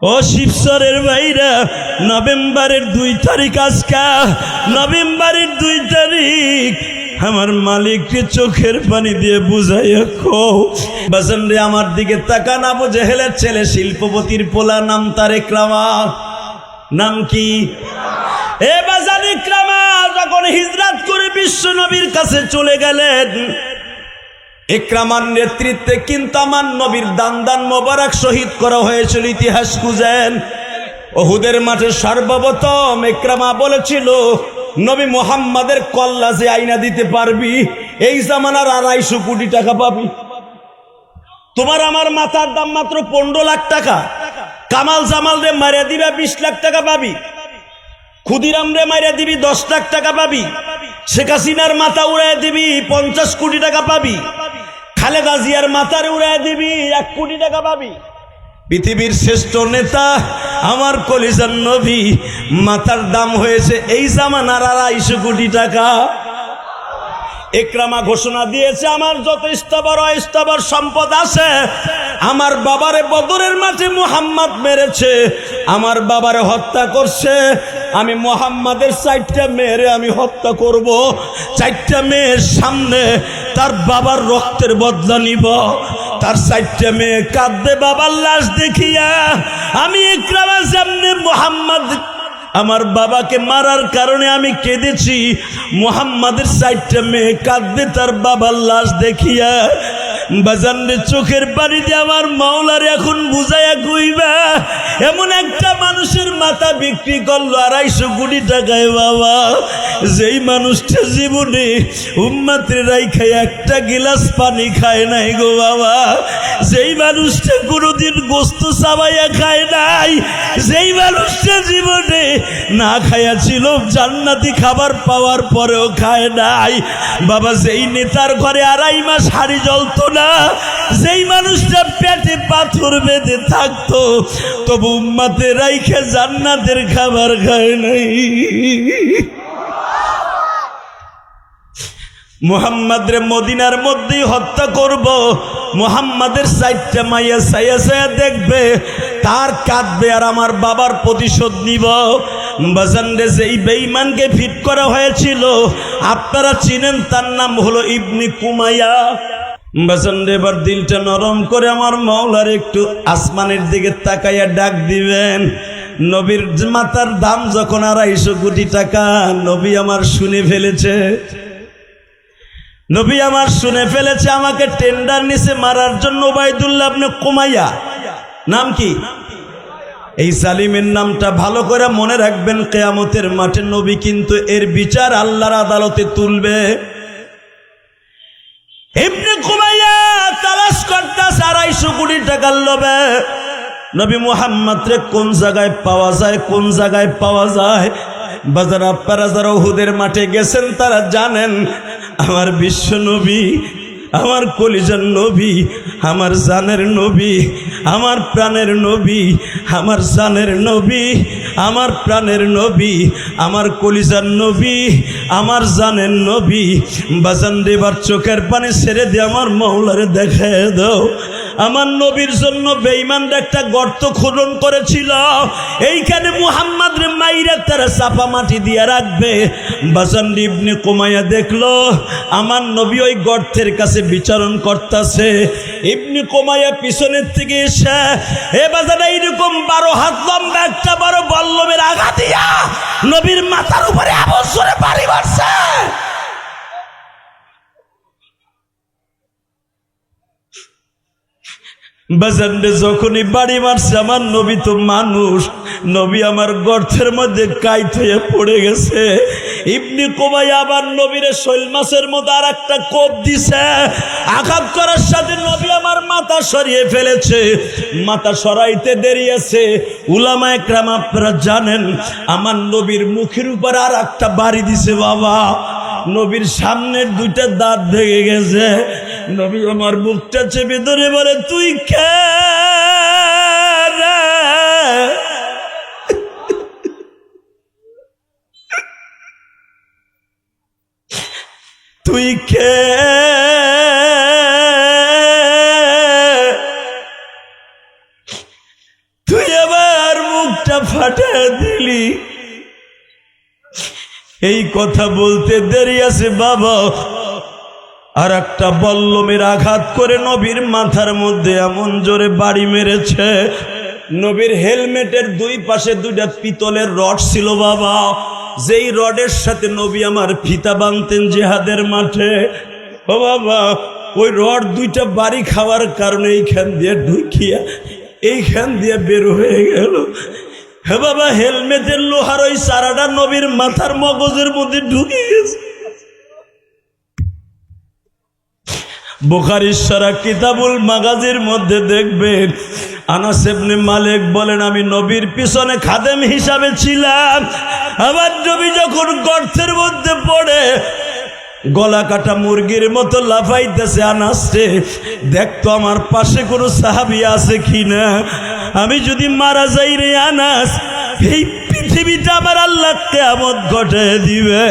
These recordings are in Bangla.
ও শিবসরের ভাইরা, নভেম্বরের 2 তারিখ আজকা, নভেম্বরের 2 তারিখ আমার মালিককে চোখের পানি দিয়ে বুঝাইয়া কও, বাজান রে আমার দিকে তাকান। আবু জেহেলের ছেলে শিল্পপতির পোলা, নাম তার ইকরামা। নাম কি? এ বাজান, ইকরামা যখন হিজরত করে বিশ্ব নবীর কাছে চলে গেলেন, ইকরামার নেতৃত্বে কিন্তু আমার নবীর দান মোবারক শহীদ করা হয়েছিল। ইতিহাস খুঁজেন, উহুদের মাঠে সর্বপ্রথম ইকরামা বলেছিল, নবী মুহাম্মাদের কল্লা যে আইনা দিতে পারবি, এই জামানার 250 কোটি টাকা পাবি। তোমার আমার মাথার দাম মাত্র 15 লাখ টাকা। কামাল জামাল রে মারিয়া দিবা 20 লাখ টাকা পাবি। ক্ষুদিরাম রে মারিয়া দিবি 10 লাখ টাকা পাবি। শেখ হাসিনার মাথা উড়াই দিবি 50 কোটি টাকা পাবি। খালেদা জিয়ার মাথার উড়াই দিবি 1 কোটি টাকা পাবি। পৃথিবীর শ্রেষ্ঠ নেতা আমার কলিজার নবী, মাথার দাম হয়েছে এই জামানার 250 কোটি টাকা। ইকরামা ঘোষণা দিয়েছে, আমার যত স্থাবর সম্পদ আছে, আমার বাবারে বদরের মাঠে মুহাম্মদ মেরেছে, আমার বাবারে হত্যা করছে, আমি মুহাম্মাদের 4টা মেয়েরে আমি হত্যা করব। 4টা মেয়ের সামনে তার বাবার রক্তের বদলা নিব। তার 4টা মেয়ে কাঁদবে বাবার লাশ দেখিয়া। আমি ইকরামা সামনে মুহাম্মদ আমার বাবাকে মারার কারণে আমি কেঁদেছি, মুহাম্মাদের 4টা মেয়ে কাঁদবে তার বাবার লাশ দেখিয়া। বাজানরে চোখের পানি দিয়ে আমার মাওলার এখন বুঝাইয়া কইবা, এমন একটা মানুষের মাথা বিক্রি করলো 250 কোটি টাকায় বাবা, যেই মানুষটা জীবনে উম্মতের রাইখায় একটা গিলাস পানি খায় নাই গো বাবা, যেই মানুষটা কোনোদিন গোস্ত চাবাইয়া খায় নাই, যেই মানুষটা জীবনে না খায়া ছিল জান্নাতি খাবার পাওয়ার পরেও খায় নাই বাবা, যেই নেতার ঘরে 2.5 মাস হাড়ি জ্বলতো না, যেই মানুষটা পেটে পাথর বেঁধে থাকতো তবু উম্মতের রাইখে জান্নাতের খাবার খায় নাই। মুহাম্মাদের মদিনার মধ্যেই হত্যা করব। মুহাম্মাদের 4টা মাইয়া ছায়া ছায়া দেখবে, তার কাঁদবে আর আমার বাবার প্রতিশোধ নিব। বাজান রে, যেই বেঈমানকে ফিট করা হয়েছিল আপনারা চিনেন, তার নাম হলো ইবনে কুমাইয়া। বাজান রে, এবার দিলটা নরম করে আমার মাওলার একটু আসমানের দিকে তাকাইয়া ডাক দিবেন। নবীর মাথার দাম যখন 250 কোটি টাকা, নবী আমার শুনে ফেলেছে, নবী আমার শুনে ফেলেছে, আমাকে টেন্ডার নিছে মারার জন্য ওবাইদুল্লাহ ইবনে কুমাইয়া। নাম কি? এই জালিমের নামটা ভালো করে মনে রাখবেন, কিয়ামতের মাঠে নবী কিন্তু এর বিচার আল্লাহর আদালতে তুলবে। ইবনে কুমাইয়া তালাশ করতেছে 250 কোটি টাকার লোভে নবী মুহাম্মদ রে কোন জায়গায় পাওয়া যায়, কোন জায়গায় পাওয়া যায়। বাজার আপনারা যারা উহুদের মাঠে গেছেন তারা জানেন, আমার বিশ্ব নবী, আমার কলিজার নবী, আমার জানের নবী, আমার প্রাণের নবী, আমার জানের নবী, আমার প্রাণের নবী, আমার কলিজার নবী, আমার জানের নবী। বাজান রে, এবার চোখের পানি ছেড়ে দিয়ে আমার মাওলারে দেখায় দাও। আমার নবীর জন্য বেঈমানরা একটা গর্ত খনন করেছিল, এইখানে মুহাম্মদ রে মাইরা তারা চাপা মাটি দিয়ে রাখবে। বাজান ইবনে কুমাইয়া দেখলো আমার নবী ওই গর্তের কাছে বিচারণ করতেছে। ইবনে কুমাইয়া পিছনের থেকে এসে এ বাজান এইরকম 12 হাত লম্বা একটা বড় বল্লমের আঘাত দিয়া নবীর মাথার উপরে আবসরে বাড়ি মারছে। বাজানরে যখনই বাড়ি মারছে, আমার নবী তো মানুষ, নবী আমার গর্তের মধ্যে কাইত হয়ে পড়ে গেছে। ইবনে কুমাইয়া আবার নবীরে শৈল মাছের মতো আর একটা কোপ দিছে। আঘাত করার সাথে নবী আমার মাথা সরিয়ে ফেলেছে। মাথা সরাইতে দেরি আছে। উলামা একরাম আপনারা জানেন, আমার নবীর মুখের উপর আর একটা বাড়ি দিছে বাবা, নবীর সামনের 2টা দাঁত ভেঙে গেছে। নবী আমার বুকটা চেপে ধরে বলে, তুই কে রে? তুই কে? তুই আবার কলিজাটা ফাটায় দিলি। এই কথা বলতে দেরি আছে বাবা, আর একটা বল্লমের আঘাত করে নবীর মাথার মধ্যে এমন জোরে বাড়ি মেরেছে। নবীর হেলমেটের দুই পাশে দুইটা পিতলের রড ছিল বাবা, যেই রডের সাথে নবী আমার ফিতা বাঁধতেন জিহাদের মাঠে। ও বাবা, ওই রড দুইটা বাড়ি খাওয়ার কারণে এইখান দিয়ে ঢুকিয়া এইখান দিয়ে বের হয়ে গেল। হে বাবা, হেলমেটের লোহার ওই চারাটা নবীর মাথার মগজের মধ্যে ঢুকে গেছে। বুখারীর সারা কিতাবুল মাগাজির মধ্যে দেখবেন আনাস ইবনে মালিক বলেন, আমি নবীর পিছনে খাদেম হিসাবে ছিলাম। আমার নবী যখন গর্তের মধ্যে পড়ে গলা কাটা মুরগির মতো লাফাইতেছে, আনাস রে দেখতো আমার পাশে কোনো সাহাবী আছে কিনা, আমি যদি মারা যাই রে আনাস, এই পৃথিবীটা আমার আল্লাহ কিয়ামত ঘটায় দিবে।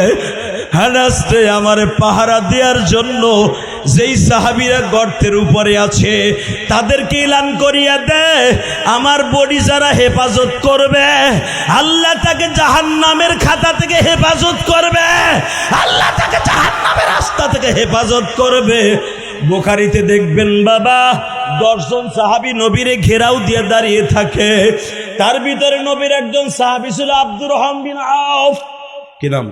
আনাস রে, আমারে পাহারা দেওয়ার জন্য যেই সাহাবীরা গর্তের উপরে আছে তাদেরকে এলান করিয়া দে, আমার বডি যারা হেফাজত করবে আল্লাহ তাকে জাহান্নামের খাতা থেকে হেফাজত করবে, আল্লাহ তাকে জাহান্নামের রাস্তা থেকে হেফাজত করবে। বুখারীতে দেখবেন বাবা 10 জন সাহাবী নবীরে ঘেরাও দিয়ে দাঁড়িয়ে থাকে। তার ভিতরে নবীর একজন সাহাবী ছিল আব্দুর রহমান বিন আউফ। কি নাম?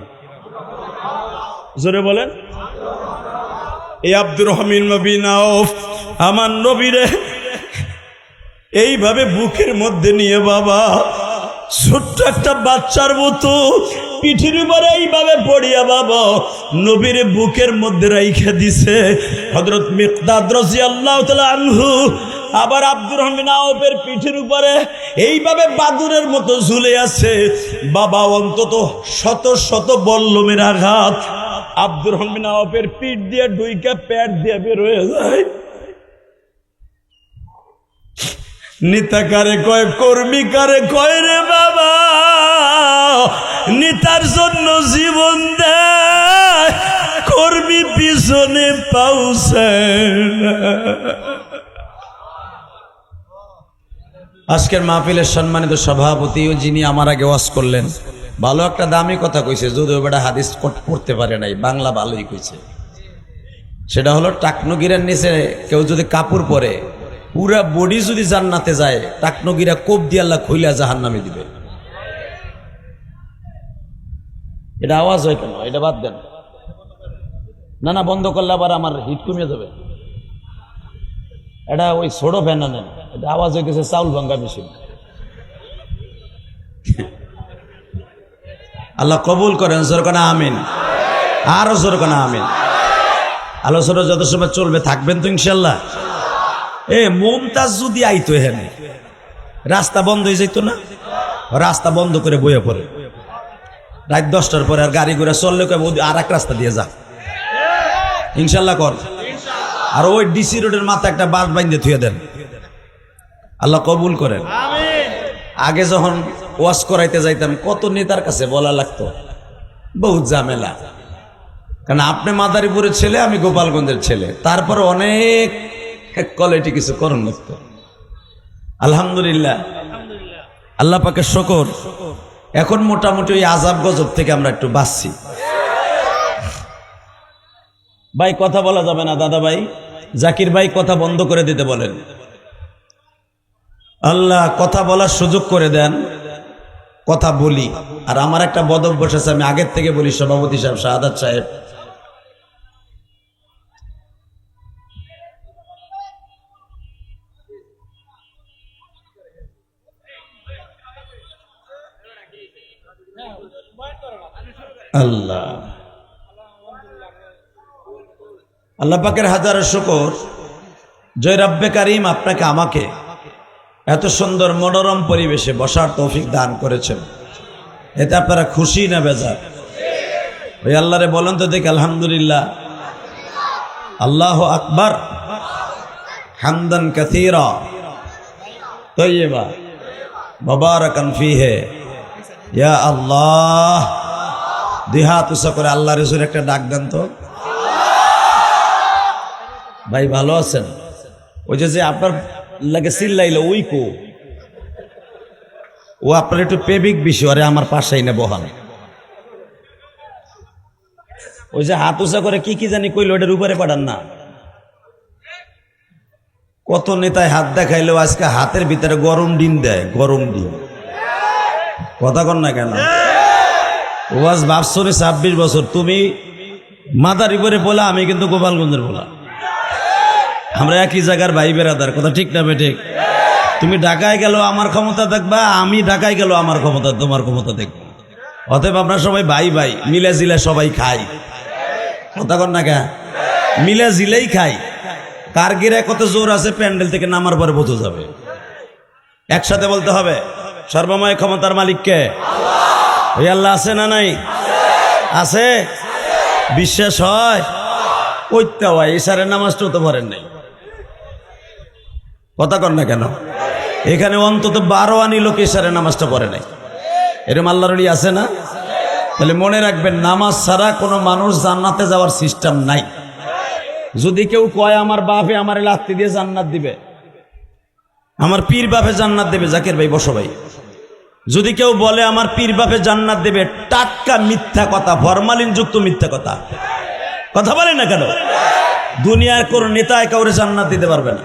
জোরে বলেন। এই আব্দুর রহমান বিন আউফ আমার নবীরে এইভাবে বুকের মধ্যে নিয়ে বাবা ছোট্ট একটা বাচ্চার মতো পিঠির উপরে এইভাবে পড়িয়া বাবা নবীর বুকের মধ্যে রাইখা দিছে। হযরত মিকদাদ রাদিয়াল্লাহু তাআলা আনহু আবার আব্দুর রহমান আউফের পিঠির উপরে এইভাবে বাদুরের মতো ঝুলে আছে বাবা। অন্তত শত শত বল্লমের আঘাত আব্দুর রহমান আউফের পিঠ দিয়ে ঢুইকা পেট দিয়ে বের হয়ে যায়। নেতা কারে কয়, কর্মী কারে কয় রে বাবা, নেতার জন্য জীবন দেয়, কর্মী পিছনে পাউছে। আজকের মাহফিলের সম্মানিত সভাপতি যিনি আমার আগে ওয়াজ করলেন, ভালো একটা দামি কথা কইছে, যদিও বেটা হাদিস পড়তে পারে নাই, বাংলা ভালোই কইছে। সেটা হলো টাকনগিরের নিচে কেউ যদি কাপড় পরে পুরা বডি যদি জান্নাতে যায়, টাকনগিরা কোপ দিয়ে আল্লাহ খুইলা জাহান্নামে দিবে। এটা আওয়াজ হয় কেন? এটা বাদ দেন না, না বন্ধ করলে আবার আমার হিট কমে যাবে। এটা ওই ছোট ফ্যান নেন, এটা আওয়াজ হইতেছে চাউল ভাঙ্গা মেশিন। আল্লাহ কবুল করেন, জোরকানা আমিন, আরো জোরকানা আমিন। আলোচনা যত সময় চলবে থাকবেন তো ইনশাল্লাহ। মুমতাজ যদি আইতো এখানে, রাস্তা বন্ধ হয়ে যেত না? রাস্তা বন্ধ করে বইয়া পড়ে রাত 10টার পরে, আর গাড়ি ঘোড়া চললে আর এক রাস্তা দিয়ে যা, ইনশাল্লাহ কর। আর ওই ডিসি রোডের মাথা একটা বাস বাইন্ধে থুয়ে দেন, আল্লাহ কবুল করেন। আগে যখন ওয়াজ করাইতে যাইতাম কত নেতার কাছে বলা লাগতো, বহুত ঝামেলা। কারণ আপনি মাদারীপুরের ছেলে, আমি গোপালগঞ্জের ছেলে, তারপর অনেক কোয়ালিটি কিছু করণ লাগতো। আলহামদুলিল্লাহ, আল্লাহ পাকের শুকর, এখন মোটামুটি ওই আযাব গজব থেকে আমরা একটু বাঁচছি। ভাই কথা বলা যাবে না, দাদা ভাই জাকির ভাই কথা বন্ধ করে দিতে বলেন। আল্লাহ কথা বলার সুযোগ করে দেন, কথা বলি। আর আমার একটা বদ অভ্যাস আছে, আমি আগের থেকে বলি, সভাপতি সাহেব, শাহাদাত সাহেব, আল্লাহ আল্লাহ পাকের হাজার শুকর, জয় রব্বে কারিম আপনাকে আমাকে এত সুন্দর মনোরম পরিবেশে বসার তৌফিক দান করেছেন। এতে আপনারা খুশি না বেজার? ওই আল্লাহরে বলেন তো দেখি আলহামদুলিল্লাহ। আল্লাহু আকবার হামদান কাসীরা তাইয়্যিবা মুবারাকান ফীহি। ইয়া আল্লাহ, দুই হাত উঁচা করে আল্লাহ রাসূল একটা ডাক দেন তো। ভাই ভালো আছেন? ওই যে আপনার লাগে চিল্লাইলো, ও আপনার একটু পেবিক বিষয়, আরে আমার পাশেই না বহান। ওই যে হাত উঁচা করে কি কি জানি কইল, ওটার উপরে পাঠান না। কত নেতায় হাত দেখাইলেও আজকে হাতের ভিতরে গরম ডিম দেয়, গরম ডিম। কথা কন না কেন? ওয়াজ ভাবছো 26 বছর, তুমি মাদারীপুরে বলা, আমি কিন্তু গোপালগঞ্জের বলা, আমরা একই জায়গার ভাই বেড়াদার। কথা ঠিক না বেঠিক? তুমি ঢাকায় গেল আমার ক্ষমতা দেখবা, আমি ঢাকায় গেল আমার ক্ষমতা, তোমার ক্ষমতা দেখবো। অতএব আপনার সবাই ভাই ভাই, মিলে জিলে সবাই খাই। কথা কন না কেন? মিলে জিলেই খাই। কারগিরে কত জোর আছে প্যান্ডেল থেকে নামার পরে বোঝা যাবে। একসাথে বলতে হবে সর্বময় ক্ষমতার মালিককে ওই আল্লাহ আছে না নাই? আছে। বিশ্বাস হয়? কইতে হয়। ইশারের নামাজটাও তো পড়েন নাই। কথা কন না কেন? এখানে অন্তত 12 আনি লোক ইশারের নামাজটা পড়ে নাই। এরকম আল্লাহর ওলি আছে না? তাহলে মনে রাখবেন, নামাজ ছাড়া কোনো মানুষ জান্নাতে যাওয়ার সিস্টেম নাই। যদি কেউ কয় আমার বাপে আমার লাত্তি দিয়ে জান্নাত দিবে, আমার পীর বাপে জান্নাত দেবে, জাকির ভাই বসো ভাই, যদি কেউ বলে আমার পীর বাপে জান্নাত দেবে, টাটকা মিথ্যা কথা, ফরমালিন যুক্ত মিথ্যা কথা। কথা বলে না কেন? দুনিয়ার কোন নেতায় কাউরে জান্নাত দিতে পারবে না।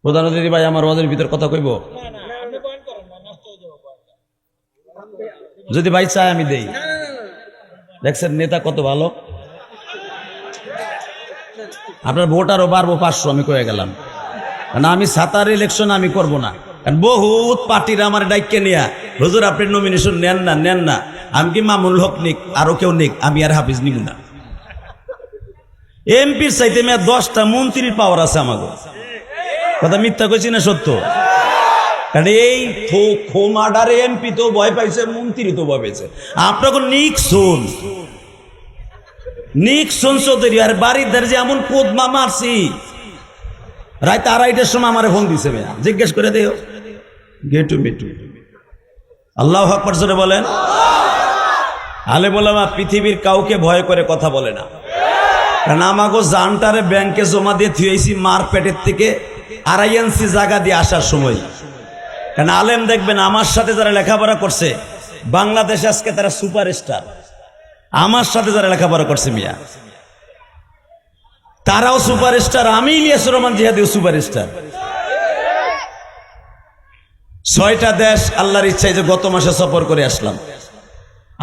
প্রধান অতিথি ভাই আমার ওয়াজের ভিতর কথা কইব, যদি ভাই চায় আমি দেই। দেখছেন নেতা কত ভালো। আপনার ভোট আরো বাড়বো 500, আমি কয়ে গেলাম। কারণ আমি 7 ইলেকশন আমি করব না। কারণ বহুত পার্টিরা আমার ডাইকে নিয়া, হুজুর আপনি নমিনেশন নেন না, নেন না। আমি কি মামুল হক নিক, আরো কেউ নিক, আমি আর হাফিজ নিব না। এমপির চাইতে মেয়ে 10টা মন্ত্রীর পাওয়ার আছে আমাকে। কথা মিথ্যা কইছি না সত্য? কারণ এই মার্ডারে এমপি তো ভয় পাইছে, মন্ত্রী তো ভয় পাইছে। আপনাকে নিক্সন চৌধুরী আর বাড়ির ধারে যে এমন কোদমা মারছি, রাত 2:30টার সময় আমার ফোন দিছে, জিজ্ঞেস করে দেও গেটু মিটু। আল্লাহু আকবার জোরে বলেন। আলেম ওলামা পৃথিবীর কাউকে ভয় করে কথা বলে না। কারণ আমাকে জানটারে ব্যাংকে জমা দিয়ে থুয়েছি মার পেটের থেকে 2.5 ইঞ্চি জায়গা দিয়ে আসার সময়। কারণ আলেম দেখবেন আমার সাথে যারা লেখাপড়া করছে বাংলাদেশে আজকে তারা সুপারস্টার। আমার সাথে যারা লেখাপড়া করছে মিয়া, তারাও সুপারস্টার। আমি ইলিয়াস রহমান জিহাদিও সুপারস্টার। 6টা দেশ আল্লাহর ইচ্ছায় যে গত মাসে সফর করে আসলাম।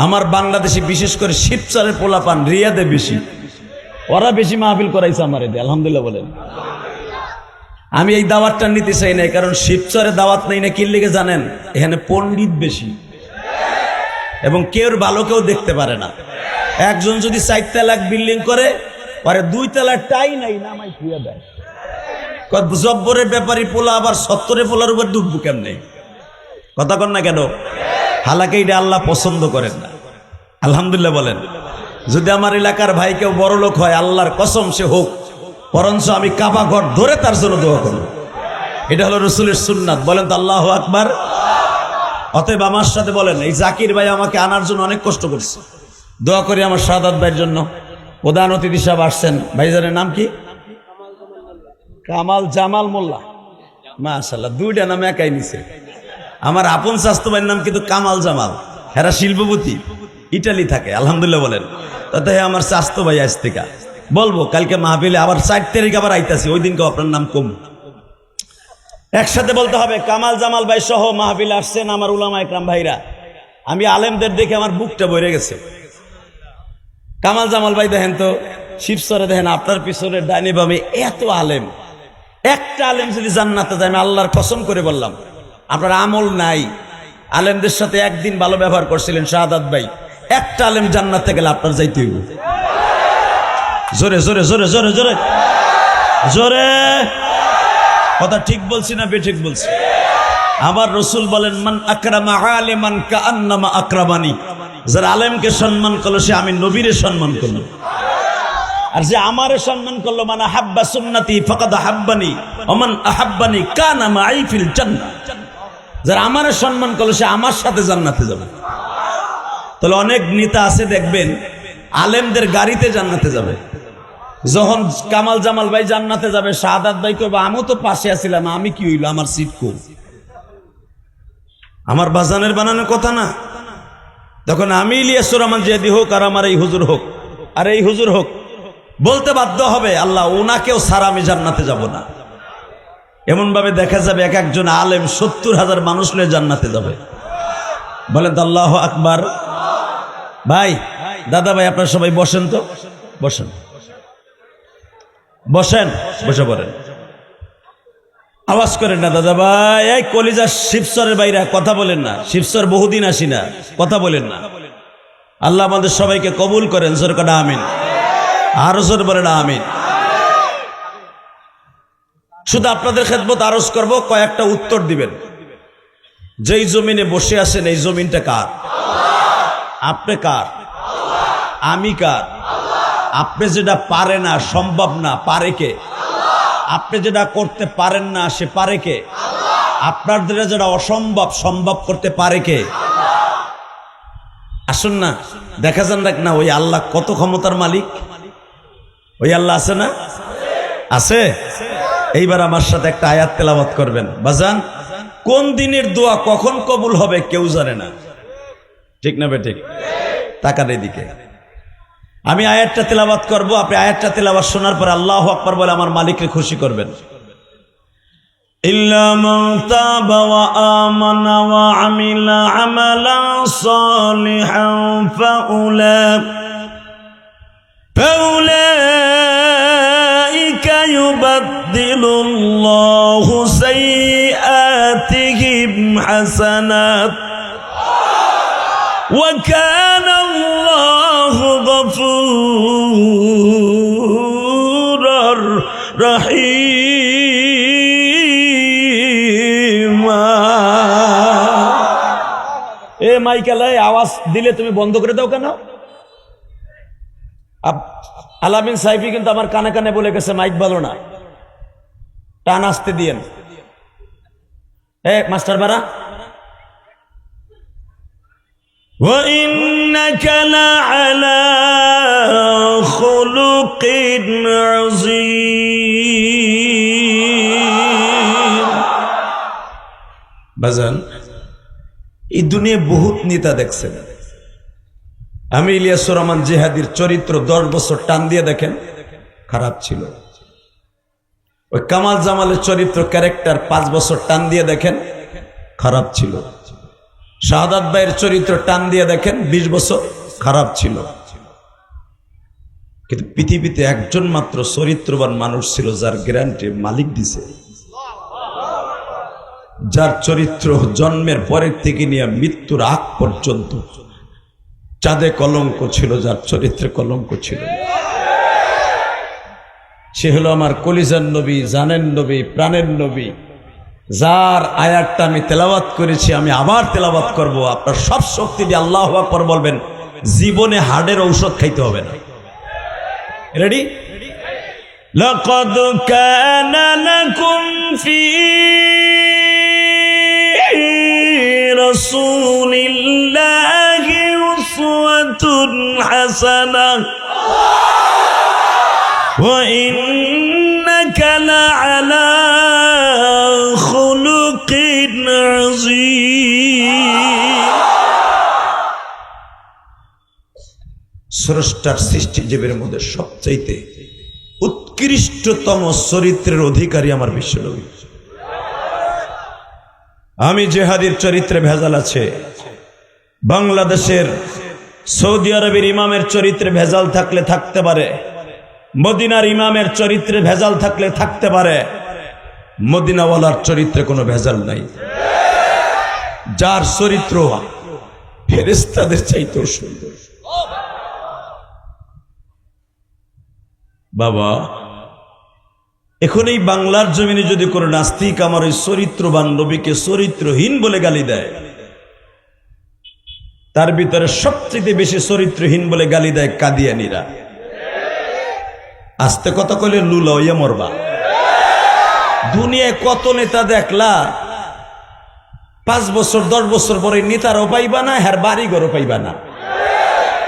আমার বাংলাদেশে বিশেষ করে শিবচরের পোলাপান রিয়াদে বেশি, ওরা বেশি মাহফিল করাইছে আমার এতে, আলহামদুলিল্লাহ বলেন। আমি এই দাওয়াতটা নিতে চাই না, কারণ শিবচরে দাওয়াত নেই না কি লেগে জানেন? এখানে পণ্ডিত বেশি এবং কেউ ভালো কেউ দেখতে পারে না। একজন যদি 4 তলা বিল্ডিং করে, পরে 2 তলার টাই নাই, নামাই খুঁয়ে দেয়। জব্বরের ব্যাপারী পোলা আবার 70 পোলার উপর ডুববো কেমনে? কথা কন না কেন? হালাকে এটা আল্লাহ পছন্দ করেন না। আলহামদুলিল্লাহ বলেন। যদি আমার এলাকার ভাই কেউ বড় লোক হয়, আল্লাহর কসম সে হোক, বরঞ্চ আমি কাবা ঘর ধরে তার জন্য দোয়া করব। এটা হলো রসুলের সুন্নাত। বলেন তো আল্লাহু আকবার। অতএব আমার সাথে বলেন, এই জাকির ভাই আমাকে আনার জন্য অনেক কষ্ট করছে, দোয়া করি আমার শাহাদাত ভাইয়ের জন্য। প্রধান অতিথি সাহেব আসছেন, ভাইজানের নাম কি? কামাল জামাল মোল্লা। মাশাআল্লাহ, 2টা নাম একাই নিছে। আমার আপন স্বাস্থ্য ভাইয়ের নাম কিন্তু কামাল জামাল, হেরা শিল্পপতি, ইটালি থাকে। আলহামদুলিল্লাহ বলেন। তাতে আমার স্বাস্থ্য ভাই আজ থেকে বলবো, কালকে মাহফিলে আবার 4 তারিখ আবার আইতাছি, ওই দিনকে আপনার নাম কম। একসাথে বলতে হবে, কামাল জামাল ভাই সহ মাহফিলে আসছেন আমার উলামা একরাম ভাইরা। আমি আলেমদের দেখে আমার বুকটা ভরে গেছে। কামাল জামাল ভাই দেখেন তো, শিবচরে দেখেন আপনার পিছনে ডাইনে বামে এত আলেম। একটা আলেম যদি জান্নাতে যায়, আমি আল্লাহর কসম করে বললাম, আপনার আমল নাই। আলেমদের সাথে একদিন ভালো ব্যবহার করছিলেন শাহাদাত ভাই, একটা আলেম জান্নাতে গেলে আপনার যাইতে হইব। জোরে জোরে জোরে জোরে জোরে জোরে কথা ঠিক বলছি না বেঠিক বলছি? আমার রসুল বলেন, মান আকরামা আলিমান কাআন্নামা আকরামানি। যারা আলেমকে সম্মান করলো সে আমি নবীরে সম্মান করলো। আর যে আমারে সম্মান করলো, মানে আহাব্বা সুন্নতি ফাকাদ আহাব্বানি ওয়া মান আহাব্বানি কানা মাই ফিল জান্নাহ। যারা আমারে সম্মান করলো সে আমার সাথে জান্নাতে যাবে। তাহলে অনেক নেতা আছে দেখবেন আলেমদের গাড়িতে জান্নাতে যাবে, যখন কামাল জামাল ভাই জান্নাতে যাবে, শাহাদাত ভাই কইবে আমিও তো পাশে আছিলাম, আমি কি হইল, আমার সিট কো? আমার বাজানের বানানোর কথা না। তখন আমি ইলিয়াসুর রহমান জিহাদি হোক আর আমার এই হুজুর হোক আর এই হুজুর হোক, বলতে বাধ্য হবে আল্লাহ ওনাকেও ছাড়া আমি জান্নাতে যাব না। এমন ভাবে দেখা যাবে এক একজন আলেম 70,000 মানুষ নিয়ে জান্নাতে যাবে। বলেন তো আল্লাহু আকবার। ভাই, দাদা ভাই, আপনারা সবাই বসেন তো, বসেন বসেন, বসে পড়েন, আওয়াজ করেন না দাদা ভাই। এই কলিজা শিবসরের বাইরে কথা বলেন না, শিবসর বহুদিন আসি না, কথা বলেন না। আল্লাহ আমাদের সবাইকে কবুল করেন, জোর করে আমিন, আরো জোর বলেন আমিন। শুধু আপনাদের খেদমত আরজ করব, কয়েকটা উত্তর দিবেন। যেই জমিনে বসে আছেন এই জমিনটা কার? আপনি কার? আমি কার? আপনি যেটা পারে না, সম্ভব না, পারে কে? আপনি যেটা করতে পারেন না, সে পারে কে? আপনার যেটা অসম্ভব, সম্ভব করতে পারে কে? আসুন না দেখা যান দেখ না, ওই আল্লাহ কত ক্ষমতার মালিক। ওই আল্লাহ আছে না? আছে। এইবার আমার সাথে একটা আয়াত তেলাওয়াত করবেন বাজান। কোন দিনের দোয়া কখন কবুল হবে কেউ জানে না, ঠিক না বেঠিক? তাকান এদিকে, আমি আয়াতটা তেলাওয়াত করব, আপনি আয়াতটা তেলাওয়াত শোনার পর আল্লাহু আকবার বলে আমার মালিককে খুশি করবেন। ইল্লা মান তাবা ওয়া আমানা ওয়া আমিলা আমালান সালিহান ফাউলাইকা ইউবাদদিলুল্লাহু সাইয়্যাতিহিম হাসানাত ওয়া কানা আল্লাহু গফুরুর রহিম। এ মাইকেলে আওয়াজ দিলে তুমি বন্ধ করে দাও কেন? আলামিন সাইফি কিন্তু আমার কানে কানে বলে গেছে মাইক ভালো না, টান আসতে দিয়েন। মাস্টার বারা, وَإِنَّكَ لَعَلَى خُلُقٍ عَظِيمٍ। বাজান, এই দুনিয়ায় বহুত নেতা দেখছেন। আমি ইলিয়াসুর রহমান জিহাদির চরিত্র 10 বছর টান দিয়ে দেখেন, খারাপ ছিল। ওই কামাল জামালের চরিত্র ক্যারেক্টার 5 বছর টান দিয়ে দেখেন, খারাপ ছিল। শাহাদাত ভাইয়ের চরিত্র টান দিয়ে দেখেন 20 বছর, খারাপ ছিল। কিন্তু পৃথিবীতে একজন মাত্র চরিত্রবান মানুষ ছিল যার গ্যারান্টি মালিক দিছে, যার চরিত্র জন্মের পরের থেকে নিয়ে মৃত্যুর আগ পর্যন্ত চাঁদে কলঙ্ক ছিল, যার চরিত্রে কলঙ্ক ছিল। সে হলো আমার কলিজার নবী, জানের নবী, প্রাণের নবী, যার আয়াতটা আমি তেলাওয়াত করেছি, আমি আবার তেলাওয়াত করব। আপনার সব শক্তি দিয়ে আল্লাহু আকবার বলবেন, জীবনে হার্টের ঔষধ খাইতে হবে না। রেডি? লাকাদ কানা লাকুম ফি রাসূলিল্লাহি উসওয়াতুন হাসানাহ ওয়া ইন্নাকা লাআলা খুলুকিন আযীম। স্রষ্টার সৃষ্টিজীবের মধ্যে সবচাইতে উৎকৃষ্টতম চরিত্রের অধিকারী আমার বিশ্বনবী। আমি জেহাদির চরিত্রে ভেজাল আছে, বাংলাদেশের সৌদি আরবের ইমামের চরিত্রে ভেজাল থাকলে থাকতে পারে, মদিনার ইমামের চরিত্রে ভেজাল থাকলে থাকতে পারে, মদিনাওয়ালার চরিত্রে কোনো ভেজাল নাই। যার চরিত্র ফেরেশতাদের চাইতেও সুন্দর। বাবা, এখন এই বাংলার জমিনে যদি কোনো নাস্তিক আমার ওই চরিত্রবান নবীকে চরিত্রহীন বলে গালি দেয়, তার ভিতরে সবচেয়ে বেশি চরিত্রহীন বলে গালি দেয় কাদিয়ানীরা। আস্তে কথা কইলে লুলা হইয়া মরবা। দুনিয়ায় কত নেতা দেখলা, 5 বছর 10 বছর পরে নেতারও পাইবা না, হ্যার বাড়ি ঘরও পাইবা না।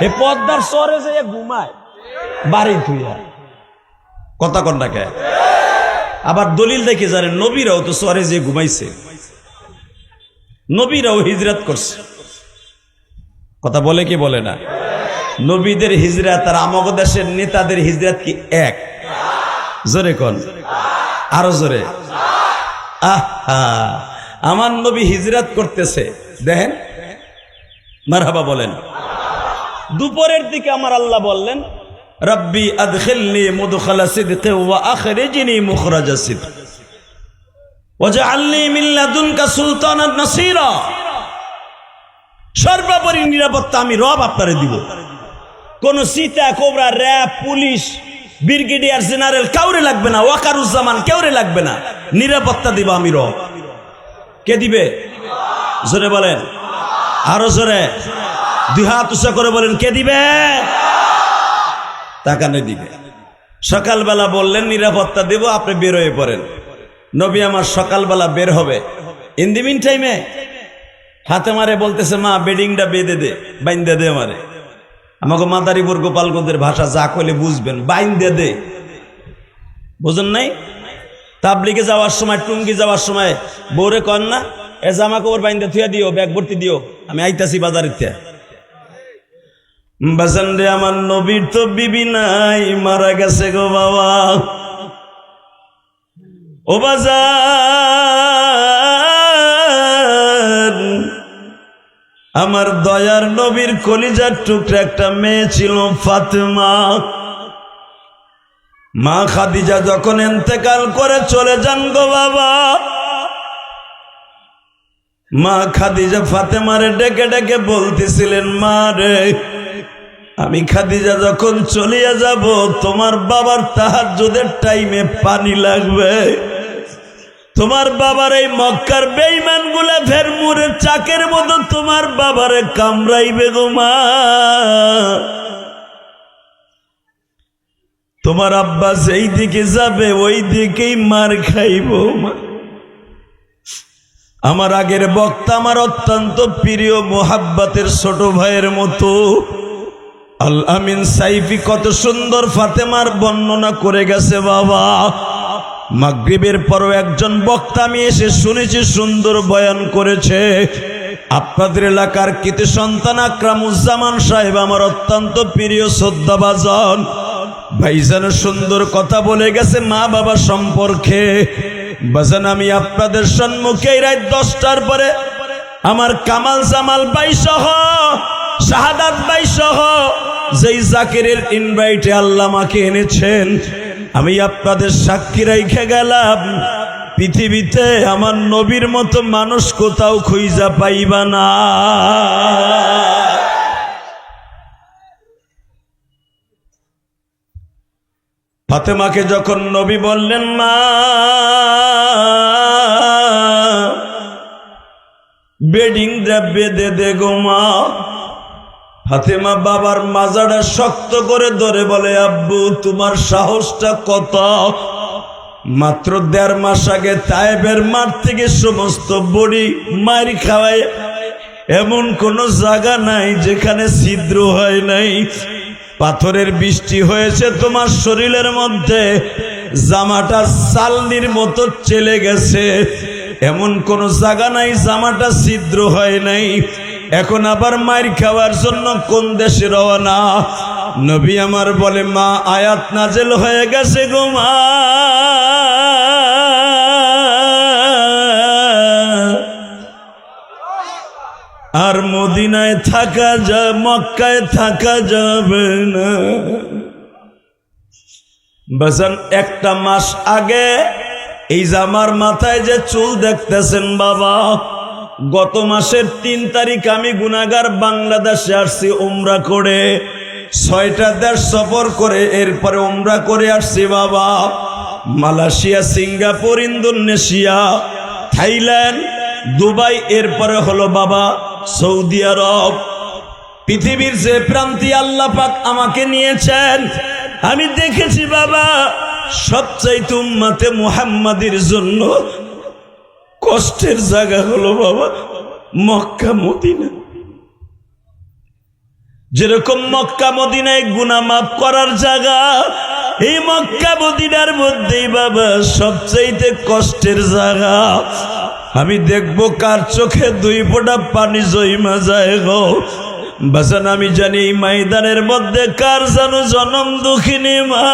এ পদ্মার চরে যে ঘুমায় বাড়ি থুইয়া, কথা কন্যাকে আবার দলিল দেখে জানেন নবীরাও তো সরে যে ঘুমাইছে, নবীরাও হিজরত করছে। কথা বলে কি বলে না? নবীদের হিজরত আর আমাদের দেশের নেতাদের হিজরত কি এক? জোরে কোন, আরো জোরে। আমার নবী হিজরত করতেছে, দেখেন মারহাবা বলেন। দুপুরের দিকে আমার আল্লাহ বললেন, রব্বি আদখিলনি মুদখালা সিদকি ওয়া আখরিজনি মুখরাজা সিদক ওয়াজআলনি মিন লাদুনকা সুলতানান নাসীরা। সর্বোপরি নিরাপত্তা আমি রব আপনারে দিব। কোন Sita cobra, RAB, police, brigadier general কাউরে লাগবে না, ওয়াকারুজ্জামান কাউরে লাগবে না, নিরাপত্তা দিব আমি রব। কে দিবে? জোরে বলেন, আরো জোরে, দুই হাত উঁচা করে বলেন, কে দিবে? তাকানে দিবে। সকালবেলা বললেন নিরাপত্তা দেব, আপনি বের হয়ে পড়েন। নবী আমার সকালবেলা বের হবে। ইন দি মিন টাইমে হাতে মারে বলতেছে, মা বেডিংটা বেঁধে দে, বাইন্দে দে আমারে। আমাকে মাদারীপুর গোপালগঞ্জের ভাষা যা কইলে বুঝবেন, বাইন্দে দে। বুঝেন নাই? তাবলিগে যাওয়ার সময়, টুঙ্গি যাওয়ার সময় বউরে কন না, এ জামা কাপড় বাইন্দে থুয়া দিও, ব্যাগ ভর্তি দিও, আমি আইতাছি বাজারিতে। বাজান রে, আমার নবীর তো বিবি নাই, মারা গেছে গো বাবা। ও বাজার, আমার দয়ার নবীর কলিজার টুকরা একটা মেয়ে ছিল ফাতেমা। মা খাদিজা যখন ইন্তেকাল করে চলে যান গো বাবা, মা খাদিজা ফাতেমারে ডেকে ডেকে বলতেছিলেন, মা রে, আমি খাদিজা যখন চলিয়া যাব, তোমার বাবার তাহাজ্জুদের টাইমে পানি লাগবে। তোমার বাবার এই মক্কার বেঈমান গুলা ফের মুরে চাকের মতো তোমার বাবারে কামড়াইবে গো মা। তোমার আব্বা যেই দিকে যাবে ওই দিকেই মার খাইব মা। আমার আগের বক্তা আমার অত্যন্ত প্রিয় মোহাব্বতের ছোট ভাইয়ের মতো আল আমিন সাইফি কত সুন্দর ফাতেমার বর্ণনা করে গেছে বাবা। মাগরিবের পরও একজন বক্তা আমি এসে শুনেছি সুন্দর বয়ান করেছে। আপনাদের এলাকার কৃতি সন্তান আকরামুজ্জামান সাহেব আমার অত্যন্ত প্রিয় শ্রদ্ধাভাজন ভাইজান সুন্দর কথা বলে গেছে মা বাবা সম্পর্কে। বাজান আমি আপনাদের সম্মুখে রাত 10টার পরে আমার কামাল জামাল ভাই সহ শাহাদাত ভাই সহ যেই জাকিরের ইনভাইটে আল্লাহ আমাকে এনেছেন, আমি আপনাদের সাক্ষী রেখে গেলাম, পৃথিবীতে আমার নবীর মতো মানুষ কোথাও খুঁজা পাইবা না। ফাতেমাকে যখন নবী বললেন, মা বেডিংটা বেঁধে দে গো মা, ফাতেমা বাবার মাজাটা শক্ত করে ধরে বলে, আব্বু তোমার সাহসটা কত? মাত্র 1.5 মাস আগে তায়েবের মাঠ থেকে সমস্ত বডি মার খাওয়ায়, এমন কোন জায়গা নাই যেখানে ছিদ্র হয় নাই। পাথরের বৃষ্টি হয়েছে তোমার শরীরের মধ্যে, জামাটা চালনির মতো চলে গেছে, এমন কোন জায়গা নাই জামাটা ছিদ্র হয় নাই। এখন আবার মার খাওয়ার জন্য কোন দেশে রওনা? নবী আমার বলে, মা আয়াত নাজেল হয়ে গেছে গো মা, আর মদিনায় থাকা যায়, মক্কায় থাকা যাবে না। বাজান 1টা মাস আগে এই যে আমার মাথায় যে চুল দেখতেছেন বাবা, গত মাসের 3 তারিখ আমি গুনাহগার বাংলাদেশে আসছি উমরা করে, 6টা দেশ সফর করে এরপরে উমরা করে আসছি বাবা। Malaysia, Singapore, Indonesia, Thailand, Dubai, এরপরে হলো বাবা সৌদি আরব। পৃথিবীর যে প্রান্তে আল্লাহ পাক আমাকে নিয়েছেন, আমি দেখেছি বাবা সবচাইতে উম্মতে মুহাম্মাদের জন্য কষ্টের জায়গা হলো বাবা মক্কা মদিনা। যেরকম মক্কা মদিনায় গুনাহ মাফ করার জায়গা, এই মক্কা মদিনার মধ্যেই বাবা সবচাইতে কষ্টের জায়গা। আমি দেখবো কার চোখে দুই ফোঁটা পানি জইমা যায় গো বাজান। আমি জানি এই ময়দানের মধ্যে কার যেন জনম দুঃখিনী মা,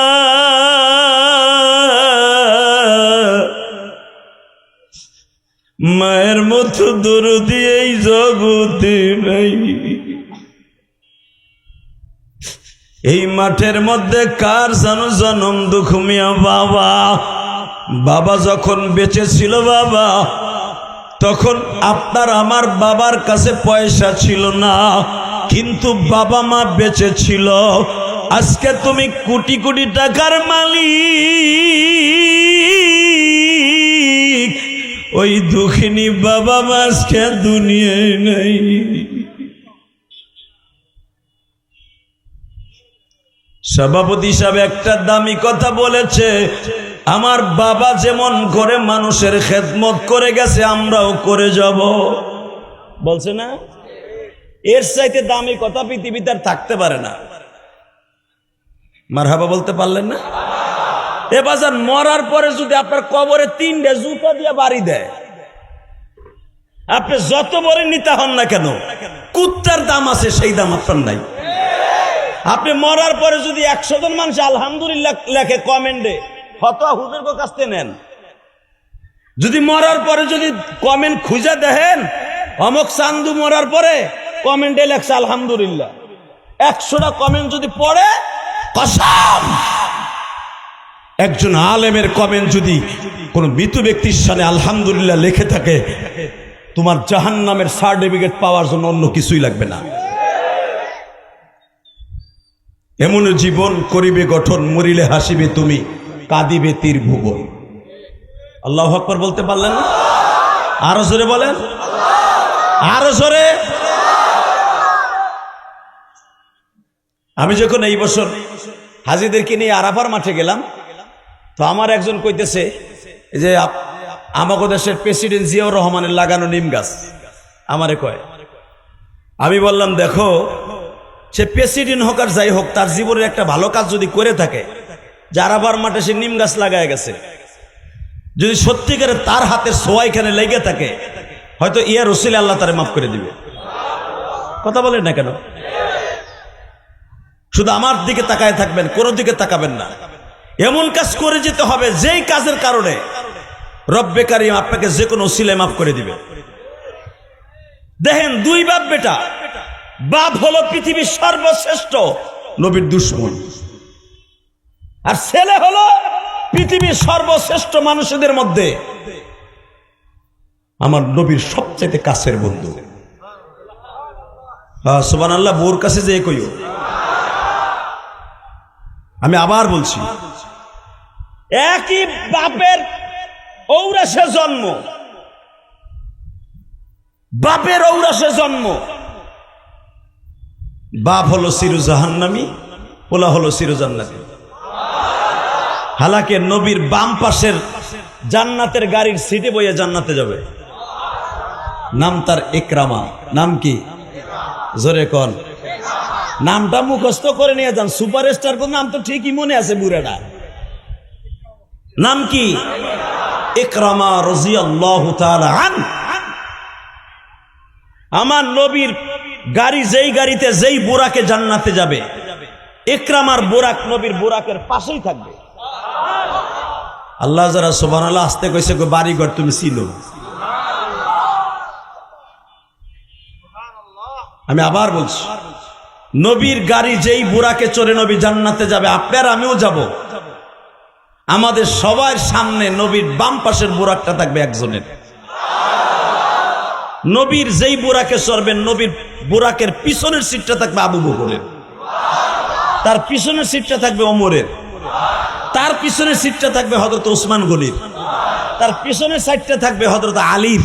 মায়ের মতো দরদি এই জগতে নাই। এই মাঠের মধ্যে কার যেন জনম দুঃখ মিয়া বাবা। বাবা যখন বেঁচে ছিল বাবা, তখন আপনার আমার বাবার কাছে পয়সা ছিল না, কিন্তু বাবা মা বেঁচে ছিল। আজকে তুমি কোটি কোটি টাকার মালিক, ওই দুঃখিনী বাবা মা আজকে দুনিয়ায় নাই। সভাপতি সাহেব একটা দামি কথা বলেছে, আমার বাবা যেমন করে মানুষের খেদমত করে গেছে আমরাও করে যাব, বলছে না? এর চাইতে দামি কথা পৃথিবীতে আর থাকতে পারে না। মারহাবা বলতে পারলেন না? এ বাজার মরার পরে যদি আপনার কবরে 3টে জুতা দিয়ে বাড়ি দেয়, আপনি যত বড় নিতে হন না কেন, কুত্তার দাম আছে সেই দাম আপনার নাই। আপনি মরার পরে যদি 100 জন মানুষ আলহামদুলিল্লাহ লেখে কমেন্টে, ফতোয়া হুজুরের কাছ থেকে নেন। যদি মরার পরে যদি কমেন্ট খুঁজে দেখেন, অমুক চান্দু মরার পরে কমেন্টে লেখছে আলহামদুলিল্লাহ, 100টা কমেন্ট যদি পড়ে, কসম একজন আলেমের কমেন্ট যদি কোন মৃত ব্যক্তির সামনে আলহামদুলিল্লাহ লিখে থাকে, তোমার জাহান্নামের সার্টিফিকেট পাওয়ার জন্য অন্য কিছুই লাগবে না। এমন জীবন করিবে গঠন, মরিলে হাসিবে তুমি, কাঁদিবে তীর ভুবন। আল্লাহু আকবার বলতে পারলেন না? আরো জোরে বলেন, আরো জোরে। আমি যখন এই বছর হাজীদেরকে নিয়ে আরাফার মাঠে গেলাম, তো আমার একজন কইতেছে যে আমাদের দেশের প্রেসিডেন্ট জিয়াউর রহমানের লাগানো নিম গাছ আমারে কয়। আমি বললাম দেখো, সে প্রেসিডেন্ট হোক আর যাই হোক, তার জীবনের একটা ভালো কাজ যদি করে থাকে, যে আরাফার মাঠে সে নিম গাছ লাগায় গেছে, যদি সত্যিকারে তার হাতের ছোঁয়া এখানে লেগে থাকে, হয়তো ইয়া রসুলে আল্লাহ তারে মাফ করে দিবে। কথা বলেন না কেন? শুধু আমার দিকে তাকায় থাকবেন, কোনো দিকে তাকাবেন না। এমন কাজ করে যেতে হবে যেই কাজের কারণে রব্বে কারীম আপনাকে যে কোনো ওসিলায় মাফ করে দিবে। দেখেন, 2 বাপ বেটা, বাপ হলো পৃথিবীর সর্বশ্রেষ্ঠ নবীর দুশমন, আর ছেলে হলো পৃথিবীর সর্বশ্রেষ্ঠ মানুষদের মধ্যে আমার নবীর সবচেয়ে কাছের বন্ধু। সুবহানাল্লাহ, বোর কাছে যে কইও। আমি আবার বলছি, একই বাপের ঔরাসে জন্ম, বাপের ঔরাসে জন্ম, বাপ হলো চির জাহান্নামী, পোলা হলো চির জান্নাতি। হালাকে নবীর বাম পাশের জান্নাতের গাড়ির সিটে বইয়ে জান্নাতে যাবে। নাম তার ইকরামা। নাম কি? জোরে কোন। নামটা মুখস্থ করে নিয়ে যান। সুপারস্টার কোন নাম তো ঠিকই মনে আছে বুড়াটা। নাম কি? ইকরামা রাদিয়াল্লাহু তাআলা আনহু। আমার নবীর গাড়ি যেই গাড়িতে যেই বুরাকে জান্নাতে যাবে, ইকরামার বুরাক নবীর বুরাকের পাশেই থাকবে। আল্লাহ যারা সুবহানাল্লাহ আসতে কইছে, বাড়িঘর তুমি ছিল। আমি আবার বলছি, নবীর গাড়ি যেই বুরাকে চড়ে নবী জান্নাতে যাবে, আপনার আমিও যাব। আমাদের সবার সামনে নবীর বাম পাশের বুরাকটা থাকবে একজনের। নবীর যেই বুরাকে চড়বেন, নবীর বুরাকের পিছনের সিটটা থাকবে আবু বকরের, তার পিছনের সিটটা থাকবে ওমরের, তার পিছনের সিটটা থাকবে হযরত ওসমান গনির, তার পিছনের সাইডটা থাকবে হযরত আলীর।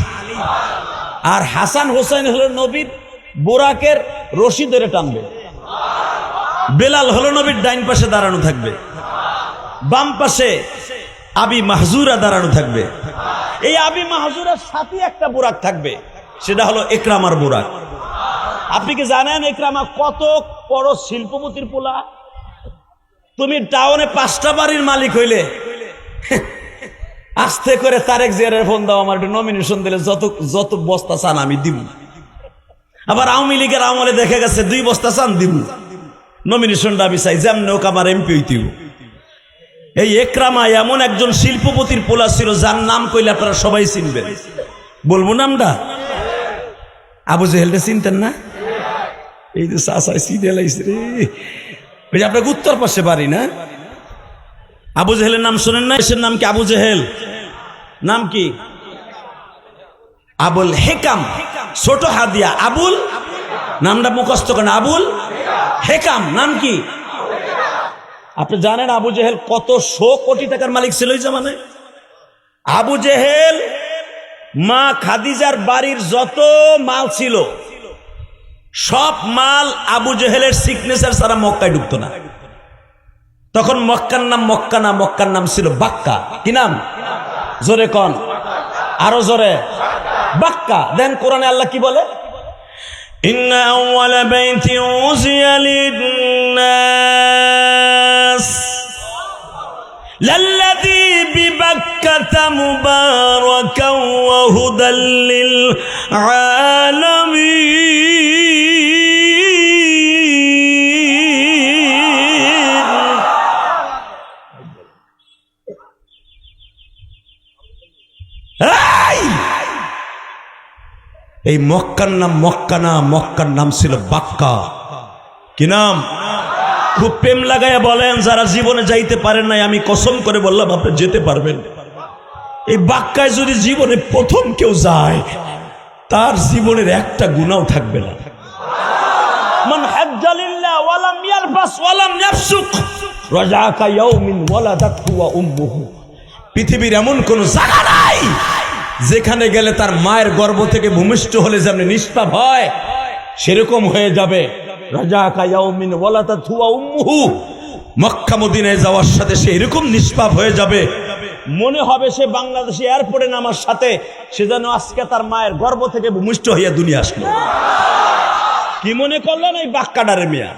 আর হাসান হোসেন হলো নবীর বুরাকের রশি ধরে টানবে। বেলাল হলো নবীর ডাইন পাশে দাঁড়ানো থাকবে। বাম পাশে আবি মাহজুরা দাঁড়ানো থাকবে। এই আবি মাহজুরার সাথে একটা বুরাক থাকবে, সেটা হলো ইকরামার বুরাক। আপনি কি জানেন ইকরামা কত বড় শিল্পপতির পোলা? তুমি টাউনে 5টা বাড়ির মালিক হইলে আস্তে করে তারেক জিয়ারের ফোন দাও, আমার একটু নমিনেশন দিলে যত যত বস্তা চান আমি দিব। আবার আওয়ামী লীগের আমলে দেখা গেছে 2 বস্তা চান দিব, নমিনেশনটা আমি চাই, যেমন হোক আমার এমপি হইতেও। এই একরামা এমন একজন শিল্পপতির পোলা ছিল যার নাম কইলে আপনারা সবাই চিনবেন। বলবো নামটা? আবু জেহেলটা চিনতেন না? এই যে চাষায় চিনে লাইছে রে, ওই যে আপনাকে উত্তর পাশে বাড়ি না? আবু জেহেলের নাম শোনেন না? এসের নাম কি? আবু জেহেল নাম কি? আবুল হেকাম, ছোট হাদিয়া আবুল, নামটা মুখস্থ করেন, আবুল হেকাম নাম কি? আপনি জানেন আবু জেহেল কত 100 কোটি টাকার মালিক ছিল এই জামানায়? আবু জেহেল মা খাদিজার বাড়ির যত মাল ছিল সব মাল আবু জেহেলের সিগনেচার ছাড়া মক্কায় ঢুকতো না। তখন মক্কার নাম মক্কা না, মক্কার নাম ছিল বাক্কা। কি নাম? জোরে কন, আরো জোরে, বাক্কা। দেন কোরআনে আল্লাহ কি বলে? ইন্না আউওয়ালা বাইতি উযিয়া লিন-নাস লাল্লাযী বিবাক্কাতা মুবারাকান ওয়া হুদাল লিল আলামিন। এই মক্কার নাম মক্কা না, মক্কার নাম ছিল বাক্কা। কি নাম? খুব প্রেম লাগাইয়া বলেন, যারা জীবনে যাইতে পারেন নাই, আমি কসম করে বললাম আপনি যেতে পারবেন। এই বাক্কায় যদি জীবনে প্রথম কেউ যায়, তার জীবনের একটা গুনাহও থাকবে না। মান হাজ্জা লিল্লাহ ওয়া লাম ইয়ারফাস ওয়া লাম ইয়াফসুক রাজাকা ইয়াউমিন ওয়ালাদাতহু ওয়া উম্মুহু। পৃথিবীর এমন কোন জায়গা নাই যেখানে গেলে তার মায়ের গর্ভ থেকে ভূমিষ্ঠ হলে যেমন নিষ্পাপ হয়, সেরকম হয়ে যাবে। রাজাকা ইয়াউমিন ওয়ালাদাতহু ওয়া উম্মুহু। মক্কা মদিনায় যাওয়ার সাথে সে এরকম নিষ্পাপ হয়ে যাবে, মনে হবে সে বাংলাদেশে এয়ারপোর্টে নামার সাথে সে যেন আজকে তার মায়ের গর্ভ থেকে ভূমিষ্ঠ হইয়া দুনিয়া আসলো। কি মনে করলেন? এই বাক্কাডারে মিয়া,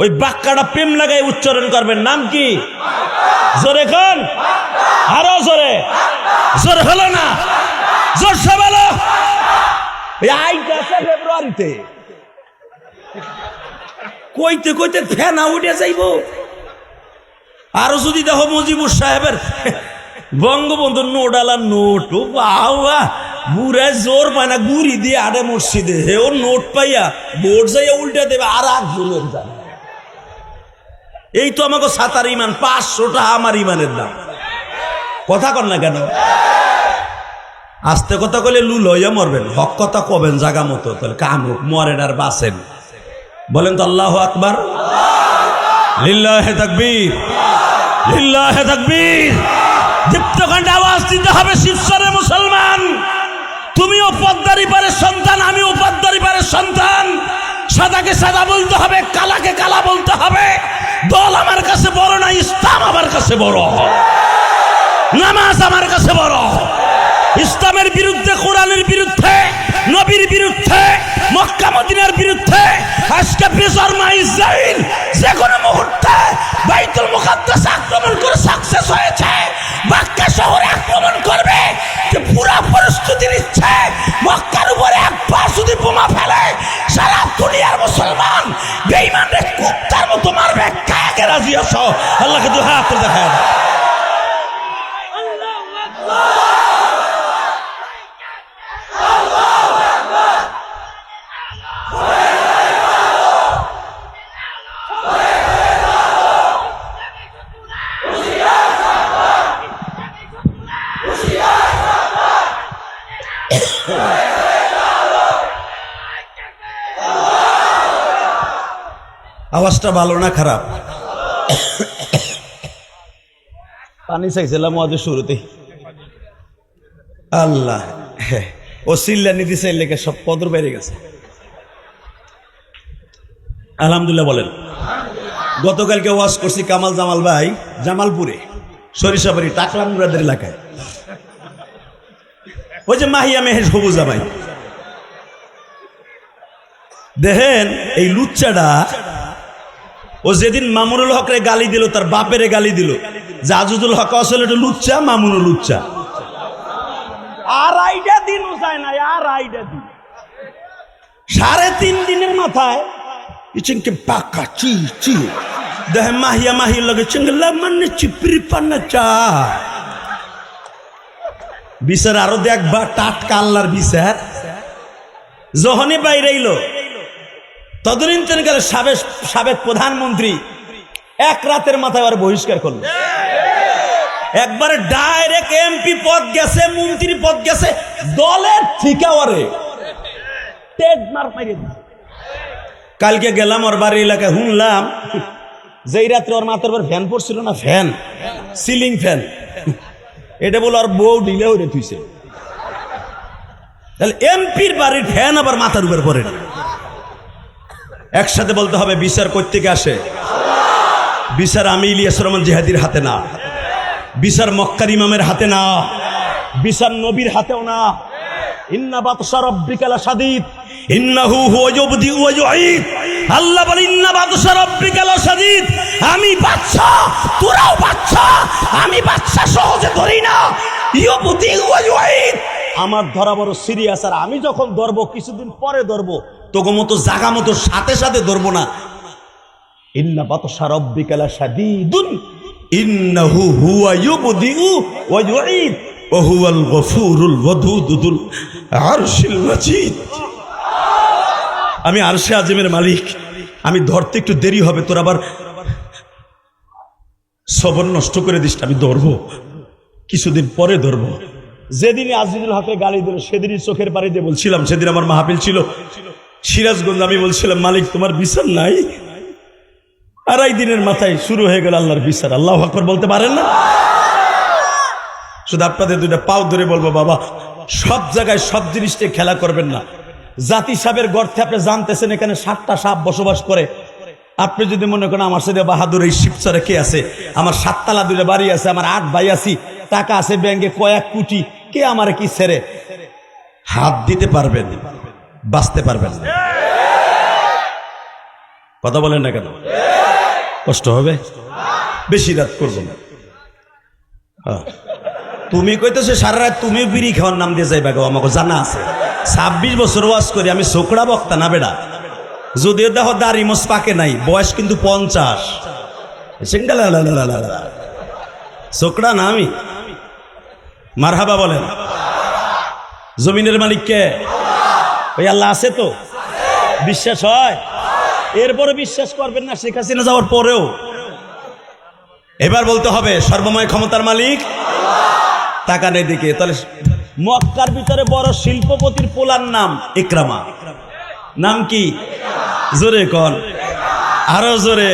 ওই বাক্কাটা প্রেম লাগাই উচ্চারণ করবেন। নাম কি? জোরে কোন, আরো জোরে, জোরে হলো না, জোর সে বলো। এই আইটা আছে ফেব্রুয়ারিতে, কইতে কইতে ফেনা উঠে যাইব। আরো যদি দেখো মুজিবুর সাহেবের বঙ্গবন্ধুর নোডালা নোট, ও বাবা, বুড়ে জোর পায় না, গুড়ি দিয়ে আড়ে মসজিদে হে ও নোট পাইয়া বোর্ড যাইয়া উল্টে দেবে আর একজনের জানে। এই তো আমাকে 7 ইমান, 500 টাকা আমার ইমানের দাম। কথা কন না কেন? আস্তে কথা কইলে লুল হইয়া মরবেন, হক কথা কবেন জাগা মতো, তাহলে কামরূপ মরেন আর বাঁচেন। বলেন তো আল্লাহু আকবার, লিল্লাহে তাকবীর, লিল্লাহে তাকবীর। দীপ্তকণ্ঠে আওয়াজ দিতে হবে শিবচরের মুসলমান। তুমিও পদ্মারি পারের সন্তান, আমিও পদ্মারি পারের সন্তান। সাদাকে সাদা বলতে হবে, কালাকে কালা বলতে হবে। দল আমার কাছে বড় না, ইসলাম আমার কাছে বড়, নামাজ আমার কাছে বড়। ইসলামের বিরুদ্ধে, কোরআনের বিরুদ্ধে, নবীর বিরুদ্ধে, মক্কা মদিনার বিরুদ্ধে আজকে বেজন্মা ইসরাইল যে কোনো মুহূর্তে বাইতুল মুকাদ্দাস আক্রমণ করে সাকসেস হয়েছে। মক্কা শহরে আক্রমণ করবে, যে পুরা প্রস্তুতি নিচ্ছে। মক্কার উপরে একবার যদি বোমা ফেলে সারা দুনিয়ার মুসলমান বেঈমানরে কুত্তার মতো মারবে। কাকে রাজি আছো? আল্লাহকে দুই হাত করে দেখায়। আওয়াজটা ভালো না খারাপ? পানি চাইছিলাম ওদের শুরুতে। আল্লাহ, ও সিল্লা নিতে চাইলে সব পদর বাইরে গেছে। আলহামদুলিল্লাহ বলেন। গতকালকে ওয়াজ করছি কামাল জামাল ভাই জামালপুরে, সরিষাবাড়ি টাকলা মুরাদের এলাকায়। ওই যে মাহিয়া মেহের সবুজা ভাই, দেখেন এই লুচ্চাটা ও যেদিন মামুনুল হকরে গালি দিল, তার বাপেরে গালি দিল যে আজিজুল হক আসলে একটু লুচ্চা, মামুনুল লুচ্চা। আর আইডা দিন যায় না, আর আইডা দিন 3.5 দিনের মাথায় ইচিনকে পাকা চি চি দেহে মাহিয়া মাহির লগে চিংলা মানে চিপরি পান্না চা বিচার আরো দেখবা টাটকা আল্লাহর বিচার। যখনই বাইরে এলো তদনীন্তন গেলে সাবেক প্রধানমন্ত্রী এক রাতের মাথায় আবার বহিষ্কার করলো। একবারে ডাইরেক্ট এমপি পদ গেছে, মন্ত্রী পদ গেছে, দলের ঠিকাওয়ারে টেডমার মারিয়ে দিল। কালকে গেলাম ওর বাড়ির এলাকায়, শুনলাম যেই রাত্রে ওর মাথার উপর ফ্যান পড়ছিল না, ফ্যান সিলিং ফ্যান, এটা বলে আর বউ ঢিলে হয়ে থুইছে। তাহলে এমপির বাড়ির ফ্যান আবার মাথার উপর পড়ে। একসাথে বলতে হবে বিচার কোত্থেকে আসে? বিচার আমি ইলিয়াস রহমান জিহাদির হাতে না, বিচার মক্কার ইমামের হাতে না, বিচার নবীর হাতেও না। ইন্না বাতশা রাব্বিকা লাশাদীদ ইন্নাহু হুয়া ইউবদিউ ওয়া ইউঈদ। আল্লাহ বলে ইন্না বাতশা রাব্বিকা লাশাদীদ, আমি বাদশা, তোরাও বাদশা, আমি বাদশা সহজে ধরি না। ইউবদিউ ওয়া ইউঈদ, আমার ধরা বড় সিরিয়াস, আর আমি যখন ধরবো কিছুদিন পরে ধরবো, তোগো মতো জাগা মতো সাথে সাথে ধরবো না। ইন্না বাতশা রাব্বিকা লাশাদীদুন ইন্নাহু হুয়া ইউবদিউ ওয়া ইউঈদ ওয়া হুয়াল গফুরুল ওয়াদুদুল আরশিল মাজিদ। আমি আরশে আযমের মালিক, আমি ধরতে একটু দেরি হবে, তোর আবার সবর নষ্ট করে দিস, আমি ধরবো কিছুদিন পরে ধরবো। যেদিনই আজিজুল হকের গালি দিল সেদিনই চোখের পানি দিয়ে বলছিলাম, সেদিন আমার মাহফিল ছিল সিরাজগঞ্জ, আমি বলছিলাম মালিক তোমার বিচার নাই। 2.5 দিনের মাথায় শুরু হয়ে গেল আল্লাহর বিচার। আল্লাহু আকবার বলতে পারেন না? শুধু আপনাদের দুইটা পাও ধরে বলবো, বাবা সব জায়গায় সব জিনিসটা খেলা করবেন না। জাতি সাহেবের গর্তে আপনি জানতেছেন এখানে 7টা সাপ বসবাস করে। আপনি যদি মনে করেন আমার সাথে বাহাদুর এই শিবচরে কে আছে, আমার 7 তালা 2টা বাড়ি আছে, আমার 8 ভাই আছি, টাকা আছে ব্যাংকে কয়েক কোটি, কে আমার কি ছেড়ে হাত দিতে পারবেন, বাঁচতে পারবেন না। কথা বলেন না কেন? কষ্ট হবে, বেশি রাত করবো না। তুমি কইতেছো সারা রাত তুমি বিড়ি খাওয়ার নাম দিয়ে যাইবা গো, আমাকে জানা আছে। 26 বছর ওয়াজ করি আমি, ছোকরা বক্তা না বেড়া। যদিও দেখো দাড়ি মোছ পাকে নাই, বয়স কিন্তু 50। ছোকরা না আমি। মারহাবা বলেন। জমিনের মালিক কে? ওই আল্লাহ আছে তো, বিশ্বাস হয়। এরপরে বিশ্বাস করবেন না শেখ হাসিনা যাওয়ার পরেও। এবার বলতে হবে সর্বময় ক্ষমতার মালিক। টাকা নেই দিকে। তাহলে মক্কার ভিতরে বড় শিল্পপতির পোলার নাম ইকরামা। নাম কি? জোরে কোন, আরো জোরে।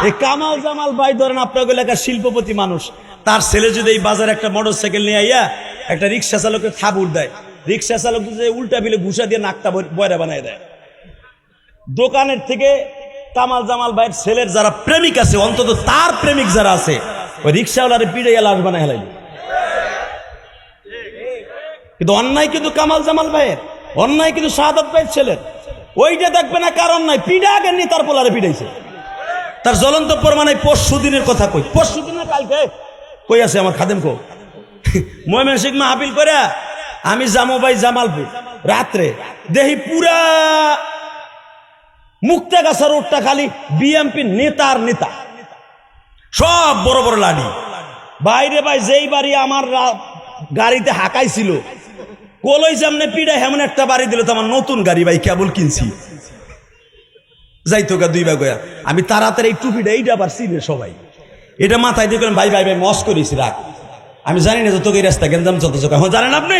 এই কামাল জামাল ভাই ধরেন আপনার এলাকার শিল্পপতি মানুষ, তার ছেলে যদি এই বাজারে একটা মোটরসাইকেল নিয়ে আইয়া একটা রিক্সা চালকের থাবুর দেয়, রিক্সা চালক যে উল্টা বিলে ঘুষা দিয়ে নাকটা বয়রা বানায় দেয়। দোকানের থেকে কামাল জামাল ভাইয়ের ছেলের যারা প্রেমিক আছে, অন্তত তার প্রেমিক যারা আছে, ওই রিক্সাওয়ালারে পিড়ে লাশ বানায় হেলাইল। কিন্তু অন্যায় কিন্তু কামাল জামাল ভাইয়ের, অন্যায় কিন্তু শাহাদাত ভাইয়ের ছেলের। ওইটা দেখবে না কারণ নাই, পিড়া আগে নি তার পোলারে পিড়াইছে। তার জ্বলন্ত প্রমাণ এই পরশু দিনের কথা কই, পরশু দিনের কালকে কই আছে আমার খাদেম কো ময়মনসিংহ মাহফিল করে আমি জামো ভাই জামালপুর রাত্রে দেখি পুরা মুক্তাগাছা রোডটা খালি বিএমপি নেতার নেতা, সব বড় বড় লাঠি। বাইরে ভাই যেই বাড়ি আমার গাড়িতে হাঁকাইছিল, কলই সামনে পিড়া হেমন একটা বাড়ি দিল তো আমার নতুন গাড়ি ভাই কেবল কিনছি, যাইতো গা 2 ভাগ গয়া। আমি তাড়াতাড়ি এই টুপিটা এইটা আবার চিনে সবাই, এটা মাথায় দিয়ে ভাই ভাই ভাই মস করেছি রাখ। আমি জানি না তো তোকে এই রাস্তা গেঞ্জাম চলতেছে, এখন জানেন আপনি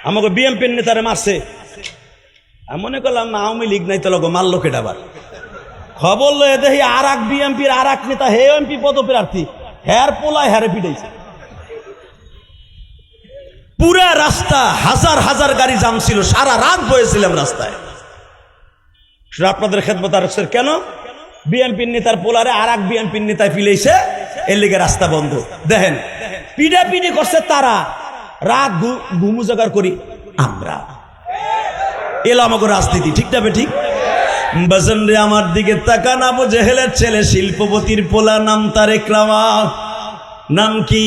আমাকে বিএমপির নেতারে মারছে। আমি মনে করলাম আওয়ামী লীগ নাই তো লোক মারলো কেটা আবার। খবর লয়ে দেখি আর এক বিএমপির আর এক নেতা, হে এমপি পদপ্রার্থী, হ্যার পোলায় হ্যারে পিটাইছে। পুরা রাস্তা হাজার হাজার গাড়ি জাম ছিল, সারা রাত বয়েছিলাম রাস্তায়। আপনাদের খেদমত আর কেন বিএনপির নেতার পোলারে আর এক বিএনপির নেতায় পিলাইছে, এর লিগে রাস্তা বন্ধ। দেখেন পিডা পিডি করছে তারা, রাত ঘুমু জোগাড় করি আমরা। এলো আমাকে রাজনীতি, ঠিক না ঠিক? বাজান রে আমার দিকে তাকান, আবু জেহেলের ছেলে শিল্পপতির পোলা, নাম তার ইকরামা। নাম কি?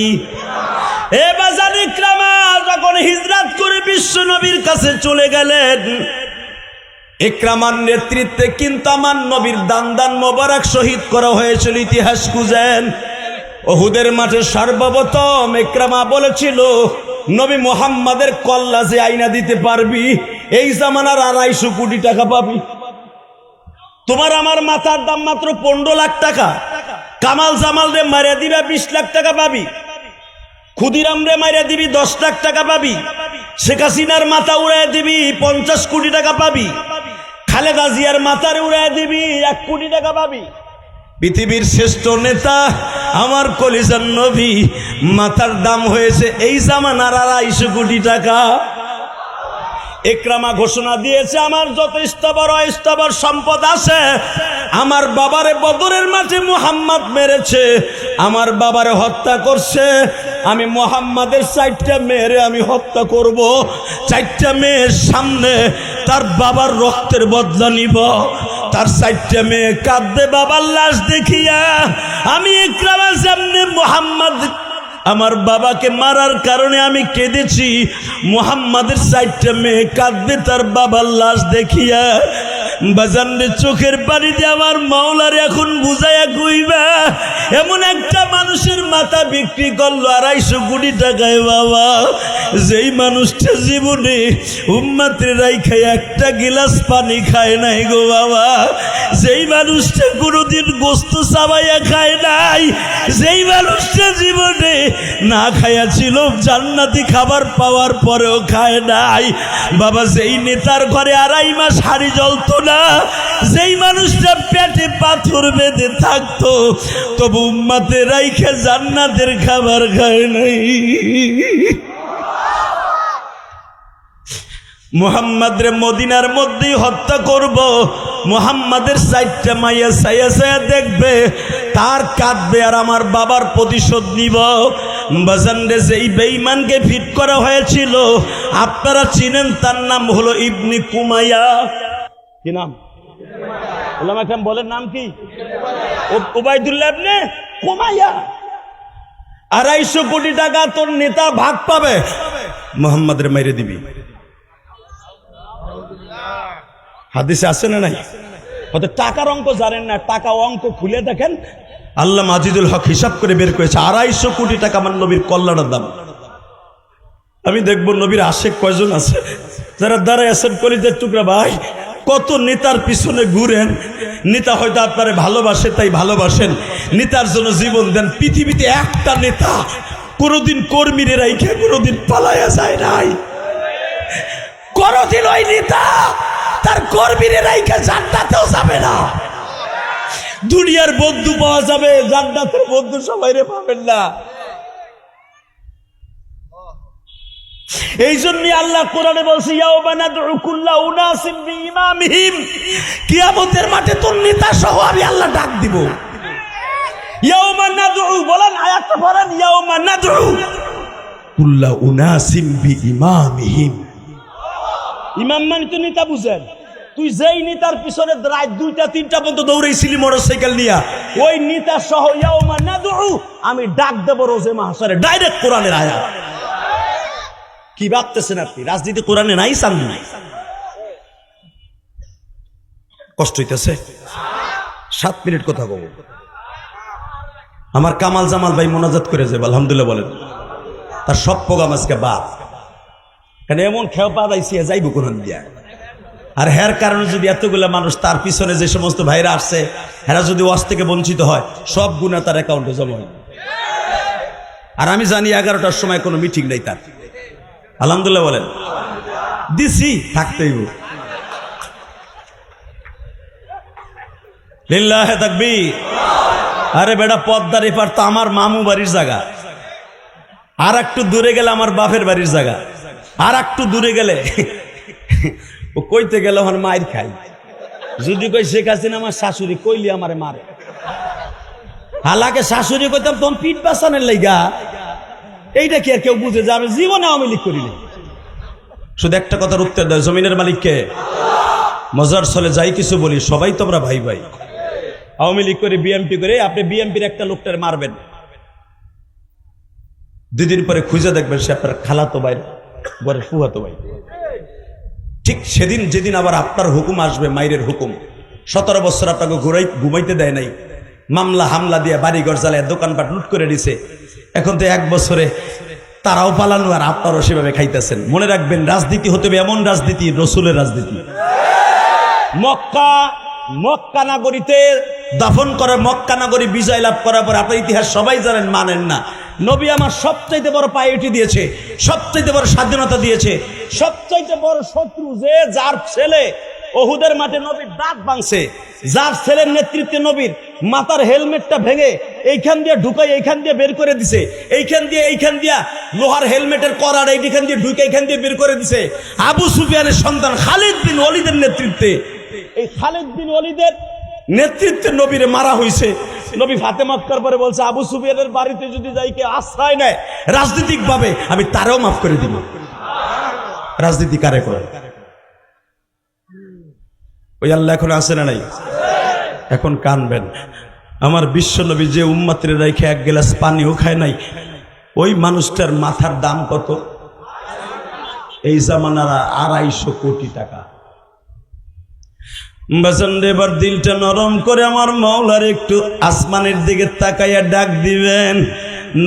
এ বাজান ইকরামা যখন হিজরত করে বিশ্ব নবীর কাছে চলে গেলেন, ইকরামার নেতৃত্বে কিন্তু আমার নবীর দান মোবারক শহীদ করা হয়েছিল। ইতিহাস খুঁজেন, উহুদের মাঠে সর্বপ্রথম ইকরামা বলেছিল, নবী মুহাম্মাদের কল্লা যে আইনা দিতে পারবি, এই জামানার 250 কোটি টাকা পাবি। তোমার আমার মাথার দাম মাত্র 15 লাখ টাকা। কামাল জামাল রে মারিয়া দিবা 20 লাখ টাকা পাবি। ক্ষুদিরাম রে মারিয়া দিবি 10 লাখ টাকা পাবি। শেখ হাসিনার মাথা উড়াই দিবি 50 কোটি টাকা পাবি। খালেদা জিয়ার মাথার উড়াই দিবি 1 কোটি টাকা পাবি। পৃথিবীর শ্রেষ্ঠ নেতা আমার কলিজার নবী, মাথার দাম হয়েছে এই জামানার 250 কোটি টাকা। ইকরামা ঘোষণা দিয়েছে, আমার যত স্থাবর সম্পদ আছে, আমার বাবারে বদরের মাঠে মুহাম্মদ মেরেছে, আমার বাবারে হত্যা করছে, আমি মুহাম্মাদের 4টা মেয়েরে আমি হত্যা করব। 4টা মেয়ের সামনে তার বাবার রক্তের বদলা নিব। তার 4টা মেয়ে কাঁদবে বাবার লাশ দেখিয়া। আমি ইকরামা সামনে মুহাম্মদ আমার বাবাকে মারার কারণে আমি কেঁদেছি, মুহাম্মাদের 4টা মেয়ে কাঁদবে তার বাবার লাশ দেখিয়া। বাজানরে চোখের পানি দিয়ে আমার মাওলার এখন বুঝাইয়া কইবা, এমন একটা মানুষের মাথা বিক্রি করলো 250 কোটি টাকায় বাবা, যেই মানুষটা জীবনে উম্মতের রাইখা একটা গিলাস পানি খায় নাই গো বাবা, যেই মানুষটা কোনোদিন গোস্ত চাবাইয়া খায় নাই, যেই মানুষটা জীবনে না খাইয়া ছিল জান্নাতি খাবার পাওয়ার পরেও খায় নাই বাবা, যেই নেতার ঘরে 2.5 মাস হাড়ি জ্বলতো না, যেই মানুষটা পেটে পাথর বেঁধে থাকতো তবু উম্মতের রাইখা জান্নাতের খাবার খায় নাই। মুহাম্মদ রে মদিনার মধ্যেই হত্যা করব। মুহাম্মাদের 4টা মাইয়া ছায়া ছায়া দেখবে, তার কাঁদবে আর আমার বাবার প্রতিশোধ নিব। বাজান রে যেই বেঈমানকে ফিট করা হয়েছিল আপনারা চিনেন, তার নাম হলো ইবনে কুমাইয়া। কি নাম? ওলামা কেরাম বলেন নাম কি? উবাইদুল্লাহ ইবনে কুমাইয়া। 250 কোটি টাকা তোর নেতা ভাগ পাবে, মুহাম্মদ রে মেরে দিবি। হাদিসে আছে না নাই? হয়তো টাকার অঙ্ক জানেন না, টাকা অঙ্ক খুলে দেখেন, আল্লাহ আজিজুল হক হিসাব করে বের করেছে 250 কোটি টাকা আমার নবীর কল্যাণের দাম। আমি দেখবো নবীর আশেক কয়জন আছে যারা দাঁড়ায় আছেন কলিজার টুকরা ভাই, কত নেতার পিছনে ঘুরেন, নেতা হয়তো আপনারে ভালোবাসে তাই ভালোবাসেন, নেতার জন্য জীবন দেন। পৃথিবীতে একটা নেতা কোনোদিন কর্মীরে রাইখে কোনোদিন পালাইয়া যায় নাই, কোনোদিন ওই নেতা তার কর্মীরে রাইখে জান্নাতেও যাবে না। দুনিয়ার বন্ধু পাওয়া যাবে, জান্নাতের বন্ধু সবাই রে পাবেন না। এই জন্যই আল্লাহ কোরআনে বলছে, ইয়াউমা নাদউ কুল্লা উনাসিম বিইমামিহিম, কিয়ামতের মাঠে তোর নেতা সহ আমি আল্লাহ ডাক দিব। ইয়াউমা নাদউ, বলেন আয়াতটা পড়েন, ইয়াউমা নাদউ কুল্লা উনাসিম বিইমামিহিম। ইমাম মানে তো নেতা বুঝেন, তুই যেই নেতার পিছনে রাত 2টা 3টা পর্যন্ত দৌড়াইছিলি মোটরসাইকেল নিয়ে, ওই নেতা সহ ইয়াউমা নাদউ আমি ডাক দেব রোজে মাহশারে। ডাইরেক্ট কোরআনের আয়াত। কি ভাবতেছেন আপনি? রাজনীতি কোরআনে নাই? সামনে কষ্ট হইতেছে। 7 মিনিট কথা বলব। আমার কামাল জামাল ভাই মোনাজাত করে যাবে, আলহামদুলিল্লাহ বলেন। তার সব প্রোগ্রাম আজকে বাদ, কেন এমন খেয়ে পাদাইছি যাইব কোরআন দিয়া। আর হের কারণে যদি এতগুলা মানুষ তার পিছনে যে সমস্ত ভাইরা আসছে, হেরা যদি ওয়াজ থেকে বঞ্চিত হয়, সব গুণা তার অ্যাকাউন্টে জমা হয়। আর আমি জানি 11টার সময় কোনো মিটিং নেই তার, আলহামদুলিল্লাহ বলেন। দিছি থাকতেই, লিল্লাহে তাকবীর। আরে বেটা, পদ্মার এপার তো আমার মামু বাড়ির জায়গা, আর একটু দূরে গেলে আমার বাপের বাড়ির জায়গা, আর একটু দূরে গেলে ও কইতে গেলে আমার মায়ের খাই। যদি কই শেখ হাসিনা আমার শাশুড়ি, কইলি আমার মারে। হালাকে শাশুড়ি কইতাম তখন পিঠ বাঁচানোর লাইগা। এইটা কি আর কেউ বুঝে যে আমি জীবনে আওয়ামী লীগ করি না? শুধু একটা কথার উত্তর দেয়, জমিনের মালিককে মজার ছলে যাই কিছু বলি, সবাই তো আমরা ভাই ভাই। আওয়ামী লীগ করে বিএনপি করে, আপনি বিএনপির একটা লোকটার মারবেন, 2 দিন পরে খুঁজে দেখবেন সে আপনার খালাতো ভাই, বরের ফুফাতো ভাই। ঠিক সেদিন যেদিন আবার আপনার হুকুম আসবে, মাইরের হুকুম, 17 বছর আপনাকে ঘুমাইতে দেয় নাই, মামলা হামলা দিয়ে বাড়িঘর জ্বালায় দোকানপাট লুট করে দিছে, এখন তো 1 বছরে তারাও পালানো আর আপনারও সেভাবে খাইতেছেন। মনে রাখবেন, রাজনীতি হতে হবে এমন রাজনীতি, রসুলের রাজনীতি। মক্কা নগরীতে দাফন করে, মক্কা নগরী বিজয় লাভ করার পর, আপনার ইতিহাস সবাই জানেন, মানেন না। নবী আমার সবচাইতে বড় পাইওটি দিয়েছে, সবচাইতে বড় স্বাধীনতা দিয়েছে। সবচাইতে বড় শত্রু যে, যার ছেলে ওহুদের মাঠে নবীর দাঁত ভাঙছে, যার ছেলের নেতৃত্বে নবীর মাথার হেলমেটটা ভেঙে এইখান দিয়ে ঢুকাই এইখান দিয়ে বের করে দিছে, এইখান দিয়ে লোহার হেলমেটের করার এইখান দিয়ে ঢুকে এইখান দিয়ে বের করে দিছে আবু সুফিয়ানের সন্তান খালিদ বিন ওয়ালিদের নেতৃত্বে। এই খালিদ বিন ওয়ালিদের নেতৃত্বে নবীরে মারা হয়েছে। নবী ফাতেমা করার পরে বলছে, আবু সুফিয়ানের বাড়িতে যদি যাই কে আশ্রয় নেয় রাজনৈতিক ভাবে, আমি তারও মাফ করে দিব। রাজনীতি কারে করে? ওই আল্লাহ এখন আছে না নাই? এখন কানবেন। আমার বিশ্ব নবী যে উম্মতের রেখে 1 গ্লাস পানিও খায় নাই, ওই মানুষটার মাথার দাম কত? এই জামানার 250 কোটি টাকা। এবার দিলটা নরম করে আমার মাওলার একটু আসমানের দিকে তাকাইয়া ডাক দিবেন।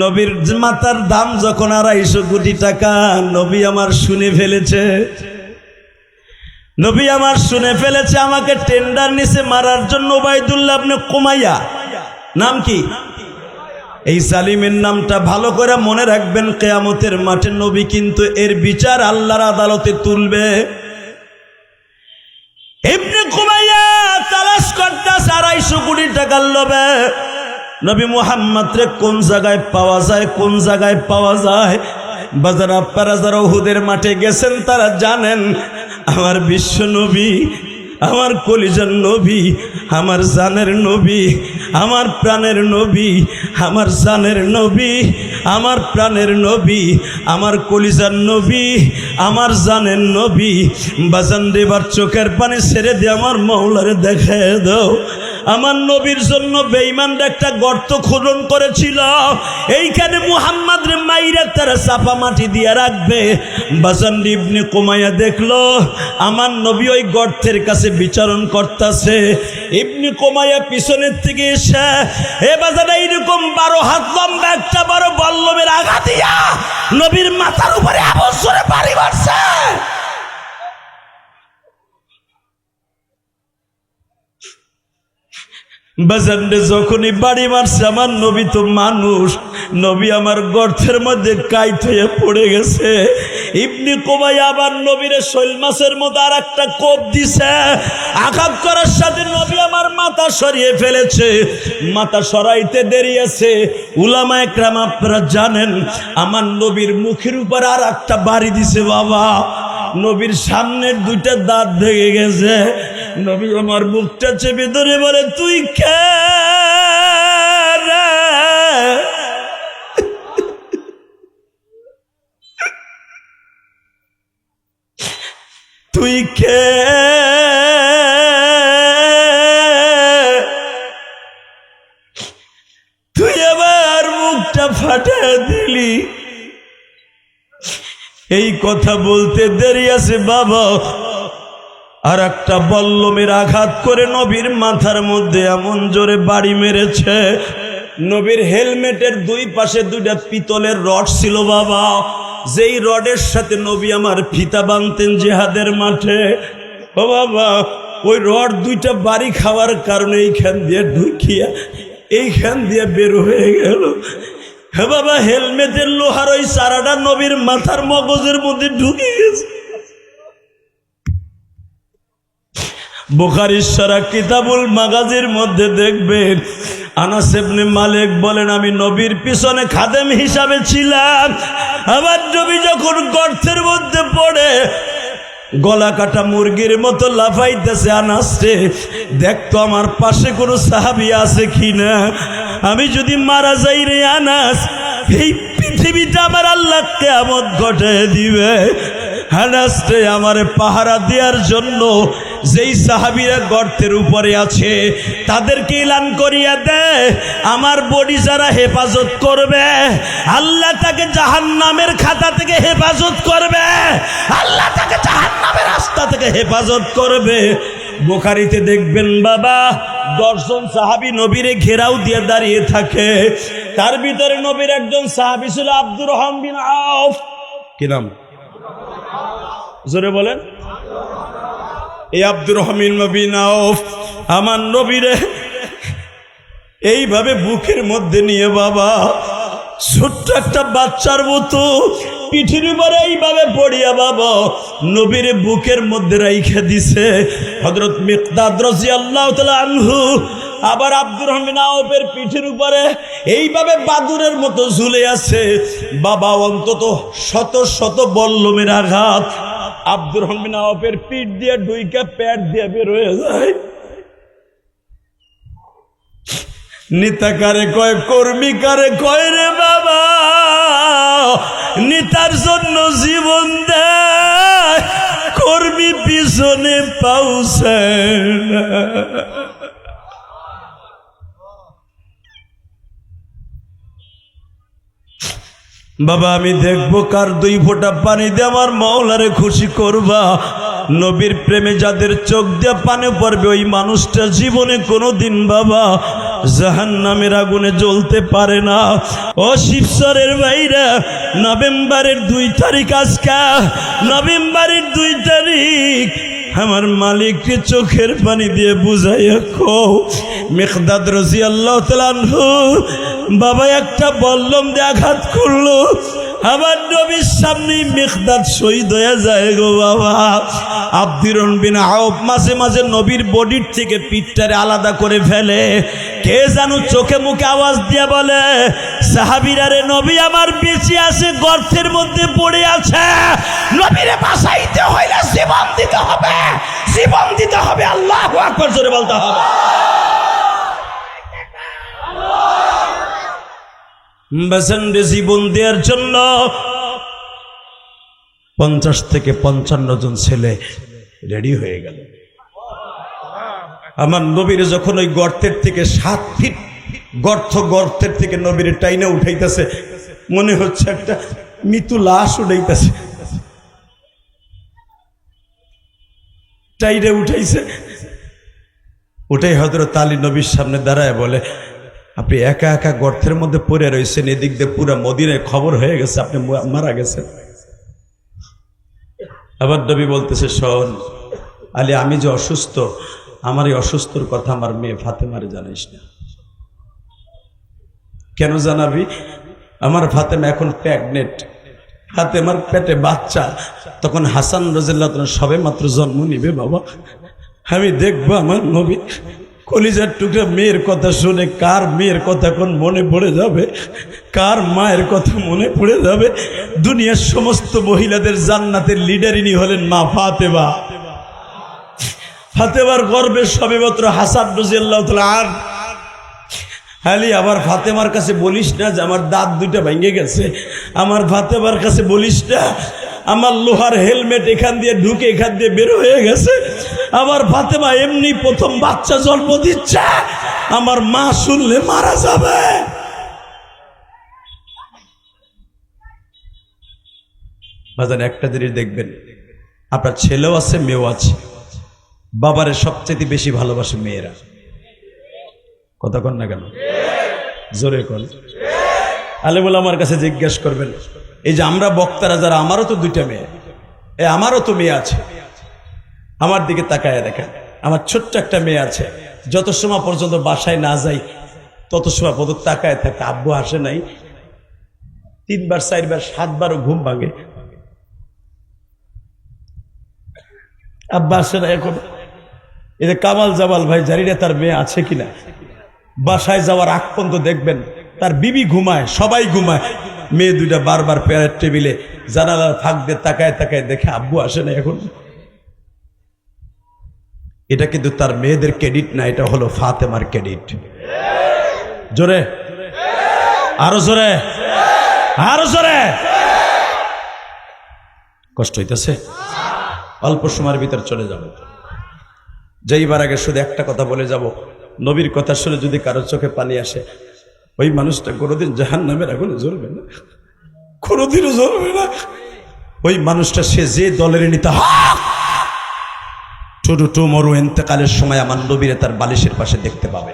নবীর মাথার দাম যখন 250 কোটি টাকা, নবী আমার শুনে ফেলেছে, নবী আমার শুনে ফেলেছে। আমাকে টেন্ডার নিছে মারার জন্য ওবাইদুল্লাহ ইবনে কুমাইয়া, নাম কি? এই জালিমের নামটা ভালো করে মনে রাখবেন। কিয়ামতের মাঠে নবী কিন্তু এর বিচার আল্লাহর আদালতে তুলবে। ইবনে কুমাইয়া তালাশ করতেছে 250 কোটি টাকার লোভে নবী মুহাম্মদ রে কোন জায়গায় পাওয়া যায়, কোন জায়গায় পাওয়া যায়। বাজার আপনারা যারা উহুদের মাঠে গেছেন তারা জানেন, আমার বিশ্ব নবী, আমার কলিজার নবী, আমার জানের নবী, আমার প্রাণের নবী, আমার জানের নবী, আমার প্রাণের নবী, আমার কলিজার নবী, আমার জানের নবী। বাজান দেবার চোখের পানি ছেড়ে দিয়ে আমার মাওলারে দেখায় দাও। আমার নবীর জন্য বেঈমানরা একটা গর্ত খনন করেছিল, এইখানে মুহাম্মদ রে মাইরা তারা চাপা মাটি দিয়ে রাখবে। বাজান ইবনে কুমাইয়া দেখলো আমার নবী ওই গর্তের কাছে বিচারণ করতেছে। ইবনে কুমাইয়া পিছনের থেকে এসে এ বাজান এইরকম 12 হাত লম্বা একটা বড় বল্লমের আঘাত দিয়া নবীর মাথার উপরে আবসরে বাড়ি মারছে। বাজানরে যখনই বাড়ি মারছে, আমার নবী তো মানুষ, নবী আমার গর্তের মধ্যে কাইট হয়ে পড়ে গেছে। ইবনে কুমাইয়া আবার নবীরে শৈল মাছের মতো আর একটা কোপ দিছে। আঘাত করার সাথে নবী আমার মাথা সরিয়ে ফেলেছে। মাথা সরাইতে দেরি আছে। উলামা একরাম আপনারা জানেন, আমার নবীর মুখের উপর আর একটা বাড়ি দিছে। বাবা, নবীর সামনের 2টা দাঁত ভেঙে গেছে। নবী আমার মুখটা চেপে ধরে বলে, তুই কে রে? তুই কে? তুই আবার মুখটা ফাটিয়ে দিলি। এই কথা বলতে দেরি আছে বাবা, আর একটা বল্লমের আঘাত করে নবীর মাথার মধ্যে এমন জোরে বাড়ি মেরেছে। নবীর হেলমেটের 2 পাশে 2টা পিতলের রড ছিল বাবা, যেই রডের সাথে নবী আমার ফিতা বাঁধতেন জিহাদের মাঠে। ও বাবা, ওই রড 2টা বাড়ি খাওয়ার কারণে এইখান দিয়ে ঢুকিয়া এইখান দিয়ে বের হয়ে গেল। হ্যাঁ বাবা, হেলমেটের লোহার ওই চারাটা নবীর মাথার মগজের মধ্যে ঢুকে গেছে। বুখারীর সারা কিতাবুল মাগাজির মধ্যে দেখবেন, আনাস ইবনে মালিক বলেন, আমি নবীর পিছনে খাদেম হিসাবে ছিলাম। আমার নবী যখন গর্তের মধ্যে পড়ে গলা কাটা মুরগির মতো লাফাইতেছে, আনাস রে দেখতো আমার পাশে কোনো সাহাবী আছে কিনা। আমি যদি মারা যাই রে আনাস, এই পৃথিবীটা আমার আল্লাহ কিয়ামত ঘটায় দিবে। আনাস রে আমারে পাহারা দেওয়ার জন্য যেই সাহাবীরা গর্তের উপরে আছে তাদেরকে এলান করিয়া দে, আমার বডি যারা হেফাজত করবে আল্লাহ তাকে জাহান্নামের খাতা থেকে হেফাজত করবে, আল্লাহ তাকে জাহান্নামের রাস্তা থেকে হেফাজত করবে। বুখারীতে দেখবেন বাবা 10 জন সাহাবী নবীরে ঘেরাও দিয়ে দাঁড়িয়ে থাকে, তার ভিতরে নবীর একজন সাহাবী ছিল আব্দুর রহমান বিন আউফ। কি নাম? জোরে বলেন। এই আব্দুর রহমান বিন আউফ আমার নবীরে এইভাবে বুকের মধ্যে নিয়ে বাবা ছোট্ট একটা বাচ্চার মতো পিঠির উপরে এইভাবে পড়িয়া বাবা নবীর বুকের মধ্যে রাইখা দিছে হযরত মিকদাদ রাদিয়াল্লাহু তাআলা আনহু। আবার আব্দুর রহমান আউফের পিঠির উপরে এইভাবে বাদুরের মতো ঝুলে আছে বাবা, অন্তত শত শত বল্লমের আঘাত আব্দুর রহমান আউফের পিঠ দিয়ে ঢুইকা পেট দিয়ে বের হয়ে যায়। নেতা কারে কয়, কর্মী কারে কয় রে বাবা, নেতার জন্য জীবন দেয়, কর্মী পিছনে পাউছেন। বাবা আমি দেখবো কার 2 ফোঁটা পানি দিয়ে আমার মাওলারে খুশি করবা। নবীর প্রেমে যাদের চোখ দিয়ে পানি পড়বে ওই মানুষটা জীবনে কোনোদিন বাবা জাহান্নামের আগুনে জ্বলতে পারে না। ও শিবচরের ভাইরা, নভেম্বরের 2 তারিখ আজকে, নভেম্বরের 2 তারিখ আমার মালিককে চোখের পানি দিয়ে বুঝাইয়া কও, মিকদাদ রাদিয়াল্লাহু তাআলা আনহু বাবা একটা বল্লম দিয়ে আঘাত করলো, আমার নবীর সামনে মিকদাদ শহীদ হয়ে যায় গো বাবা। আব্দুর রহমান বিন আউফ মাঝে মাঝে নবীর বডির থেকে পিঠটারে আলাদা করে ফেলে, কে জানো চোখে মুখে আওয়াজ দিয়ে বলে, সাহাবীরা রে নবী আমার বেঁচে আছে, গর্তের মধ্যে পড়ে আছে, নবীরে বাঁচাইতে হইলে জীবন দিতে হবে, জীবন দিতে হবে। আল্লাহু আকবার জোরে বলতে হবে। বাসন্ডে জীবন দেওয়ার জন্য 50 থেকে 55 জন ছেলে রেডি হয়ে গেল। আমার নবীর যখন ওই গর্তের থেকে 7 ফিট গর্তের থেকে নবীর টাইনে উঠাইতেছে, মনে হচ্ছে একটা মৃত্যু লাশ উঠাইতেছে, টাইনে উঠাইছে। উঠাই হযরত আলী নবীর সামনে দাঁড়ায় বলে, আপনি একা একা গর্তের মধ্যে পড়ে রয়েছেন, এদিক দিয়ে পুরো মদিনায় খবর হয়ে গেছে আপনি মারা গেছেন। আবার নবী বলতেছে, শোন আলী, আমি যে অসুস্থ, আমার এই অসুস্থর কথা আমার মেয়ে ফাতেমারে জানাইস না। কেন জানাবি? আমার ফাতেমা এখন প্রেগনেন্ট, ফাতেমার পেটে বাচ্চা, তখন হাসান রাদিয়াল্লাহু তাআলা সবে মাত্র জন্ম নিবে বাবা। আমি দেখবো আমার নবী কলিজার টুকরা মেয়ের কথা শুনে কার মেয়ের কথা কোন মনে পড়ে যাবে, কার মায়ের কথা মনে পড়ে যাবে। দুনিয়ার সমস্ত মহিলাদের জান্নাতের লিডারিনী হলেন মা ফাতেমা। ফাতেমার গর্ভে সবেমাত্র হাসান রাদিয়াল্লাহু তাআলা আনহু। আলী, আবার ফাতেমার কাছে বলিস না যে আমার দাঁত 2টা ভেঙে গেছে, আমার ফাতেমার কাছে বলিস না আমার লোহার হেলমেট এখান দিয়ে ঢুকে এখান দিয়ে বের হয়ে গেছে, আমার ফাতেমা এমনি প্রথম বাচ্চা জন্ম দিচ্ছে, আমার মা শুনলে মারা যাবে। বাজান একটা জিনিস দেখবেন, আপনার ছেলেও আছে মেয়েও আছে, বাবারে সবচেয়ে বেশি ভালোবাসে মেয়েরা। কথা কন না কেন? জোরে কন। আলেমুল আমার কাছে জিজ্ঞেস করবেন, এই যে আমরা বক্তারা যারা, আমারও তো 2টা মেয়ে, আমারও তো মেয়ে আছে, আমার দিকে তাকায় দেখেন, আমার ছোট্ট একটা মেয়ে আছে, যত সময় পর্যন্ত বাসায় না যাই তত সময় পর্যন্ত তাকায় থাকে, আব্বু আসে নাই, 3 বার 4 বার 7 বারও ঘুম ভাঙে, আব্বা আসে না এখন। এই যে কামাল জামাল ভাই, জানি না তার মেয়ে আছে কিনা, বাসায় যাওয়ার আগ পর্যন্ত দেখবেন তার বিবি ঘুমায়, সবাই ঘুমায়, মেয়ে 2টা বারবার পেয়ারের টেবিলে জানালার ফাঁক দিয়ে তাকায় তাকায় দেখে আব্বু আসে না এখন। এটা কিন্তু তার মেয়েদের ক্রেডিট না, এটা হলো ফাতেমার ক্রেডিট। জোরে, আরো জোরে, আরো জোরে। কষ্ট হইতেছে? অল্প সময়ের ভিতর চলে যাবে। যাইবার আগে শুধু একটা কথা বলে যাব, নবীর কথা শুনে যদি কারোর চোখে পানি আসে, ওই মানুষটা কোনোদিন জাহান্নামের আগুনে জ্বলবে না, কোনোদিনও জ্বলবে না। ওই মানুষটা সে যে দলের নেতা টু মরু ইন্তেকালের সময় আমার নবীরে তার বালিশের পাশে দেখতে পাবে।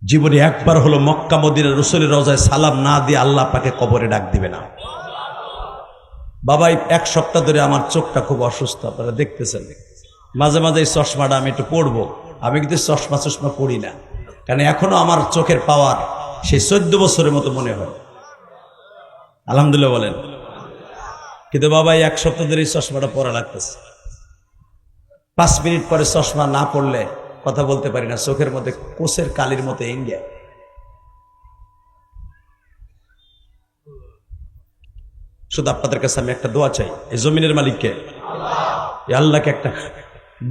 জীবনে একবার হলো মক্কা মদিনা রাসূলের রওজায় সালাম না দিয়ে আল্লাহ পাকে কবরে ডাক দিবে না। বাবা এক সপ্তাহ ধরে আমার চোখটা খুব অসুস্থ, আপনারা দেখতেছেন। মাঝে মাঝে এই চশমাটা আমি একটু পড়বো, আমি কিন্তু চশমা পড়ি না, কারণ এখনো আমার চোখের পাওয়ার সেই 14 বছরের মতো মনে হয়। আলহামদুলিল্লাহ বলেন। কিন্তু বাবা এক সপ্তাহ ধরে এই চশমাটা পরা লাগতেছে। 5 মিনিট পরে চশমা না পড়লে কথা বলতে পারি না, চোখের মধ্যে কোষের কালির মতো ইন্ডিয়া। শুধু আপনাদের কাছে আমি একটা দোয়া চাই, এই জমিনের মালিককে, এই আল্লাহকে একটা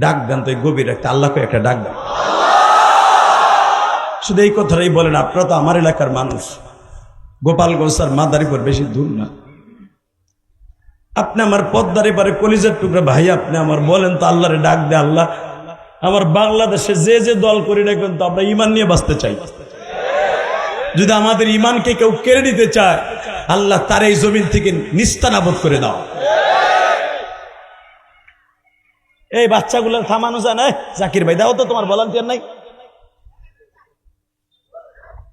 ডাক দেন তো, এই গভীর একটা আল্লাহকে একটা ডাক দেন। শুধু এই কথাটাই বলেন। আপনারা তো আমার এলাকার মানুষ, গোপালগঞ্জ আর মাদারীপুর বেশি দূর না। আপনি আমার পদ্মার এবারে কলিজার টুকরা ভাই, আপনি আমার বলেন তো আল্লাহরে ডাক দে, আল্লাহ আমার বাংলাদেশে যে দল করি না কিন্তু আমরা ইমান নিয়ে বাঁচতে চাই। যদি আমাদের ইমানকে কেউ কেড়ে নিতে চায়, আল্লাহ তার এই জমিন থেকে নিস্তানাবুদ করে দাও। এই বাচ্চাগুলোর থামানো যায় না। জাকির ভাই দাও তো, তোমার ভলান্টিয়ার নাই।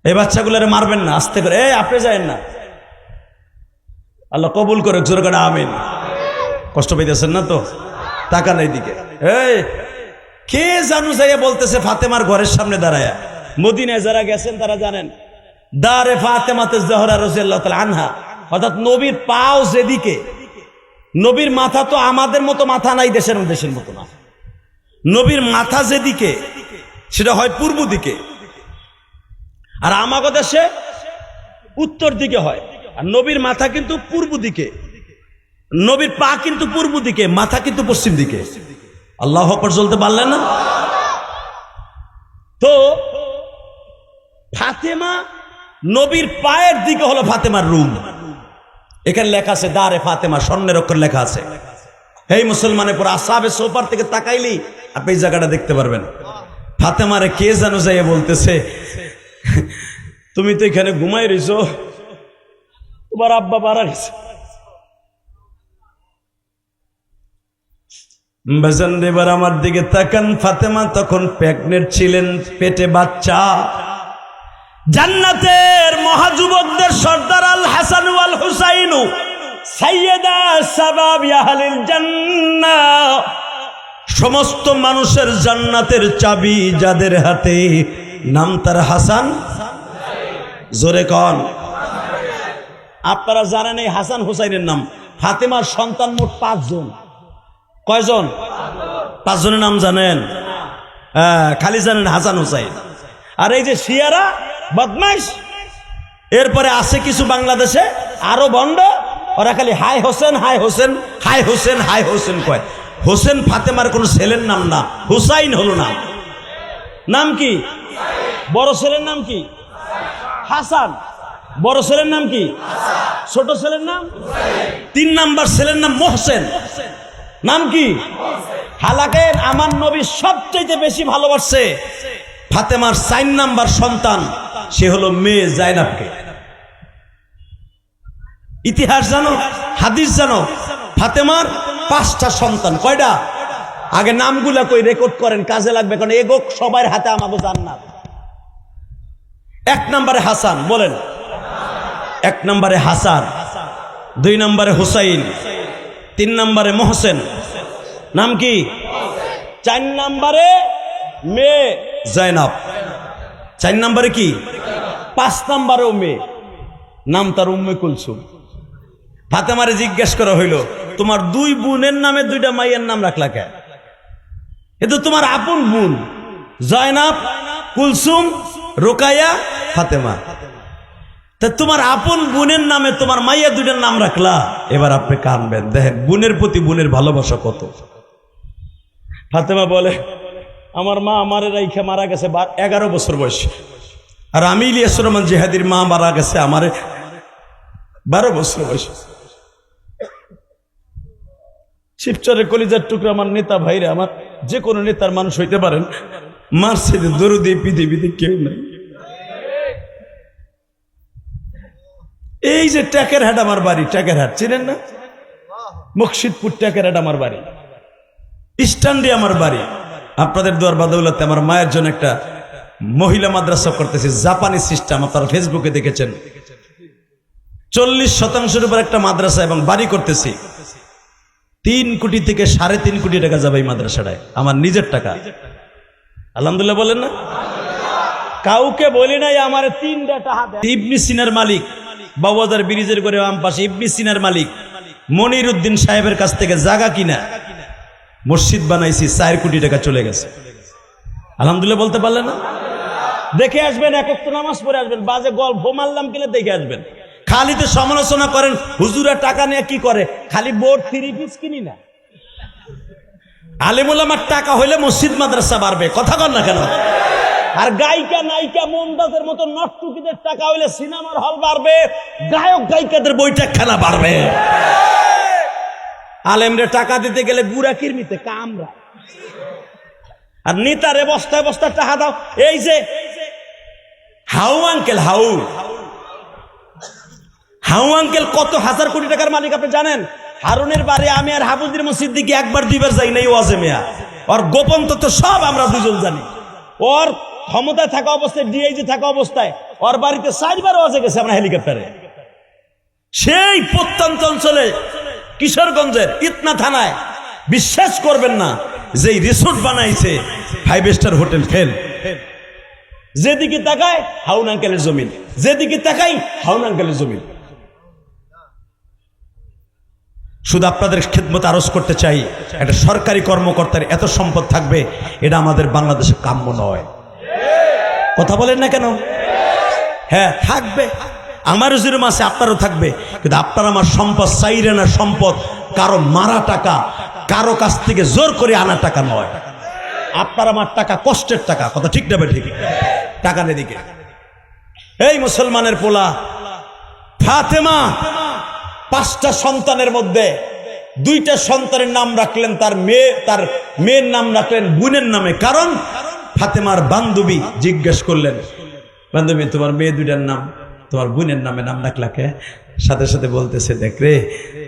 এই বাচ্চাগুলোরে মারবেন না, আস্তে করে। আপনি যায়েন না, আল্লাহ কবুল করে, জোর করে আমিন। কষ্ট পাইতেছেন না তো? টাকা নাই দিকে। কে জানু যাইয়া বলতেছে ফাতেমার ঘরের সামনে দাঁড়ায়া। মদিনায় যারা গেছেন তারা জানেন, দারে ফাতেমাতে জহরা রাদিয়াল্লাহু তাআলা আনহা, অর্থাৎ নবীর পাও যেদিকে, নবীর মাথা তো আমাদের মতো মাথা নাই, দেশের মতো না। নবীর মাথা যেদিকে সেটা হয় পূর্ব দিকে, আর আমাগো দেশে উত্তর দিকে হয়। আর নবীর মাথা কিন্তু পূর্ব দিকে, নবীর পা কিন্তু পূর্ব দিকে, মাথা কিন্তু পশ্চিম দিকে। আল্লাহু আকবার বলতে পারলেন না? তো ফাতেমা নবীর পায়ের দিকে হলো ফাতেমার রুম। এখানে লেখা আছে দারে ফাতেমা, স্বর্ণের অক্ষর লেখা আছে। এই মুসলমানের পর আসহাবে সোফার থেকে তাকাইলি আপনি এই জায়গাটা দেখতে পারবেন। ফাতেমারে কে জানো যাইয়া বলতেছে, তুমি তো এখানে ঘুমাই রইছো, তোমার আব্বা মারা গেছে। এবার আমার দিকে তাকান। ফাতেমা তখন প্রেগনেন্ট ছিলেন, পেটে বাচ্চা। জান্নাতের মহাযুবকদের সর্দার আল হাসান ওয়াল হুসাইন, সাইয়্যিদা শাবাব আহলিল জান্নাহ, সমস্ত মানুষের জান্নাতের চাবি যাদের হাতে, নাম তার হাসান। জোরে কন। আপনারা জানেন এই হাসান হুসাইনের নাম। ফাতেমার সন্তান মোট 5 জন। কয়জন? 5 জনের নাম জানেন? খালি জানেন হাসান হুসাইন। আর এই যে শিয়ারা বদমাইশ, এরপরে আছে কিছু বাংলাদেশে আরো ভণ্ড, ওরা খালি হাই হোসেন হাই হোসেন হাই হোসেন হাই হোসেন কয়। হোসেন ফাতেমার কোন ছেলের নাম না, হুসাইন হলো নাম। নাম কি? বড় ছেলের নাম কি? হাসান। বড় ছেলের নাম কি? ছোট ছেলের নাম? 3 নাম্বার ছেলের নাম মোহসেন। নাম কি? হালাকে আমার নবী সবচেয়ে বেশি ভালোবাসছে ফাতেমার 4 নাম্বার সন্তান, সে হলো মেয়ে জাইনাবকে। ইতিহাস জানো, হাদিস জানো, ফাতেমার 5টা সন্তান। কয়টা? আগে নামগুলা কই রেকর্ড করেন, কাজে লাগবে, কারণ এগো সবার হাতে আমাকে জান্নাত। 1 নম্বরে হাসান, বলেন। 1 নম্বরে হাসান, 2 নম্বরে হুসাইন, 3 নম্বরে মোহসেন। নাম কি? 4 নম্বরে মেয়ে জাইনাব। 4 নম্বরে কি? 5 নম্বরেও মেয়ে, নাম তার উম্মে কুলসুম। ফাতেমারে জিজ্ঞেস করা হইল, তোমার 2 বোনের নামে 2টা মাইয়ের নাম রাখলা কেন? এ তো তোমার আপন বোন, জাইনাব, কুলসুম, রোকায়া, ফাতেমা। তা তোমার আপন বোনের নামে তোমার মাইয়া 2টার নাম রাখলা। এবার আপনি কানবেন, দেখেন বোনের প্রতি বোনের ভালোবাসা কত। ফাতেমা বলে, আমার মা আমারে রাইখা মারা গেছে 11 বছর বয়সে, আর আমি ইলিয়াস রহমান জিহাদির মা মারা গেছে আমারে 12 বছর বয়সে। শিবচরের কলিজার টুকরা আমার নেতা ভাইরা, আমার যে কোনো নেতার মানুষ হইতে পারেন, মারছে দরুদ এই পৃথিবীতে কেউ নাই। এই যে ট্যাকেরহাট আমার বাড়ি, ট্যাকেরহাট চিনেন না? মুর্শিদপুর ট্যাকেরহাট আমার বাড়ি, স্ট্যান্ডে আমার বাড়ি। আপনাদের দোয়ার বাদৌলাতে আমার মায়ের জন্য একটা মহিলা মাদ্রাসা করতেছি, জাপানি সিস্টেম, আপনারা ফেসবুকে দেখেছেন। 40% উপর একটা মাদ্রাসা এবং বাড়ি করতেছি। 3 কোটি থেকে 3.5 কোটি টাকা যাবে এই মাদ্রাসাটায়, আমার নিজের টাকা। আলহামদুলিল্লাহ বলেন না? কাউকে বলি নাই আমার 3টা টাকা। ইবনে সিনার মালিক, বাবুবাজার ব্রিজের করে আম পাশে ইবনে সিনার মালিক মনির উদ্দিন সাহেবের কাছ থেকে জায়গা কিনা মসজিদ বানাইছি, 4 কোটি টাকা চলে গেছে। আলহামদুলিল্লাহ বলতে পারলেন না? দেখে আসবেন, এক ওয়াক্ত নামাজ পড়ে আসবেন, বাজে গল্প মারলাম কিনা দেখে আসবেন। খালি তো সমালোচনা করেন, হুজুরা টাকা নিয়ে কি করে, খালি বোর্ড 3 পিস কিনি না। আলেম ওলামার টাকা হইলে মসজিদ মাদ্রাসা বাড়বে, কথা কর না কেন? আর গায়িকা নায়িকা মুমতাজের মতো নটটুকিদের টাকা হইলে সিনেমার হল বাড়বে, গায়ক গায়িকাদের বইটা খেলা বাড়বে। আলেমরে টাকা দিতে গেলে গুড়া কিরমিতে কামরা, আর নেতারে বস্তায় বস্তায় টাকা দাও। এই যে হাউ আঙ্কেল, হাউ আঙ্কেল কত হাজার কোটি টাকার মালিক আপনি জানেন? হারুনের বাড়ি আমি আর হাফুজুর মসজিদ দিকে 1-2 বার যাই নাই ওয়াজে মিয়া। ওর গোপন তথ্য সব আমরা দুজন জানি। ওর ক্ষমতায় থাকা অবস্থায়, ডিআইজি থাকা অবস্থায় ওর বাড়িতে 4 বার ওয়াজে গেছে আমরা হেলিকপ্টারে। সেই প্রত্যন্ত অঞ্চলে কিশোরগঞ্জের ইতনা থানায় বিশ্বাস করবেন না, যেই রিসোর্ট বানাইছে 5 স্টার হোটেল ফেল। যেদিকে তাকায় হাউন আঙ্কেলের জমিন, যেদিকে তাকাই হাউন আঙ্কেলের জমিন। শুধু আপনাদের খেদমত আরজ করতে চাই, একটা সরকারি কর্মকর্তার এত সম্পদ থাকবে, এটা আমাদের বাংলাদেশে কাম্য নয়। কথা বলেন না কেন? হ্যাঁ থাকবে, আমারও যেরকম আছে আপনারও থাকবে, কিন্তু আপনার আমার সম্পদ চাইরে না, সম্পদ কারো মারা টাকা, কারো কাছ থেকে জোর করে আনা টাকা নয়। আপনার আমার টাকা কষ্টের টাকা, কথা ঠিক না? ঠিক টাকা নেদিকে। এই মুসলমানের পোলা ফাতেমা 5টা সন্তানের মধ্যে 2টা সন্তানের নাম রাখলেন তার মেয়ের নাম রাখলেন বোনের নামে। কারণ ফাতেমার বান্ধবী জিজ্ঞেস করলেন, বান্ধবী তোমার মেয়ে 2টার নাম তোমার বোনের নামে নাম রাখলাকে? সাথে সাথে বলতেছে, দেখ রে,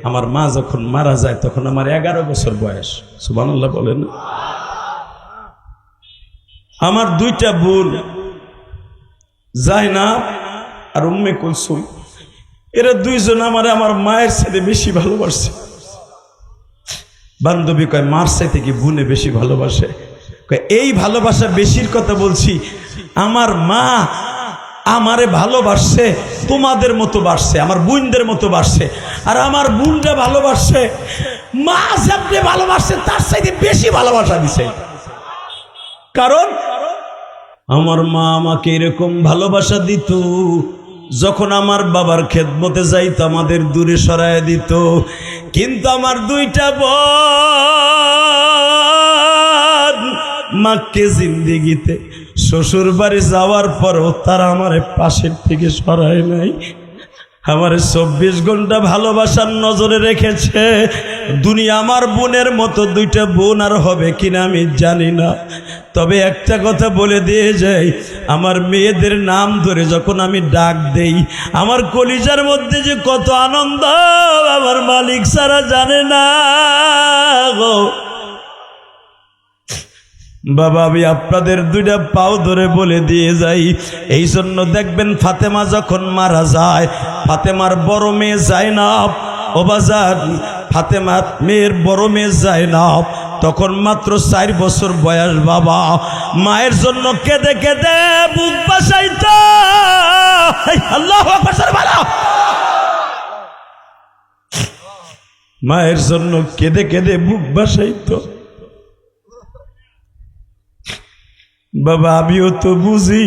আমার মা যখন মারা যায় তখন আমার 11 বছর বয়স। সুবহানাল্লাহ বলেন। আমার 2টা বোন জাইনাব আর উম্মে কুলসুম, এরা 2জন আমার মায়ের সাথে বেশি ভালোবাসে। বান্ধবী কয়, মার সাথে কি বোনে বেশি ভালোবাসে? এই ভালোবাসা বেশির কথা বলছি, আমার মা আমারে ভালোবাসছে তোমাদের মতো বাসছে, আমার বোনদের মতো বাসছে, আর আমার বোনরা ভালোবাসছে মা যেমনি ভালোবাসছে তার সাথে বেশি ভালোবাসা দিছে। কারণ আমার মা আমাকে এরকম ভালোবাসা দিত, যখন আমার বাবার খেদমতে যাইতো আমাদের দূরে সরায় দিত। কিন্তু আমার 2টা বোন মাকে জিন্দিগিতে শ্বশুর বাড়ি যাওয়ার পরও তারা আমার পাশের থেকে সরায় নাই, আমার 24 ঘন্টা ভালোবাসার নজরে রেখেছে। দুনিয়া আমার বোনের মতো 2টা বোন আর হবে কিনা আমি জানি না, তবে একটা কথা বলে দিয়ে যাই, আমার মেয়েদের নাম ধরে যখন আমি ডাক দেই, আমার কলিজার মধ্যে যে কত আনন্দ আমার মালিক সারা জানে না গো। বাবা, আমি আপনাদের 2টা পাও ধরে বলে দিয়ে যাই, এই জন্য দেখবেন ফাতেমা যখন মারা যায়, ফাতেমার বড় মেয়ে জাইনাব, ও বাজার ফাতেমার মেয়ের বড় মেয়ে জাইনাব তখন মাত্র 4 বছর বয়স। বাবা মায়ের জন্য কেঁদে কেঁদে বুক বাসাইতো। আল্লাহু আকবার বলো। মায়ের জন্য কেঁদে কেঁদে বুক বাসাইতো। বাবা আমিও তো বুঝি,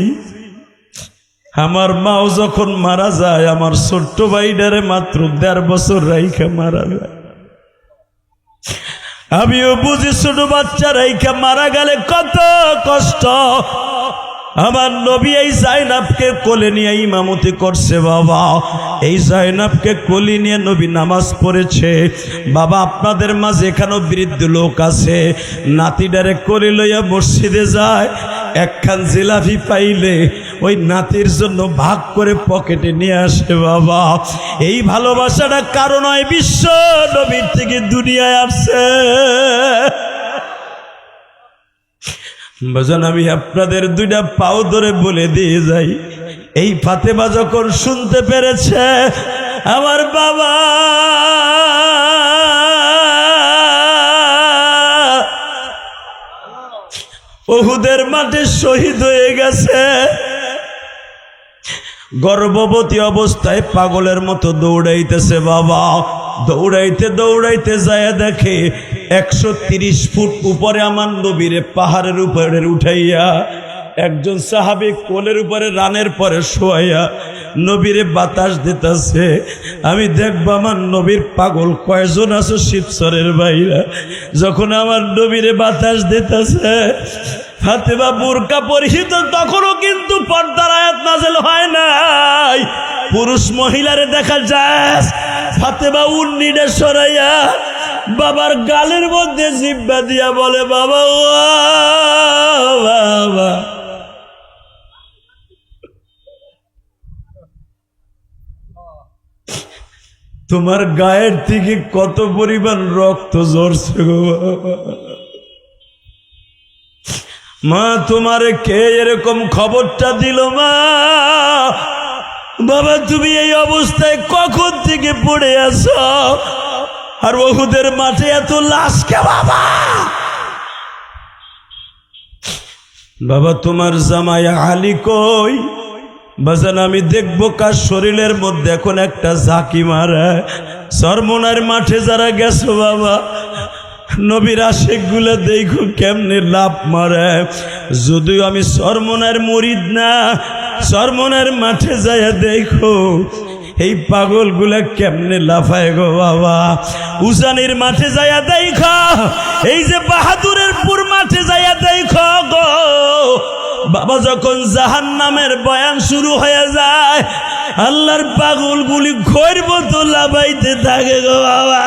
আমার মাও যখন মারা যায় আমার ছোট্ট ভাইটারে মাত্র 1.5 বছর রাইখা মারা যায়। আমিও বুঝি ছোট বাচ্চা রাইখা মারা গেলে কত কষ্ট। আমার নবী এই জাইনাবকে কোলে নিয়ে ইমামতি করছে বাবা। এই জাইনাবকে কোলে নিয়ে নবী নামাজ পড়েছে বাবা। আপনাদের মাঝে এখানেও বৃদ্ধ লোক আছে, নাতিটারে কোলে লইয়া মসজিদে যায়, একখান জিলাপি পাইলে ওই নাতির জন্য ভাগ করে পকেটে নিয়ে আসে বাবা। এই ভালোবাসাটা কারণ হয় বিশ্ব নবীর থেকে দুনিয়ায় আসছে। বাজান আমি আপনাদের দুইটা পাও ধরে বলে দিয়ে যাই, এই ফাতেমা যখন শুনতে পেরেছে আমার বাবা উহুদের মাঠে শহীদ হয়ে গেছে, গর্ভবতী অবস্থায় পাগলের মতো দৌড়াইতেছে বাবা। দৌড়াইতে দৌড়াইতে যায় দেখে 130 ফুট উপরে আমার নবীরে পাহাড়ের উপরে উঠাইয়া একজন সাহাবী কোলের উপরে রানের পরে শোয়াইয়া নবীরে বাতাস দিতেছে। আমি দেখবো আমার নবীর পাগল কয়জন আছে শিবচরের বাইরা, যখন আমার নবীরে বাতাস দিতেছে ফাতেমা বুরকা পরিহিত, তখনও কিন্তু পর্দার আয়াত নাযিল হয় নাই। পুরুষ মহিলারে দেখা যায় ফাতেমা উন্নিটা সরাইয়া বাবার গালের মধ্যে জিব্বা দিয়া বলে বাবা ও বাবা। তোমার গায়ের থেকে কত পরিমাণ রক্ত ঝরছে গো মা, তোমারে কে এরকম খবরটা দিল মা? বাবা তুমি এই অবস্থায় কখন থেকে পড়ে আছো? আর উহুদের মাঠে এত লাশ কে বাবা? বাবা তোমার জামাই আলী কই? বাজান আমি দেখবো কার শরীরের মধ্যে এখন একটা ঝাঁকি মারে। সরমনার মাঠে যারা গেছো বাবা, নবীর আশিক গুলা দেখো কেমনে লাভ মারে। যদিও আমি সরমনার মুরিদ না, সরমনার মাঠে যাইয়া দেখো এই পাগল গুলা কেমনে লাফায় গো বাবা। উজানির মাঠে যাইয়া দেখো, এই যে বাহাদুরের পুর মাঠে যাইয়া দেখো গো বাবা। যখন জাহান্নামের বয়ান শুরু হয়ে যায় আল্লাহর পাগল গুলি ঘোর মতো লাফাইতে থাকে গো বাবা।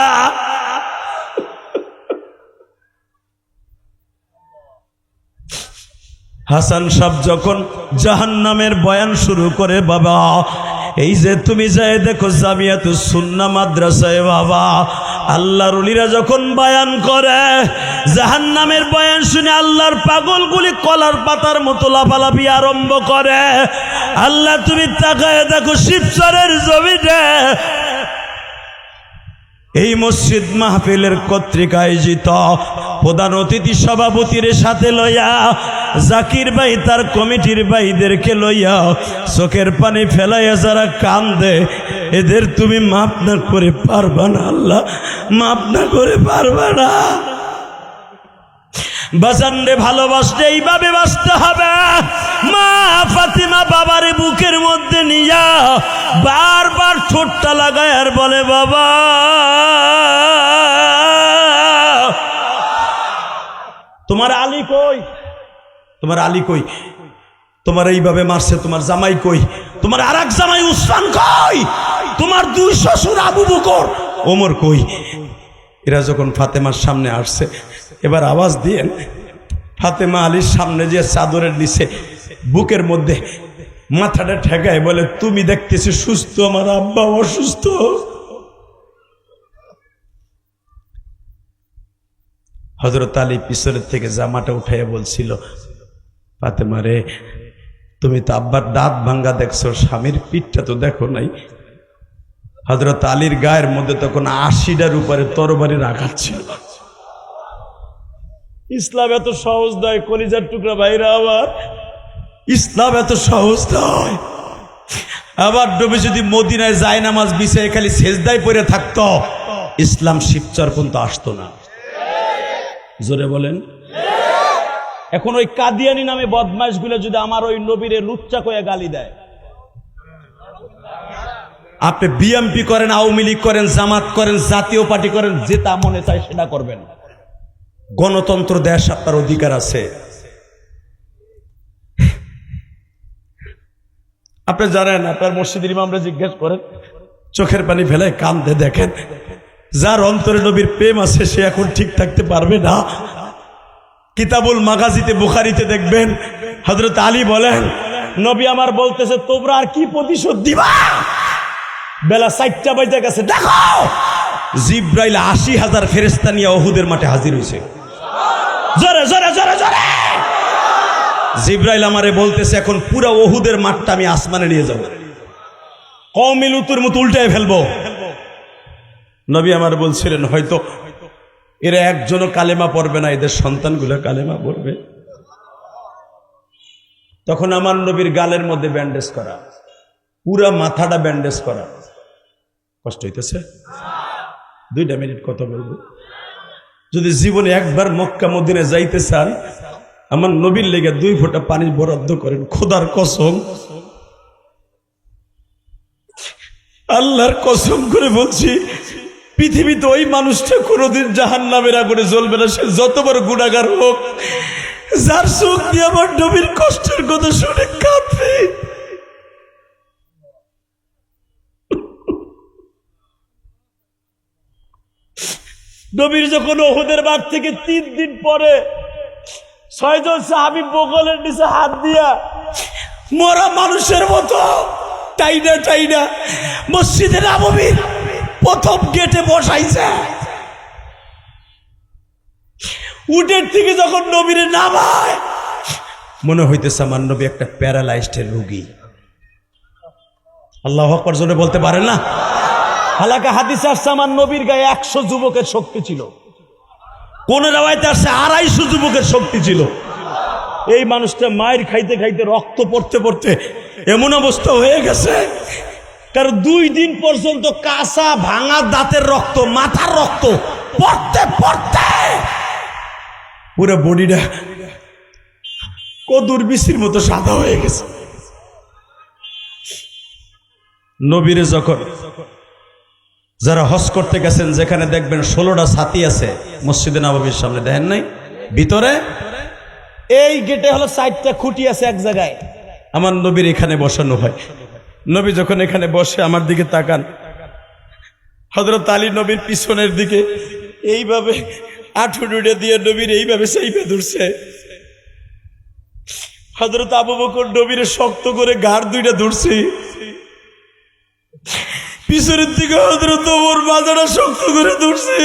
হাসান সাহেব যখন জাহান্নামের বয়ান শুরু করে বাবা, এই যে তুমি যাই দেখো জামিয়াতুস সুন্নাহ মাদ্রাসায় বাবা, আল্লাহর ওলিরা যখন বয়ান করে জাহান্নামের বয়ান শুনে আল্লাহর পাগলগুলি কলার পাতার মতো লাফালাফি আরম্ভ করে। আল্লাহ তুমি তাকায় দেখো শিবচরের জমিনে এই মসজিদ মাহফিলের কর্তৃক আয়োজিত প্রধান অতিথি সভাপতির সাথে লইয়া জাকির ভাই তার কমিটির ভাইদেরকে লইয়া চোখের পানি ফেলাইয়া যারা কান্দে, এদের তুমি মাফ না করে পারবা না আল্লাহ, মাফ না করে পারবা না। বাজানরে ভালোবাসতে এইভাবে বাঁচতে হবে। মা ফাতিমা বাবারে বুকের মধ্যে নিয়া বারবার ঠোঁটটা লাগায় আর বলে বাবা। তোমার আলী কই? তোমার আলী কই? তোমার এইভাবে মারছে তোমার জামাই কই? তোমার আর এক জামাই উসমান কই? তোমার দুই শ্বশুর আবু বকর ওমর কই? এরা যখন ফাতেমার সামনে আসছে এবার আওয়াজ দিয়েন, ফাতেমা আলীর সামনে যে চাদরের নিচে বুকের মধ্যে মাথাটা ঠেকায় বলে তুমি দেখতেছি সুস্থ, আমার আব্বা অসুস্থ। হযরত আলী পিছনের থেকে জামাটা উঠাইয়া বলছিল, ফাতেমা রে তুমি তো আব্বার দাঁত ভাঙ্গা দেখছো, স্বামীর পিঠটা তো দেখো নাই। হযরত আলীর গায়ের মধ্যে তখন 80টার উপরে তরবারির আঘাত ছিল। ইসলাম এত সহজ নয় কলিজার টুকরা ভাইরা আমার, ইসলাম এত সহজ নয়। আবার নবী যদি মদিনায় যায় নামাজ বিছায় খালি সেজদায় পড়ে থাকতো, ইসলাম শিবচর পর্যন্ত আসতো না। জোরে বলেন। এখন ওই কাদিয়ানি নামে বদমাইশগুলো যদি আমার ওই নবীরে লুচ্চা কয়ে গালি দেয়, আপনি বিএমপি করেন, আওয়ামী লীগ করেন, জামাত করেন, জাতীয় পার্টি করেন, যেটা মনে চায় সেটা করবেন। গণতন্ত্র দেশ, আপনার অধিকার আছে। আপনি জানেন, আপনার মসজিদের ইমামরা জিজ্ঞেস করেন, চোখের পানি ফেলায় কান্দে, দেখেন যার অন্তরে নবীর প্রেম আছে সে এখন ঠিক থাকতে পারবে না। কিতাবুল মাগাজিতে, বুখারীতে দেখবেন হযরত আলী বলেন, নবী আমার বলতেছে তোমরা আর কি প্রতিশোধ দিবা? বেলা 4টা বাজে গেছে, দেখো জিব্রাইল ৮০,০০০ ফেরেশতা নিয়ে উহুদের মাঠে হাজির হয়েছে। জোরে জোরে জোরে জোরে জিব্রাইল আমারে বলতেছে এখন পুরো উহুদের মাঠটা আমি আসমানে নিয়ে যাব, কওমে লুতের মতো উল্টায় ফেলবো। নবী আমার বলছিলেন হয়তো এরা একজনও কালেমা পড়বে না, এদের সন্তানগুলো কালেমা পড়বে। তখন আমার নবীর গালের মধ্যে ব্যান্ডেজ করা, পুরা মাথাটা ব্যান্ডেজ করা। কষ্ট হইতেছে? 2 মিনিট কথা বলবো। যদি জীবনে একবার মক্কা মদিনা যাইতে চান, আমার নবীর লেগে 2 ফোঁটা পানি বরাদ্দ করেন, খোদার কসম, আল্লাহর কসম করে বলছি, পৃথিবীতে ওই মানুষটা কোনোদিন জাহান্নামের আগুনে জ্বলবে না, সে যত বড় গুনাহগার হোক, যার চোখ দিয়ে আমার নবীর কষ্টের কথা শুনে কাঁদবে। নবীর যখন উহুদের মাঠ থেকে 3 দিন পরে 6 জন সাহাবী বগলের নিচে হাত দিয়া মরা মানুষের মতো টাইনা টাইনা মসজিদে নববীর প্রথম গেটে বসাইছে। উটের থেকে যখন নবীরে নামায়, মনে হইতেছে আমার নবী একটা প্যারালাইজড রোগী। আল্লাহু আকবার জোরে বলতে পারেন না? হালাকা হাদিসে আসছে আমার নবীর গায়ে 100 যুবকের শক্তি ছিল, কোন রাওয়ায়াতে আসছে 250 যুবকের শক্তি ছিল। এই মানুষটা মায়ের খাইতে খাইতে রক্ত পড়তে পড়তে এমন অবস্থা হয়ে গেছে, কারণ 2 দিন পর্যন্ত কাঁচা ভাঙা দাঁতের রক্ত, মাথার রক্ত পড়তে পড়তে পুরো বডিটা কদুর বিচির মতো সাদা হয়ে গেছে। নবীরে যখন যারা হজ করতে গেছেন, যেখানে দেখবেন 16টা ছাতি আছে মসজিদে নববীর সামনে, দেখেন নাই ভিতরে এই গেটে হলো 4টা খুঁটি আছে এক জায়গায়, আমার নবীর এখানে বসানো হয়। নবী যখন এখানে বসে আমার দিকে তাকান, হযরত আলী নবীর পিছনের দিকে এইভাবে আঁঠুডুডে দিয়ে নবীর এইভাবে সেইভাবে ধরছে। হযরত আবু বকর নবীর শক্ত করে ঘাড় 2টা ধরছে, পিছনের দিকে হযরত ওমর মাথাটা শক্ত করে ধরছে।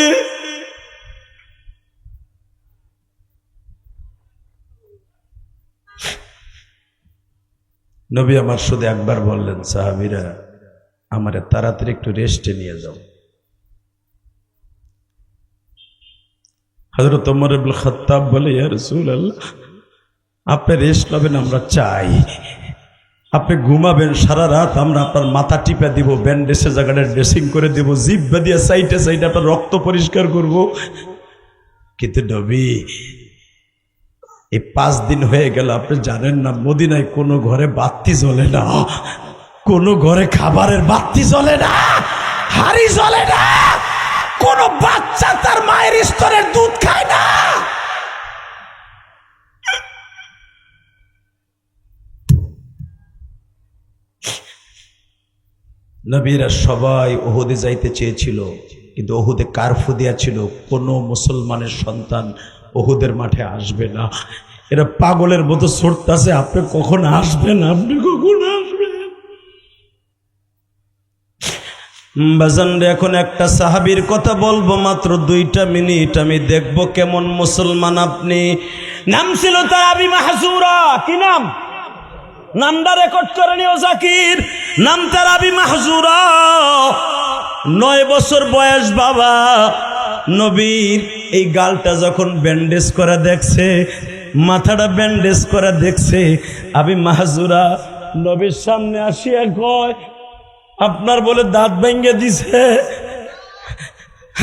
নবী আমার শুধু একবার বললেন, সাহাবীরা আমারে তাড়াতাড়ি একটু রেস্টে নিয়ে যাও। হযরত ওমর ইবনে খাত্তাব বলে, ইয়া রাসূলুল্লাহ, আপনি রেস্ট নেবেন আমরা চাই, আপনি ঘুমাবেন সারা রাত, আমরা আপনার মাথা টিপা দিব, ব্যান্ডেজের জায়গাটা ড্রেসিং করে দিব, জিহ্বা দিয়ে সাইডে সাইডে আপনার রক্ত পরিষ্কার করব। কিন্তু নবী, এই 5 দিন হয়ে গেল, আপনি জানেন না মদিনায় কোনো ঘরে বাতি জ্বলে না, কোনো ঘরে খাবারের বাতি জ্বলে না, হাড়ি জ্বলে না, কোনো বাচ্চা তার মায়ের স্তরের দুধ খায় না। নবীরা সবাই উহুদে যাইতে চেয়েছিল, কিন্তু উহুদে কারফু দেয়া ছিল, কোনো মুসলমানের সন্তান উহুদের মাঠে আসবে না। এরা পাগলের মতো ছুটতাছে, আপনি কখন আসবেন, আপনি কখন আসবেন। বাজানরে, এখন একটা সাহাবীর কথা বলবো, মাত্র 2টা মিনিট, আমি দেখবো কেমন মুসলমান আপনি। নাম ছিল তার আবি মাহজুরা। কি নাম? নামটা রেকর্ড করে নিও জাকির। নাম তার আবি মাহজুরা। 9 বছর বয়স বাবা। নবীর এই গালটা যখন ব্যান্ডেজ করা দেখছে, মাথাটা ব্যান্ডেজ করা দেখছে, আবি মাহজুরা নবীর সামনে আসিয়া কয়, আপনার বলে দাঁত ভেঙে দিছে,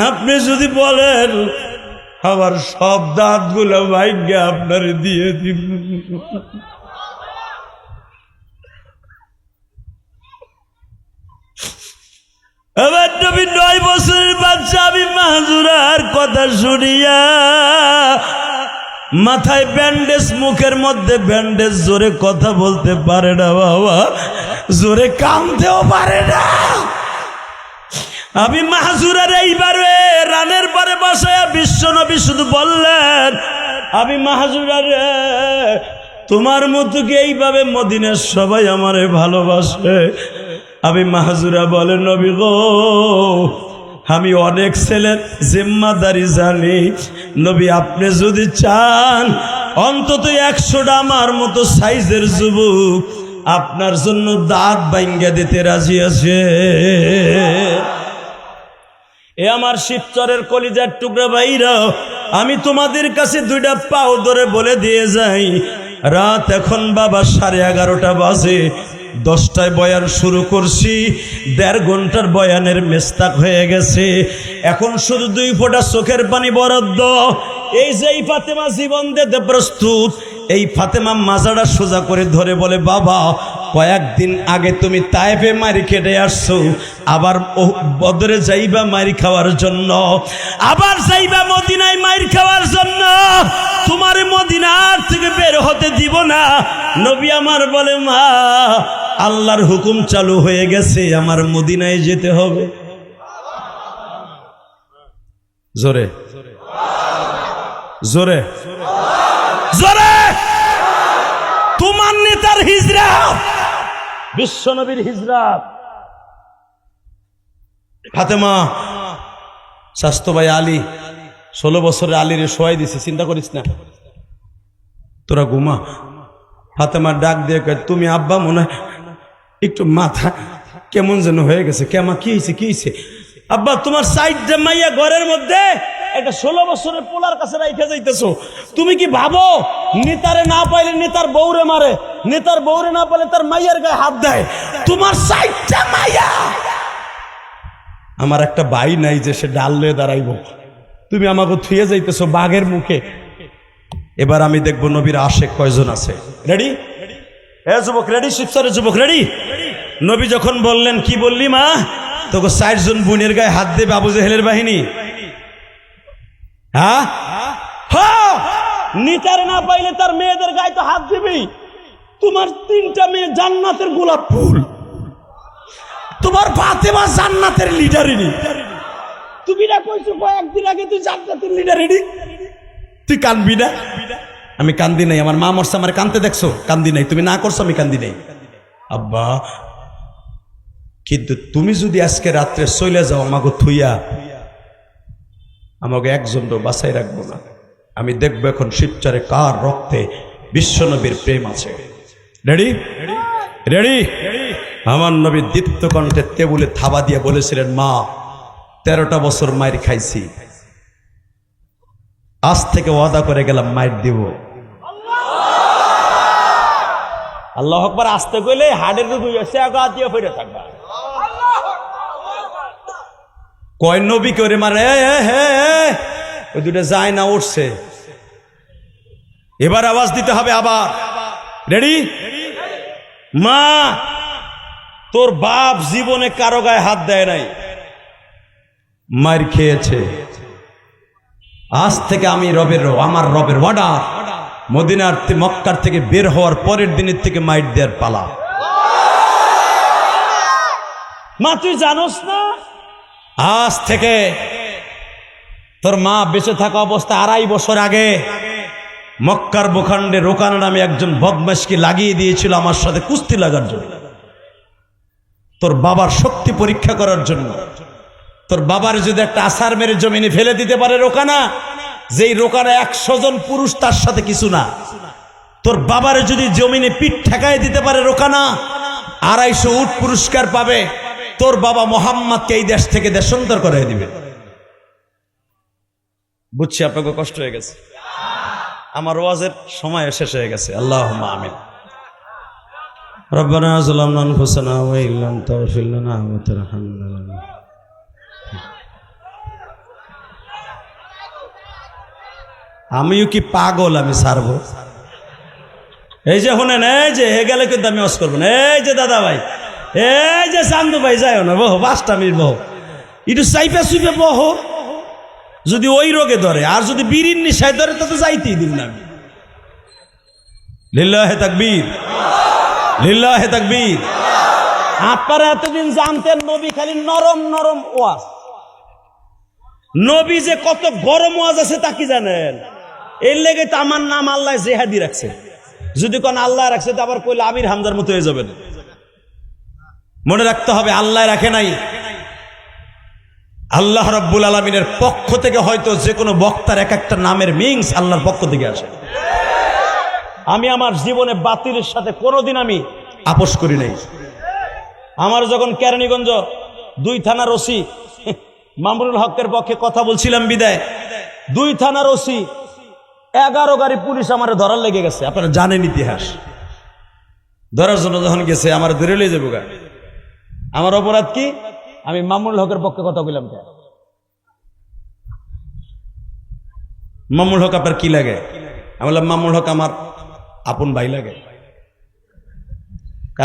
আপনি যদি বলেন আমার সব দাঁতগুলো ভাঙে আপনার দিয়ে দিব। আমার নবী 9 বছরের বাচ্চা আবি মাহজুরার কথা শুনিয়া মাথায় ব্যান্ডেজ, মুখের মধ্যে ব্যান্ডেজ, জোরে কথা বলতে পারে না বাবা, জোরে কামতেও পারে না। আমি মাহজুরের এইবারে রানের পরে বসায়া বিশ্বনবী শুধু বললেন, আমি মাহজুরার, তোমার মতো কি এইভাবে মদিনার সবাই আমারে ভালোবাসে? আমি মাহজুরা বলে, নবী গো, আমি অনেক ছেলের জিম্মাদারি জানি, নবী আপনি যদি চান অন্তত 100টা আমার মতো সাইজের যুবক আপনার জন্য দাঁত ভাঙ্গা দিতে রাজি আছে। এ আমার শিবচরের কলিজার টুকরা ভাইরা, আমি তোমাদের কাছে 2টা পাও ধরে বলে দিয়ে যাই, রাত এখন বাবা 11:30 বাজে, 10টায় বয়ান শুরু করছি, 1.5 ঘন্টার বয়ানের মেস্তাক হয়ে গেছে। এখন শুধু 2 ফোঁটা চোখের পানি বরাদ্দ। এই যে এই ফাতেমা জীবন দিতে প্রস্তুত, এই ফাতেমা মাজাটা সোজা করে ধরে বলে, বাবা কয়েকদিন আগে তুমি তায়েফে মারি কেটে আসছো, আবার বদরে যাইবা মারি খাওয়ার জন্য, আবার যাইবা মদিনায় মারি খাওয়ার জন্য, তোমার মদিনার থেকে বের হতে দিব না। নবী আমার বলে, মা আল্লাহর হুকুম চালু হয়ে গেছে, আমার মদিনায় যেতে হবে। জোরে জোরে জোরে, তোমার নেতার হিজরত, বিশ্বনবীর হিজরত। ফাতেমা স্বাস্থ্য ভাই আলী 16 বছরের আলীরে শোয়াই দিছে, চিন্তা করিস না, তোরা ঘুমা। ফাতেমা ডাক দিয়ে কয়, তুমি আব্বা মনে হয় একটু মাথা কেমন যেন হয়ে গেছে। কেমা কি হয়েছে, কি হয়েছে? আব্বা তোমার সাইড মাইয়া ঘরের মধ্যে একটা 16 বছরের পোলার কাছে রাইখা যাইতেছো, তুমি কি ভাবো নেতারে না পাইলে নেতার বউরে মারে, নেতার বউরে না পাইলে তার মাইয়ার গায়ে হাত দেয়? তোমার সাইডটা মাইয়া। আমার একটা ভাই নাই যে সে ডাল লয়ে দাঁড়াইব, তুমি আমাকে থুয়ে যাইতেছো বাঘের মুখে। এবার আমি দেখবো নবীর আশেক কয়জন আছে। রেডি? এ যুবক রেডি? শিবসরের যুবক রেডি? নবী যখন বললেন, কি বললি মা? তোকে 60 জন বোনের গায়ে হাত দেবে আবু জেহেলের বাহিনী। হ্যাঁ, নিতারে না পাইলে তার মেয়েদের গায়ে তো হাত দিবি। তোমার 3টা মেয়ে জান্নাতের গোলাপ ফুল, তোমার ফাতেমা জান্নাতের লিডারিনি। তুমি না কইছো কয়েকদিন আগে তুই জান্নাতের লিডারিনি, তুই কানবি না? আমি কান্দি নাই, আমার মা মরছে আমার কানতে দেখছো, কান্দি নাই। তুমি না করছো, আমি কান্দি নাই। আব্বা কিন্তু তুমি যদি আজকে রাত্রে চলে যাও আমাকে থুইয়া, আমাকে একজন তো বাঁচাই রাখবো না। আমি দেখবো এখন শিবচরে কার রক্তে বিশ্বনবীর প্রেম আছে। রেডি? রেডি? আমার নবী দীপ্ত কণ্ঠে টেবুলে থাবা দিয়ে বলেছিলেন, মা 13টা বছর মায়ের খাইছি, আজ থেকে ওয়াদা করে গেলাম মায়ের দিব। আল্লাহ আকবার। আসতে কইলে হাড়ের দিয়ে ফিরে থাকবা। কয় নবী করে মারে, ওই 2টা যায় না, উঠছে। এবার আওয়াজ দিতে হবে আবার। রেডি? মা তোর বাপ জীবনে কারো গায়ে হাত দেয় নাই, মার খেয়েছে। আজ থেকে আমি আমার রবের অর্ডার, মদিনার মক্কার থেকে বের হওয়ার পরের দিনের থেকে মাইট দেওয়ার পালা। মা তুই জানোস না, আজ থেকে তোর মা বেঁচে থাকা অবস্থা 2.5 বছর আগে মক্কার ভূখণ্ডে রোকানা নামে একজন বদমাশকে লাগিয়ে দিয়েছিল আমার সাথে কুস্তি লাগার জন্য, তোর বাবার শক্তি পরীক্ষা করার জন্য। তোর বাবার যদি একটা আসার মেরে জমিনে ফেলে দিতে পারে রোকানা, যেই রোকানা 100 জন পুরুষ তার সাথে কিছু না। তোর বাবারে যদি জমিনে পিঠ ঠেকায় দিতে পারে রোকানা, 250 উট পুরস্কার পাবে। তোর বাবা মোহাম্মদকে এই দেশ থেকে দেশান্তর করে দিবে। বুঝছি আপনাকে কষ্ট হয়ে গেছে, আমার ওয়াজের সময় শেষ হয়ে গেছে। আল্লাহুম্মা আমিন। রব্বানা যালামনা আনফুসানা ওয়া ইল্লাম তাগফির লানা ওয়া তারহামনা। আমিও কি পাগল? আমি ছাড়বো? এই যে শুনেন, এই যে হে গেলে কিন্তু আমি ওয়াজ করবো না। এই যে দাদা ভাই, এই যে চান্দু ভাই, যাইও না, বহু 5টা মিনিট বহু, একটু চাইপে চুইপে বহু। যদি ওই রোগে ধরে, আর যদি বিড়ির নিশায় ধরে তো যাইতেই দিন না আমি। লিল্লাহে তাকবীর, লিল্লাহে তাকবীর। আপনারা এতদিন জানতেন নবী খালি নরম নরম ওয়াজ, নবী যে কত গরম ওয়াজ আছে তা কি জানেন? এর লেগে তো আমার নাম আল্লাহ জেহাদি রাখছে। যদি কোন আল্লাহ রাখছে তো আবার কইলে আমির হামজার মতো হয়ে যাবেন। মনে রাখতে হবে আল্লাহ রাখে নাই, আল্লাহ রাব্বুল আলামিনের পক্ষ থেকে হয়তো যে কোনো বক্তার এক একটা নামের মিংস আল্লাহর পক্ষ থেকে আসে। আমি আমার জীবনে বাতিলের সাথে কোনোদিন আমি আপোষ করি নাই। আমার যখন কেরানীগঞ্জ 2 থানার ওসি মামুনুল হকের পক্ষে কথা বলছিলাম বিদায়, 2 থানার ওসি 11 গাড়ি পুলিশ আমার ধরার লেগে গেছে। আপনারা জানেন ইতিহাস। ধরার জন্য যখন গেছে আমার ধরে লিয়ে যাবো গা। আমার অপরাধ কি? আমি মামুনুল হকের পক্ষে কথা বললাম। কে মামুনুল হক আপনার কি লাগে? আমি বললাম মামুনুল হক আমার আপন ভাই লাগে।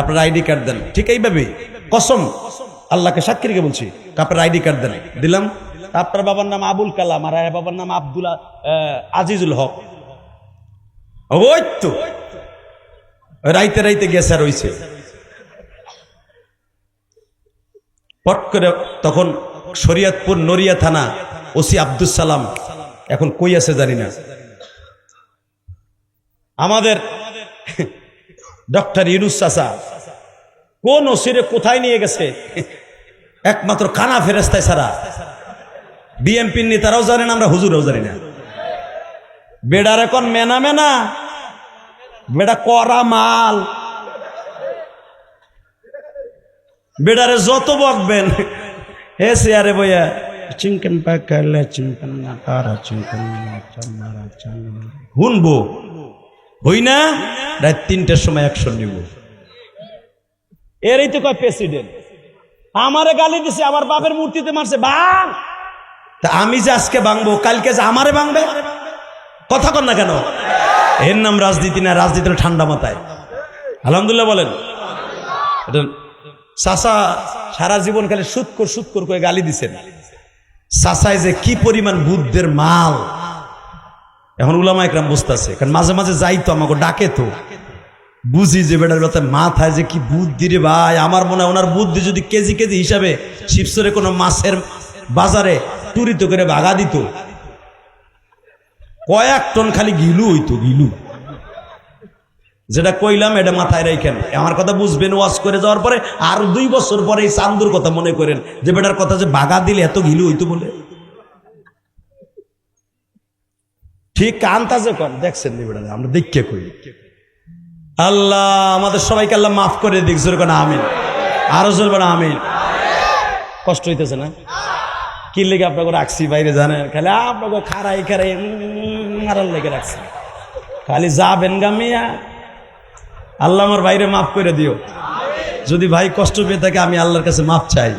আপনার আইডি কার্ড দেন। ঠিক এইভাবে কসম আল্লাহকে সাক্ষী রেখে বলছি, আপনার আইডি কার্ড দেন। দিলাম। আপনার বাবার নাম আবুল কালাম আর বাবার নাম আব্দুল আজিজুল হক। ওই তো রাইতে রাইতে গেছে আর হইছে। পট করে তখন শরিয়তপুর নড়িয়া থানা ওসি আব্দুল সালাম এখন কই আছে জানি না। আমাদের ডক্টর ইউনুস চাচা কোন ওসিরে কোথায় নিয়ে গেছে একমাত্র কানা ফেরেস্তায় ছাড়া বিএমপির নেতারাও জানে না, আমরা হুজুরাও জানি না। বেডার এখন মেনা মেনা, বেডা করা মাল। বেডারে যত বকবেন হে চেয়ারে বইয়া চিংকেন পাকালে চিংকেন না তারা চিংকেন না শুনবো, হই না রাত 3টার সময় অ্যাকশন নিব। এরই তো কয় প্রেসিডেন্ট। আমারে গালি দিছে, আমার বাপের মূর্তিতে মারছে ভাঙ। তা আমি যে আজকে ভাঙবো, কালকে যে আমারে ভাঙবে, কথা কন না কেন? এর নাম রাজনীতি না, রাজনীতির ঠান্ডা মাথায়। আলহামদুলিল্লাহ বলেন। চাচা সারা জীবন খালি সুৎকর করে গালি দিছেন। চাচায় যে কি পরিমাণ বুদ্ধের মাল এখন উলামা একরাম বুঝতেছে। কারণ মাঝে মাঝে যাই তো আমাকে ডাকে, তো বুঝি যে বেটার কথা মাথায় যে কি বুদ্ধি রে ভাই। আমার মনে হয় ওনার বুদ্ধি যদি কেজি কেজি হিসাবে শিবসরে কোনো মাছের বাজারে তুরিত করে ভাগা দিত, কয়েক টন খালি গিলু হইতো, গিলু। যেটা কইলাম এটা মাথায় রাখেন, আমার কথা বুঝবেন। ওয়াজ করে যাওয়ার পরে আর 2 বছর পরে এই চান্দুর কথা মনে করেন যে বেটার কথা যে বাগা দিলে এত গিলু হইতো বলে। ঠিক আন্তাজে কর, দেখছেন বেটা আমরা দেখে কই। আল্লাহ আমাদের সবাইকে আল্লাহ মাফ করে দিক। জোর করে আমিন, আরো জোর করে আমিন। কষ্ট হইতেছে না? কি লেগে আপনাকে রাখছি বাইরে জানেন? খালি আপনাকে খারাই খারাই মারার লেগে রাখছি। খালি যাবেন গামিয়া। আল্লাহ আমার ভাইরে মাফ করে দিও। যদি ভাই কষ্ট পেয়ে থাকে আমি আল্লাহর কাছে মাফ চাই।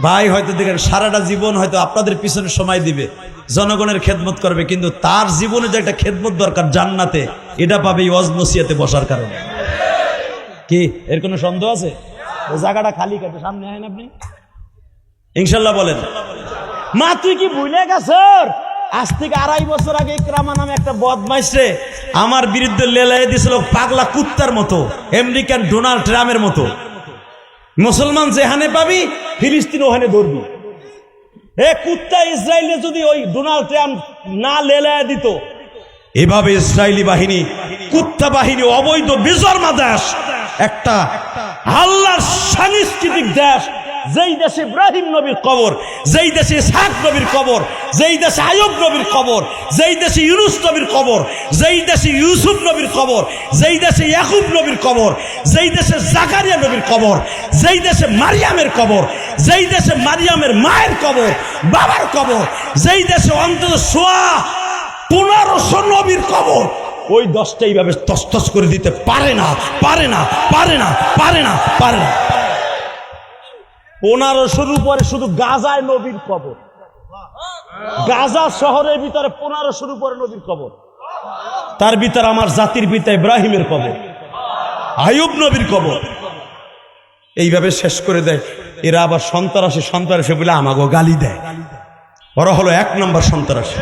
ভাই হয়তো দেখেন সারাটা জীবন হয়তো আপনাদের পিছনে সময় দিবে, জনগণের খেদমত করবে, কিন্তু তার জীবনে যে একটা খেদমত দরকার জান্নাতে, এটা পাবে এই ওয়াজ নসিহতে বসার কারণে। কি এর কোনো সন্দেহ আছে? ওই জায়গাটা খালি কাটে সামনে আইন আপনি ইনশাল্লাহ বলেন। মা তুই কি ভুলে গেছ? আজ থেকে 2.5 বছর আগে ইকরামা নামে একটা বদমাইশ রে আমার বিরুদ্ধে লেলাই দিয়েছিল পাগলা কুত্তার মতো, আমেরিকান ডোনাল্ড ট্রাম্পের মতো। মুসলমান যেখানে পাবি ফিলিস্তিন ওখানে ধরবি। এ কুত্তা ইসরায়েলে যদি ওই ডোনাল্ড ট্রাম্প না লেলাই দিত, এভাবে ইসরায়েলি বাহিনী, কুত্তা বাহিনী, অবৈধ বিজর্মা দেশ, একটা আল্লাহর সাংস্কৃতিক দেশ, যেই দেশে ইব্রাহিম নবীর কবর, যেই দেশে ইসহাক নবীর কবর, যেই দেশে আইয়ুব নবীর কবর, যেই দেশে ইউনুস নবীর কবর, যেই দেশে ইউসুফ নবীর কবর, যেই দেশে ইয়াকুব নবীর কবর, যেই দেশে জাকারিয়া নবীর কবর, যেই দেশে মারিয়ামের কবর, যেই দেশে মারিয়ামের মায়ের কবর, বাবার কবর, যেই দেশে অন্তত 1500 নবীর কবর, ওই 10টা এইভাবে তসতস করে দিতে পারে না, পারে না, পারে না, পারে না, পারে না। 1500 উপরে শুধু গাজায় নবীর কবর। গাজা শহরের ভিতরে 1500 উপরে নবীর কবর। তার ভিতরে আমার জাতির পিতা ইব্রাহিমের কবর, আইয়ুব নবীর কবর। এইভাবে শেষ করে দেয়। এরা আবার সন্ত্রাসী বলে আমাকে গালি দেয়। ওরা হলো 1 নম্বর সন্ত্রাসী।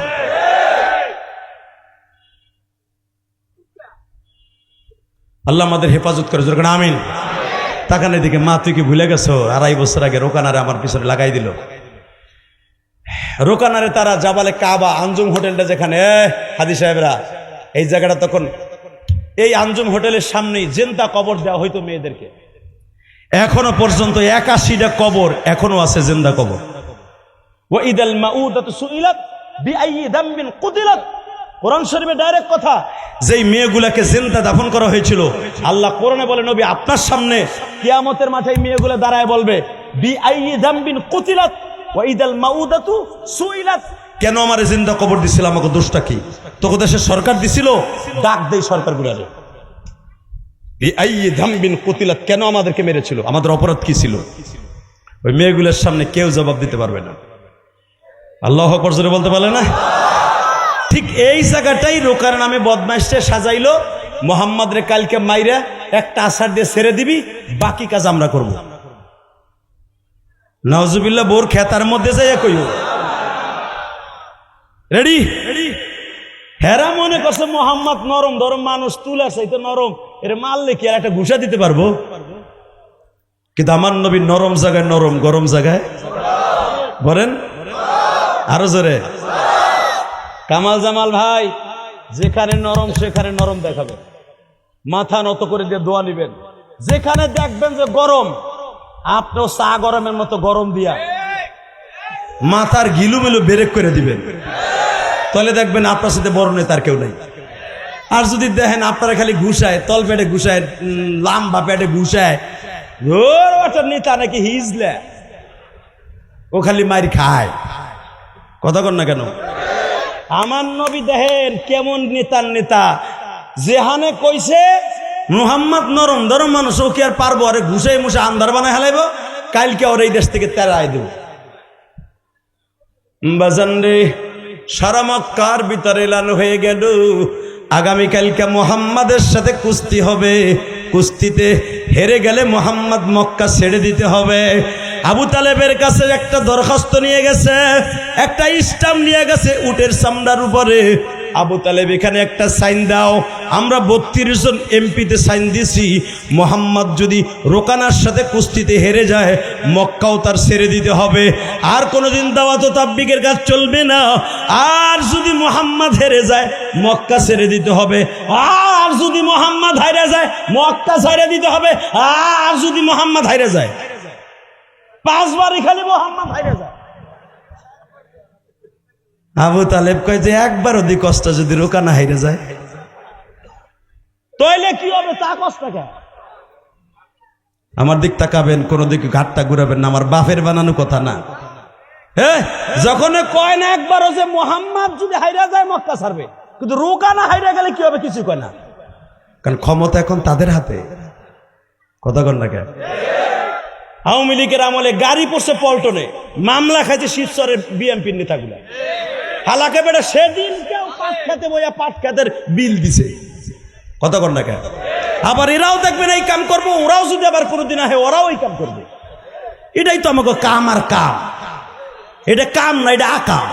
আল্লাহ আমাদের হেফাজত করে, যেরকম আমিন। তাকান এদিকে, মা তুই কি ভুলে গেছো 2.5 বছর আগে রোকানারে আমার পিছনে লাগাই দিল। রোকানারে তারা জাবালে কাবা আঞ্জুম হোটেলটা যেখানে, হাদি সাহেবরা এই জায়গাটা তখন এই আঞ্জুম হোটেলের সামনেই জিন্দা কবর দেওয়া হইতো মেয়েদেরকে। এখনো পর্যন্ত 81টা কবর এখনো আছে জিন্দা কবর। ওয়া ইদাল মাউদাতু সুইলাত বিআইয়ি দামবিন কুতিলাত, কোরআন শরীফে ডাইরেক্ট কথা। যেই মেয়েগুলাকে জিন্দা দাফন করা হয়েছিল, আল্লাহ কোরআনে বলে নবী আপনার সামনে কিয়ামতের মাঠে এই মেয়েগুলো দাঁড়ায় বলবে বিআইয়ি দামবিন কুতিলাত ওয়া ইদাল মাউদাতু সুইলাত, কেন আমার জিন্দা কবর দিছিল, আমাকে দোষটা কি? তোকে দেশের সরকার দিছিল, ডাক দেই সরকারগুলোরে বিআইয়ি দামবিন কুতিলাত, কেন আমাদেরকে মেরেছিল, আমাদের অপরাধ কি ছিল? ওই মেয়েগুলোর সামনে কেউ জবাব দিতে পারবে না। আল্লাহু আকবার জোরে বলতে পারলে না? ঠিক এই জায়গাটাই রোকার নামে বদমাইশে সাজাইলো, মোহাম্মদ রে কালকে মাইরা একটা আছাড় দিয়ে ছেড়ে দিবি, বাকি কাজ আমরা করব। নাউজুবিল্লাহ, বোর খেতার মধ্যে যাইয়া কইও রেডি। হেরা মনে করছে মোহাম্মদ নরম ধরম মানুষ, তুলা চাইতে নরম, এর মারলে কি আর একটা ঘুষা দিতে পারবো? কিন্তু আমার নবী নরম জায়গায় নরম, গরম জায়গায় বলেন আরো জোরে। কামাল জামাল ভাই যেখানে নরম সেখানে নরম দেখাবে, মাথা নত করে দিয়ে দোয়া নিবেন। যেখানে দেখবেন যে গরম, আপনিও চা গরমের মতো গরম দিয়া মাথার গিলুমিলু বেরেক করে দিবেন, তাহলে দেখবেন আপনার সাথে বড় নেতার কেউ নাই। আর যদি দেখেন আপনারা খালি ঘুষায়, তল পেটে ঘুষায়, লাম্বা পেটে ঘুষায়, ওর নেতা নাকি হিজলে, ও খালি মারি খায়, কথা কন না কেন? আমার নবী দেখেন কেমন নেতার নেতা, যেখানে কইছে মুহাম্মদ নরম ধরম মানুষ, ও কি আর পারবো? আরে ঘুষাই মুসে আন্ধার বানায় হালাইব, কালকে ওর এই দেশ থেকে তেরাই দেব। বাজান রে, সারা মক্কার ভিতরে এলান হয়ে গেল আগামীকালকে মুহাম্মাদের সাথে কুস্তি হবে। কুস্তিতে হেরে গেলে মুহাম্মদ মক্কা ছেড়ে দিতে হবে। আবু তালেবের কাছে একটা দরখাস্ত নিয়ে গেছে, একটা স্টাম্প নিয়ে গেছে উটের চামড়ার উপরে। আবু তালেব এখানে একটা সাইন দাও। আমরা 32 জন এমপিতে সাইন দিছি, মুহাম্মদ যদি রোকানার সাথে কুস্তিতে হেরে যায় মক্কাও তার ছেড়ে দিতে হবে, আর কোনোদিন দাওয়াত ও তাবলীগের কাজ চলবে না। আর যদি মুহাম্মদ হেরে যায় মক্কা ছেড়ে দিতে হবে, আর যদি মুহাম্মদ হাইরে যায় মক্কা ছেড়ে দিতে হবে, আর যদি মুহাম্মদ হাইরে যায় 5 বারই খালি মুহাম্মদ হাইরে যায়। আবু তালেব কয় যে একবার অধিক কষ্ট যদি রোকানা হাইরে যায় তাইলে কি হবে? তা কষ্ট কেন? আমার দিক তাকাবেন, কোন দিকে ঘাটটা ঘুরাবেন না, আমার বাপের বানানো কথা না। হ্যাঁ, যখন কয় না একবারও যে মুহাম্মদ যদি হাইরা যায় মক্কা ছাড়বে, কিন্তু রোকানা হাইরা গেলে কি হবে কিছু কয় না, কারণ ক্ষমতা এখন তাদের হাতে, কথা কন না কেন? আওয়ামী লীগের আমলে গাড়ি পড়ছে পল্টনে, মামলা খাইছে শিবচরের বিএনপির নেতাগুলা। হালাকে বেটা সেদিন কেউ পাট খেতে বইয়া পাট খেতের বিল দিছে, কথা কন না কেন? আবার এরাও দেখবেন এই কাম করবো, ওরাও যদি আবার কোনোদিন আহে ওরাও এই কাম করবে। এটাই তো আমাকে কাম আর কাম, এটা কাম না, এটা আকাম।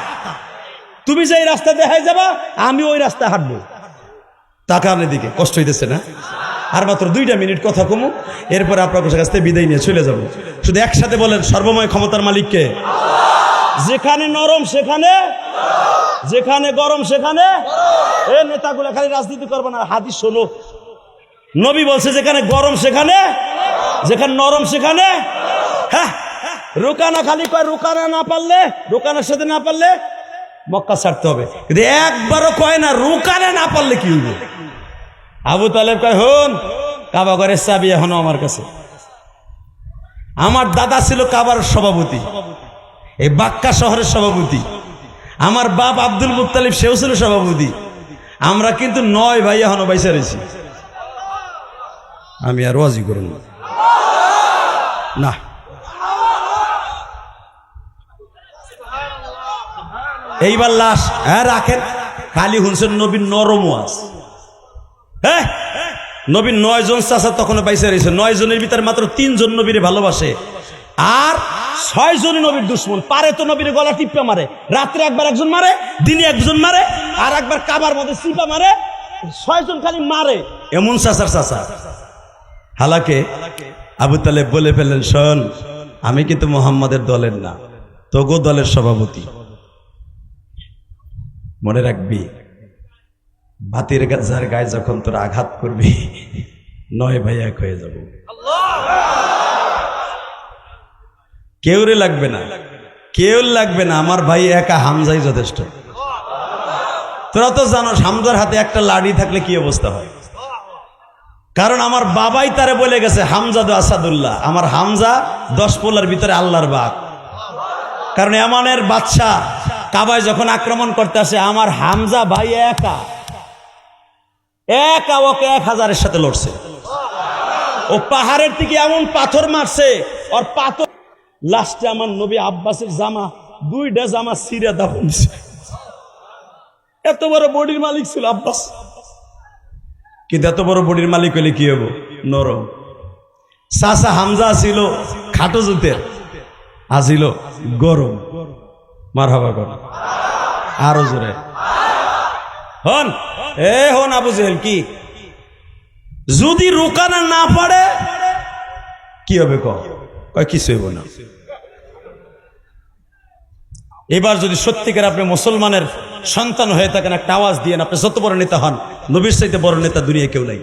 তুমি যে এই রাস্তা দেখাই যাবা, আমি ওই রাস্তা হাঁটবো। তাকানের দিকে কষ্ট হইতেছে না? আর মাত্র 2টা মিনিট কথা কমু, এরপরে আপনার কাছ থেকে বিদায় নিয়ে চলে যাব। শুধু একসাথে বলেন সর্বময় ক্ষমতার মালিককে। যেখানে নরম সেখানে, যেখানে গরম সেখানে। এ নেতাগুলো খালি রাজনীতি করবে না, হাদিস শোনো। নবী বলছে যেখানে গরম সেখানে, যেখানে নরম সেখানে। হ্যাঁ, রোকানা খালি কয় রোকানা না পারলে, রোকানার সাথে না পারলে মক্কা ছাড়তে হবে, কিন্তু একবারও কয় না রোকানা না পারলে কি হইবে। আবু তালেব কয় হন, কাবা ঘরের চাবি এখনো আমার কাছে। আমার দাদা ছিল কাবার সভাপতি, এই বাক্কা শহরের সভাপতি। আমার বাপ আব্দুল মুত্তালিব সেও ছিল সভাপতি। আমরা কিন্তু 9 ভাই এখনো বাইসা রয়েছি। আমি আর ওয়াজি করুন না। এইবার লাশ হ্যাঁ রাখেন, খালি শুনছেন নবীর নরম ওয়াজ। হ্যাঁ, নবীর 9 জন চাচা তখন বাইসা রয়েছে। 9 জনের ভিতরে মাত্র 3 জন নবীরে ভালোবাসে। আর 6 জনই নবীর দুশ্মন। পারে তো নবীর গলা টিপা মারে, রাত্রে একবার একজন মারে, দিনে একজন মারে, আর একবার কাবার মধ্যে চিপা মারে, 6 জন খালি মারে। এমন চাচার চাচা। হালাকে আবু তালেব বলে ফেললেন, শোন, আমি কিন্তু মুহাম্মাদের দলের না, তোগো দলের সভাপতি। মনে রাখবি, বাতির যার গায়ে যখন তোর আঘাত করবি, 9 ভাই 1 হয়ে যাব। কেউ রে লাগবে না, কেউ লাগবে না, আমার ভাই একা হামজাই যথেষ্ট। তোরা তো জানোস হামজার হাতে একটা লাঠি থাকলে কি অবস্থা হয়। কারণ আমার বাবাই তারে বলে গেছে, হামজা দু আসাদুল্লাহ, আমার হামজা 10 পোলার ভিতরে আল্লাহর বাঘ। কারণ এমনের বাদশা কাবায় যখন আক্রমণ করতে আসে, আমার হামজা ভাই একা ওকে 1000-এর সাথে লড়ছে। ও পাহাড়ের থেকে এমন পাথর মারছে, ওর পাথর লাস্টে আমার নবী আব্বাসের জামা, 2টা জামা ছিঁড়ে দাফন দিছে। এত বড় বডির মালিক ছিল আব্বাস, কিন্তু এত বড় বডির মালিক হলে কি হবো, নরম। চাচা হামজা ছিল খাটো জুতের, আসিল গরম। মারহাবা কর আরো জোরে হন। হন আবু জেহেল, কি যদি রোকানা না পারে কি হবে? কয় কিছু হইব না। এবার যদি সত্যিকার আপনি মুসলমানের সন্তান হয়ে থাকেন, একটা আওয়াজ দিয়ে আপনি যত বড় নেতা হন, নবীর চাইতে বড় নেতা দুনিয়া কেউ নাই।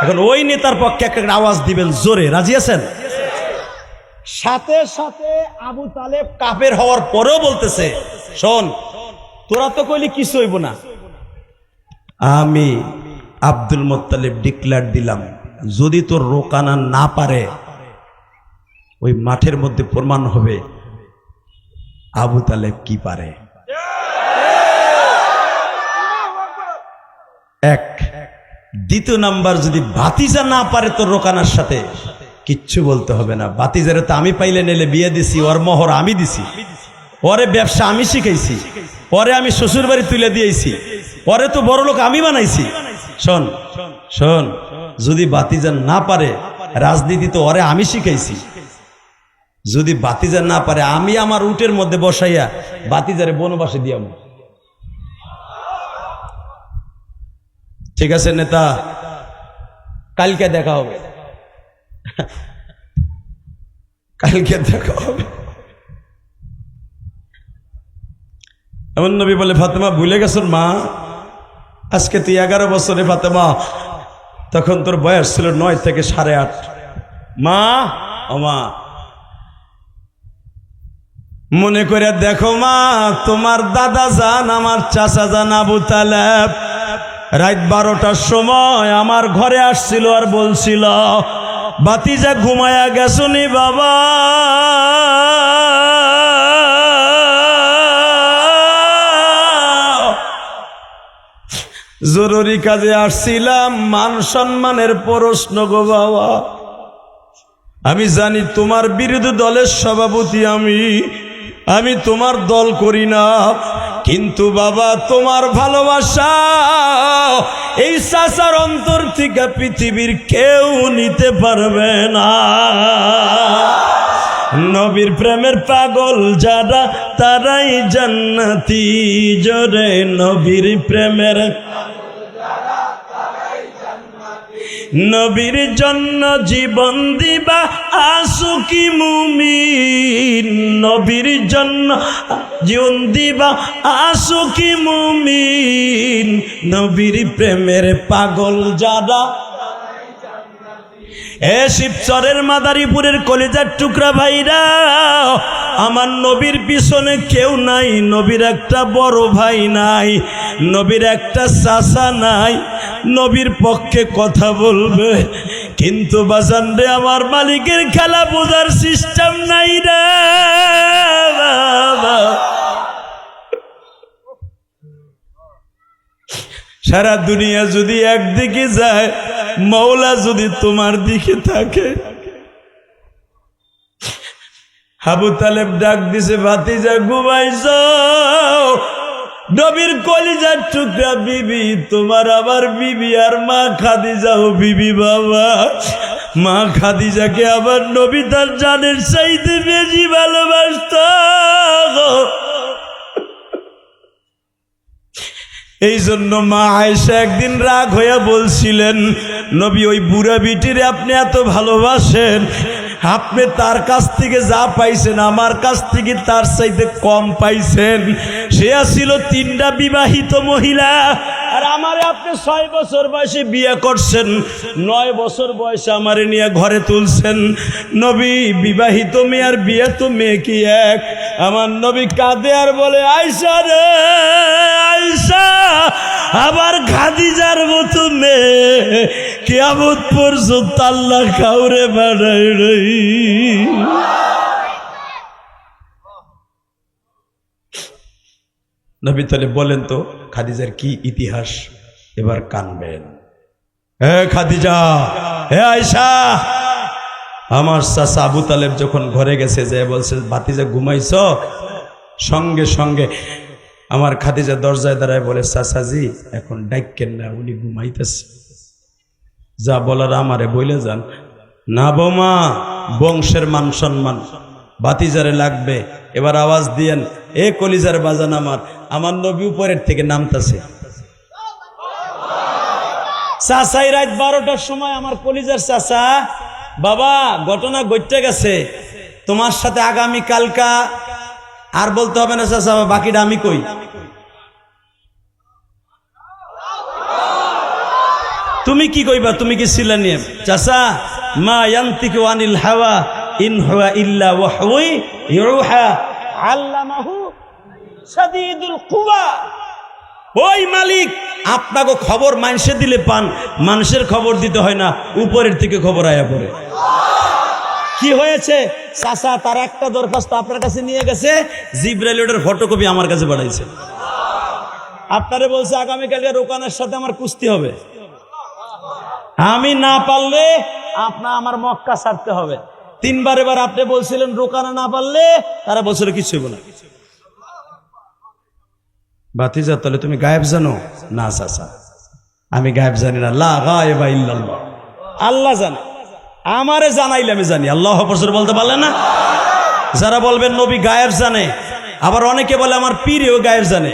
এখন ওই নেতার পক্ষে একটা আওয়াজ দিবেন জোরে, রাজি আছেন? সাথে সাথে আবু তালেব কাফের হওয়ার পরেও বলতেছে, শোন, তোরা তো কইলি কিছু হইব না, আমি আব্দুল মুত্তালিব ডিক্লেয়ার দিলাম, যদি তোর রোকানা না পারে, ওই মাঠের মধ্যে প্রমাণ হবে আবু তালেব কি পারে। 1 দ্বিতীয় নাম্বার, যদি ভাতিজা না পারে তোর রোকানার সাথে, কিচ্ছু বলতে হবে না। ভাতিজারে তো আমি পাইলে নেলে বিয়ে দিছি, ওর মোহর আমি দিছি, ওরে ব্যবসা আমি শিখাইছি, পরে আমি শ্বশুর বাড়ি তুলে দিয়েছি, পরে তো বড় লোক আমি বানাইছি। শোন শোন, যদি ভাতিজা না পারে, রাজনীতি তো ওরে আমি শিখাইছি, যদি ভাতিজা না পারে, আমি আমার উটের মধ্যে বসাইয়া ভাতিজারে বনবাসে দিয়াম। ঠিক আছে নেতা, কালকে দেখা হবে, কালকে দেখা হবে। এমন নবী বলে, ফাতেমা ভুলে গেছর মা, আজকে তুই 11 বছরে ফাতেমা, তখন তোর বয়স ছিল 9 থেকে 8.5। মা, ও মা, মনে করে দেখো মা, তোমার দাদা জান, আমার চাচা জান আবু তালেব রাত 12টার সময় আমার ঘরে আসছিল আর বলছিল, বাতিজা ঘুমায়া গেছনি বাবা, জরুরি কাজে আসছিলাম, মান সম্মানের প্রশ্ন গো বাবা। আমি জানি তোমার বিরোধী দলের সভাপতি আমি তোমার দল করি না, কিন্তু বাবা তোমার ভালোবাসা এই চাচার অন্তর থেকে পৃথিবীর কেউ নিতে পারবে না। নবীর প্রেমের পাগল যারা, তারাই জান্নাতি, জোরে নবীর প্রেমের, নবীর জন্য জীবন দিবা আশুকি মুমিন, নবীর জন্য জীবন দিবা আশুকি মুমিন, নবীর প্রেমের পাগল যারা। শিবচরের মাদারীপুরের কলিজার টুকরা ভাইরা, আমার নবীর পিছনে কেউ নাই, নবীর একটা বড় ভাই নাই, নবীর একটা চাচা নাই, নবীর পক্ষে কথা বলবে, কিন্তু বাজান রে, আমার মালিকের খেলা বোঝার সিস্টেম নাই রে বাবা। সারা দুনিয়া যদি একদিকে যায়, মওলা যদি তোমার দিকে থাকে। আবু তালেব ডাক দিছে, ভাতিজা ঘুমাইছো, নবীর কলিজার টুকরা বিবি, তোমার আবার বিবি আর মা খাদিজাও বিবি বাবা, মা খাদিজাকে আমার নবী তার জানের চাইতে বেশি ভালোবাসত। এই জন্য মা আয়েশা একদিন রাগ হইয়া বলছিলেন, নবী ওই বুড়া বিটিরে আপনি এত ভালোবাসেন, আপনি তার কাছ থেকে যা পাইছেন আমার কাছ থেকে তার চাইতে কম পাইছেন। সে ছিল 3টা বিবাহিত মহিলা, আর আমারে আপনি 6 বছর বয়সে বিয়ে করছেন, 9 বছর বয়সে আমারে নিয়ে ঘরে তুলছেন। নবী বিবাহিত মেয়ে আর বিয়ে তো মেয়ে কি এক? আমার নবী কাঁদে আর বলে, আয়েশা রে আয়েশা, আবার খাদিজার মতো মেয়ে কিয়ামত পর্যন্ত আল্লাহ কাউরে বানায় নাই। নবী তাহলে বলেন তো খাদিজার কি ইতিহাস? এবার কানবেন। হে খাদিজা, হে আয়েশা, আমার চাচা আবু তালেব যখন ঘরে গেছে, যে বলছে ভাতিজা ঘুমাইছ, সঙ্গে সঙ্গে আমার খাদিজা দরজায় দাঁড়ায় বলে, চাচাজি এখন ডাইকেন না, উনি ঘুমাইতেছে, যা বলার আমারে বইলে যান। না বৌমা, বংশের মান সম্মান ভাতিজারে লাগবে, এবার আওয়াজ দিয়েন, এ কলিজার বাজান আমার। আমার নবী উপরের থেকে নামতাছে। চাচাই রাত 12টার সময় আমার কলিজার চাচা, বাবা ঘটনা ঘটে গেছে, তোমার সাথে আগামী কালকা আর বলতে হবে না চাচা, বাকিটা আমি কই। তুমি কি কইবা? তুমি কি ছিলা নিয়ে চাচা? মা ইয়ান্তিকু আনিল হাওয়া ইন হুয়া ইল্লা ওয়াহয়ু ইউহা আল্লামাহু শাদীদুল কুওয়া। ওই মালিক আপনাকে খবর মানুষে দিলে পান, মানুষের খবর দিতে হয় না, উপরের থেকে খবর আয়া পড়ে। কি হয়েছে চাচা? তার একটা দরখাস্ত আপনার কাছে নিয়ে গেছে, জিবরাইল ওটার ফটোকপি আমার কাছে পাঠাইছে। আপনারে বলছে আগামীকালকে রোকানের সাথে আমার কুস্তি হবে, আমি না পারলে আপনার আমার মক্কা ছাড়তে হবে। 3বার এবার আপনি বলছিলেন রোকানা না পারলে, তারা বলছিল কিছু হইব না। ভাতিজা তাহলে তুমি গায়েব জানো? না চাচা, আমি গায়েব জানি না, লা গায়েবা ইল্লাল্লাহ, আল্লাহ জানে, আমারে জানাইলে আমি জানি। আল্লাহ আকবার বলতে পারলেন না? যারা বলবেন নবী গায়েব জানে, আবার অনেকে বলে আমার পীরও গায়েব জানে।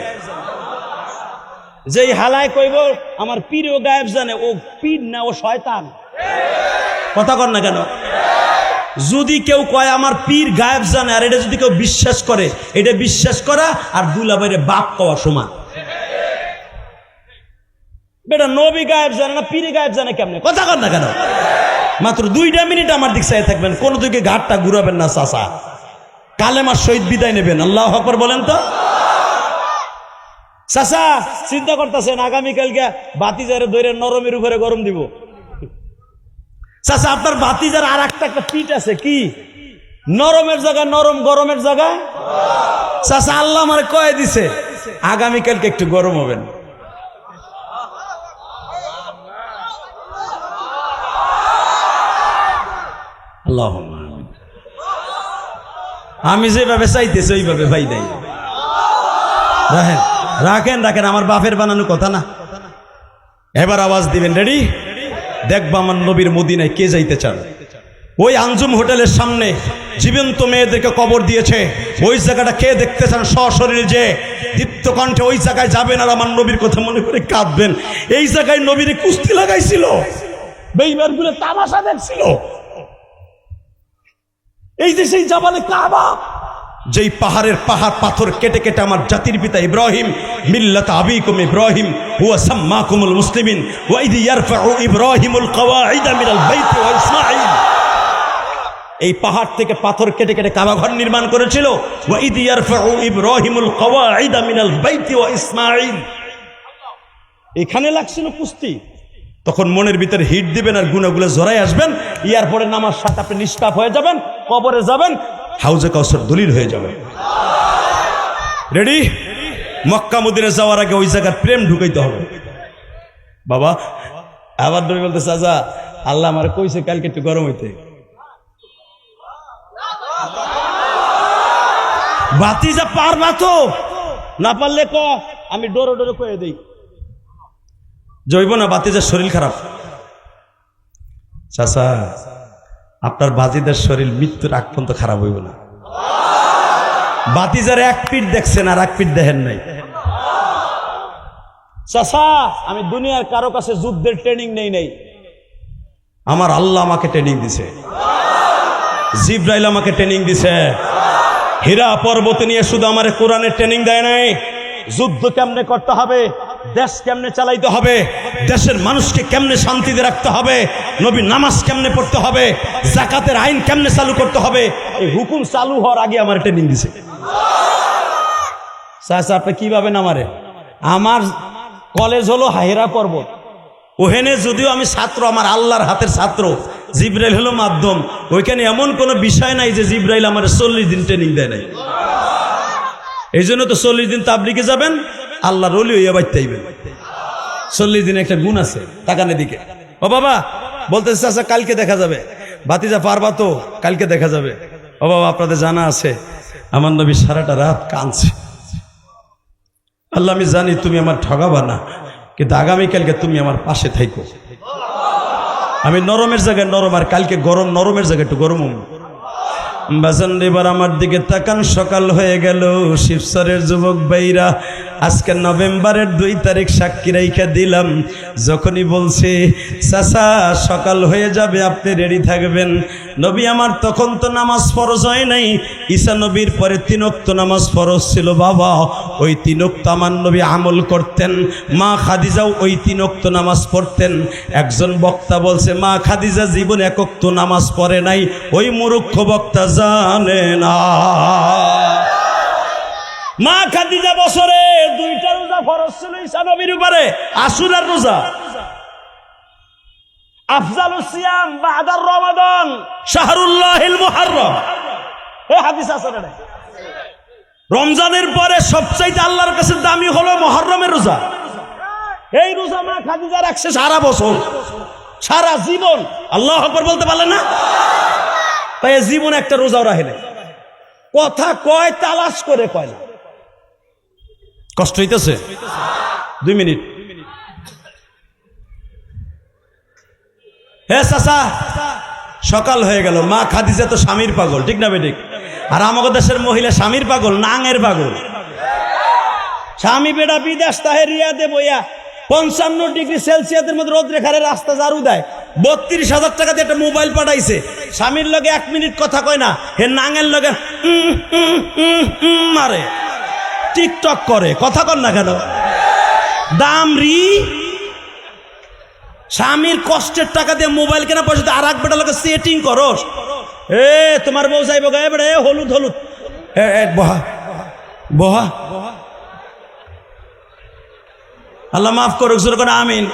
যেই হালায় কইব আমার পীরও গায়েব জানে, ও পীর না, ও শয়তান। কথা কর না কেন? যদি কেউ কয় আমার পীর গায়েব জানে, আর এটা যদি কেউ বিশ্বাস করে, এটা বিশ্বাস করা আর দুলাভাইরে বাপ কওয়া সমান। বেটা নবী গায়েব জানে না, পীর গায়েব জানে কেমনে? কথা কর না কেন? মাত্র 2টা মিনিট আমার দিক চাই থাকবেন, কোন দিকে ঘাটটা ঘুরাবেন না চাচা। কালেমার শহীদ বিদায় নেবেন। আল্লাহু আকবার বলেন তো। চাচা চিন্তা করতেছেন আগামীকালকে ভাতিজারে ধরে নরমের উপরে গরম দিব। চাচা আপনার ভাতিজার আর একটা পিঠ আছে, কি? নরমের জায়গায় নরম, গরমের জায়গায়। চাচা আল্লাহ আমার কয়ে দিছে আগামীকালকে একটু গরম হবেন। আল্লাহ, আমি যেভাবে চাইতেছি ওইভাবে ভাই নাই। রাখেন রাখেন রাখেন, আমার বাপের বানানো কথা না। এবার আওয়াজ দিবেন, রেডি? দেখবা আমার নবীর মদিনায় কে যাইতে চান। ওই আঞ্জুম হোটেলের সামনে জীবন্ত মেয়েদেরকে কবর দিয়েছে, ওই জায়গাটা কে দেখতে চান সশরীরে? যে দীপ্ত কণ্ঠে ওই জায়গায় যাবেন আর আমার নবীর কথা মনে করে কাঁদবেন। এই জায়গায় নবীর কুস্তি লাগাইছিল, বেঈমানগুলো তামাশা দেখছিল। এই যে সেই জাবালে কাবা, যেই পাহাড়ের পাহাড় পাথর কেটে কেটে আমার জাতির পিতা ইব্রাহিম, মিল্লাত আবিকুম ইব্রাহিম হুয়া সাম্মাকুমুল মুসলিমিন ওয়া ইয ইয়ারফাউ ইব্রাহিমুল কওয়াইদা মিনাল বাইতি ওয়া ইসমাঈল, এই পাহাড় থেকে পাথর কেটে কেটে কাবা ঘর নির্মাণ করেছিল। ওয়া ইয ইয়ারফাউ ইব্রাহিমুল কওয়াইদা মিনাল বাইতি ওয়া ইসমাঈল, এখানে লাগছিল কুস্তি। তখন মনের ভিতরে হিট দিবেন আর গুনাহগুলো জড়াই আসবেন। ইয়ার পরে নামাজ সাথে আপনি নিষ্পাপ হয়ে যাবেন, কবরে যাবেন, হাউজে কাউসার দলিল হয়ে যাবে। রেডি? মক্কা মদিনা যাওয়ার আগে ওই জায়গার প্রেম ঢুকাইতে হবে। বাবা আবার নবী বলতে, চাচা আল্লাহ আমার কইছে কালকে একটু গরম হইতে। ভাতিজা পারবা তো? না পারলে ক, আমি ডোরে ডোরে কয়ে দেই। জৈব না, ভাতিজার শরীর খারাপ। চাচা আপনার বাতিজার শরীর মৃত্যুর আগ পর্যন্ত খারাপ হইব না। বাতিজার এক পিঠ দেখছেন আর এক পিঠ দেখেন নাই। চাচা আমি দুনিয়ার কারো কাছে যুদ্ধের ট্রেনিং নেই, আমার আল্লাহ আমাকে ট্রেনিং দিছে, জিব্রাইল আমাকে ট্রেনিং দিছে। হীরা পর্বত নিয়ে শুধু আমার কোরআনের ট্রেনিং দেয় নাই, যুদ্ধ কেমনে করতে হবে, দেশ কেমনে চালাইতে হবে, দেশের মানুষকে কেমনে শান্তিতে রাখতে হবে, নবী নামাজ কেমনে পড়তে হবে, যাকাতের আইন কেমনে চালু করতে হবে, এই হুকুম চালু হওয়ার আগে আমার ট্রেনিং দিছে। চাচা আপনি কি ভাবেন আমারে? আমার কলেজ হলো হীরা পর্বত, ওখানে যদিও আমি ছাত্র, আমার আল্লাহর হাতের ছাত্র, জিব্রাইল হলো মাধ্যম। ওইখানে এমন কোনো বিষয় নাই যে জিব্রাইল আমার 40 দিন ট্রেনিং দেয় নাই। এই জন্য তো 40 দিন তাবলিগে যাবেন, আল্লাহর ওলি হইয়া বাইতে আইবেন। 40 দিন একটা গুণ আছে, তাকানের দিকে। ও বাবা বলতেছে চাচা কালকে দেখা যাবে, ভাতিজা পারবা তো? কালকে দেখা যাবে। ও বাবা আপনাদের জানা আছে আমার নবী সারাটা রাত কাঁদছে, আল্লাহ আমি জানি তুমি আমার ঠগাবা না, কিন্তু আগামীকালকে তুমি আমার পাশে থাইকো। আমি নরমের জায়গায় নরম, আর কালকে গরম, নরমের জায়গায় একটু গরম। বাজান এবার আমার দিকে তাকান, সকাল হয়ে গেল। শিবচরের যুবক ভাইরা আজকে নভেম্বরের 2 তারিখ সাক্ষী রাইখা দিলাম, যখনই বলছে চাচা সকাল হয়ে যাবে আপনি রেডি থাকবেন। নবী আমার তখন তো নামাজ ফরজ হয় নাই, ঈসা নবীর পরে 3 ওয়াক্ত নামাজ ফরজ ছিল বাবা। ওই 3 ওয়াক্ত আমার নবী আমল করতেন, মা খাদিজাও ওই 3 ওয়াক্ত নামাজ পড়তেন। একজন বক্তা বলছে মা খাদিজা জীবন 1 ওয়াক্ত নামাজ পড়ে নাই, ওই মূর্খ বক্তা জানে না। মা খাদিজা বছরে 2টা রোজা ফরজ ছিল ঈসা নবীর উপরে, আশুরার রোজা। আফজালুস সিয়াম বাদার রমাদান শাহরুল্লাহিল মুহাররম, এই হাদিস আছে না? রমজানের পরে সবচাইতে আল্লাহর কাছে দামি হলো মুহররমের রোজা। এই রোজা মা খাদিজা রাখছে সারা বছর, সারা জীবন। আল্লাহু আকবার বলতে পারলেন না? তাই জীবন একটা রোজাও রাখে না। কথা কয় তালাশ করে কয় না। কষ্ট হইতেছে? 2 মিনিট। হে চাচা সকাল হয়ে গেল, মা খাদিজা তো স্বামীর পাগল, ঠিক না বেঠিক? আর আমাদের দেশের মহিলা স্বামীর পাগল, নাঙের পাগল। স্বামী বেটা বিদেশ তাহে রিয়াদে বইয়া 55 ডিগ্রি সেলসিয়াসের মধ্যে রোদ রেখারে রাস্তা ঝাড়ু দেয়, 32,000 টাকা দিয়ে একটা মোবাইল পাঠাইছে, স্বামীর লগে 1 মিনিট কথা কয় না, হে নাঙের লগে মারে, টিকটক করে, কথা কর না কেন? দাম রি স্বামীর কষ্টের টাকা দিয়ে মোবাইল কেনা পয়সা আর এক বেটা লোকে সেটিং করস। এ তোমার বউ যাইব গায়ে বেড়া, হলুদ হলুদ, বহা বহা। আল্লাহ মাফ করুক, জোরে করে আমিন।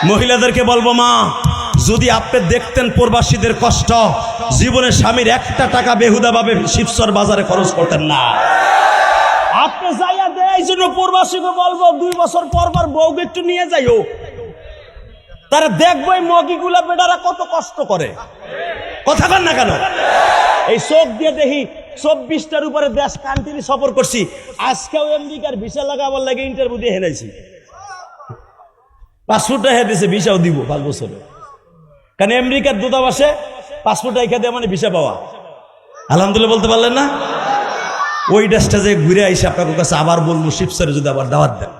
মহিলাদেরকে বলবো মা, যদি আপনি দেখতেন প্রবাসীদের কষ্ট, জীবনে স্বামীর 1টা টাকা বেহুদা ভাবে শিবচর বাজারে খরচ করতেন না। আপনি যাইয়া দেয়, এই জন্য প্রবাসীকে বলবো 2 বছর পর পর বউকে একটু নিয়ে যাইও, তারা দেখবো এই মগিগুলা বেটারা কত কষ্ট করে। কথা বল না কেন? এই চোখ দিয়ে দেখি 24টার উপরে দেশ কান্ট্রি সফর করছি, আজকেও আমেরিকার ভিসা লাগাবার লাগে ইন্টারভিউ দিয়ে হেনাইছি। পাসপোর্টটা হ্যাঁ দিছে, ভিসাও দিব 5 বছরে। কারণ আমেরিকার দূতাবাসে পাসপোর্ট রেখে দেওয়া মানে ভিসা পাওয়া। আলহামদুলিল্লাহ বলতে পারলেন না? ওই দেশটা যে ঘুরে আইসে আপনার কাছে আবার বলবো, শিবচরে যদি আবার দাওয়াত দেন।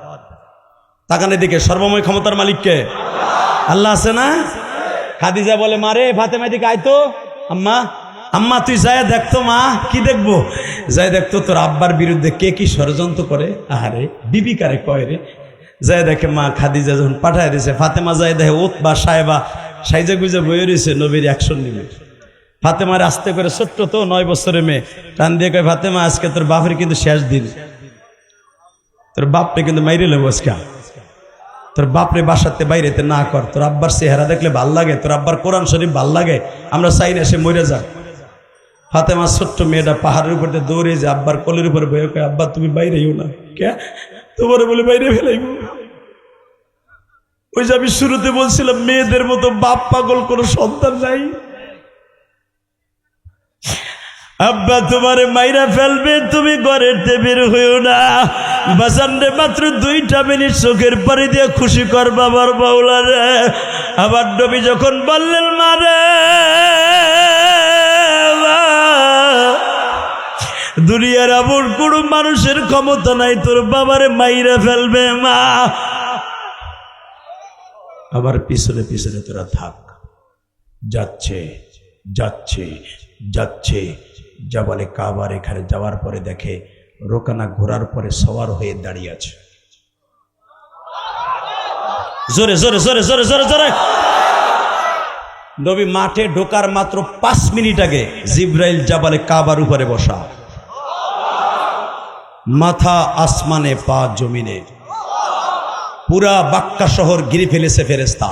তাকানে দিকে সর্বময় ক্ষমতার মালিককে আল্লাহ আছে না? খাদিজা বলে মারে ফাতেমা দিকে আইতো, আম্মা আম্মা তুই যায় দেখতো। মা কি দেখবো? যায় দেখতো তোর আব্বার বিরুদ্ধে কে কি ষড়যন্ত্র করে। আহারে বিবি কারে কয় রে? যায় দেখে মা খাদিজা যখন পাঠায় দিয়েছে, ফাতেমা যায় দেখে উতবা সাহেবা সাইজা গুজা বয়ে রয়েছে, নবীর অ্যাকশন নিবে। ফাতেমার আস্তে করে, ছোট্ট তো 9 বছরের মেয়ে, টান দিয়ে কয় ফাতেমা আজকে তোর বাপের কিন্তু শেষ দিন, তোর বাপরে কিন্তু মাইরে লেবো আজকে, তোর বাপরে বাসাতে বাইরেতে না কর, তোর আব্বার চেহারা দেখলে ভাল লাগে, তোর আব্বার কোরআন শরীফ ভাল লাগে, আমরা চাই না সে মরে যাক। ফাতেমা ছোট্ট মেয়েটা পাহাড়ের উপর দৌড়ে যে আব্বার কোলের উপরে বয়ে কয় আব্বা তুমি বাইরেও না, কে তোমার বলে বাইরে ফেলাইব। ওই যে আমি শুরুতে বলছিলাম মেয়েদের মতো বাপ পাগল কোনো সন্তান নাই। আব্বা তোমারে মাইরা ফেলবে, তুমি ঘরের বের হইও না। বাসানরে মাত্র 2টা মিনিট চোখের পানি দিয়ে খুশি কর বাবার বাউলা রে। আবার নবী যখন বললেন মারে দুনিয়ার এমন কোনো মানুষের ক্ষমতা নাই তোর বাবারে মাইরা ফেলবে মা। আবার পিছনে পিছনে তোরা থাক। যাচ্ছে যাচ্ছে যাচ্ছে, জাবালে কাবার এখানে যাওয়ার পরে দেখে রোকানা ঘোড়ার পরে সওয়ার হয়ে দাঁড়িয়ে আছে। জোরে জোরে জোরে জোরে জোরে জোরে। নবী মাঠে ঢোকার মাত্র 5 মিনিট আগে জিব্রাইল জাবালে কাবার উপরে বসা, মাথা আসমানে পা জমিনে, পুরা বাক্কা শহর ঘিরে ফেলেছে ফেরেশতা।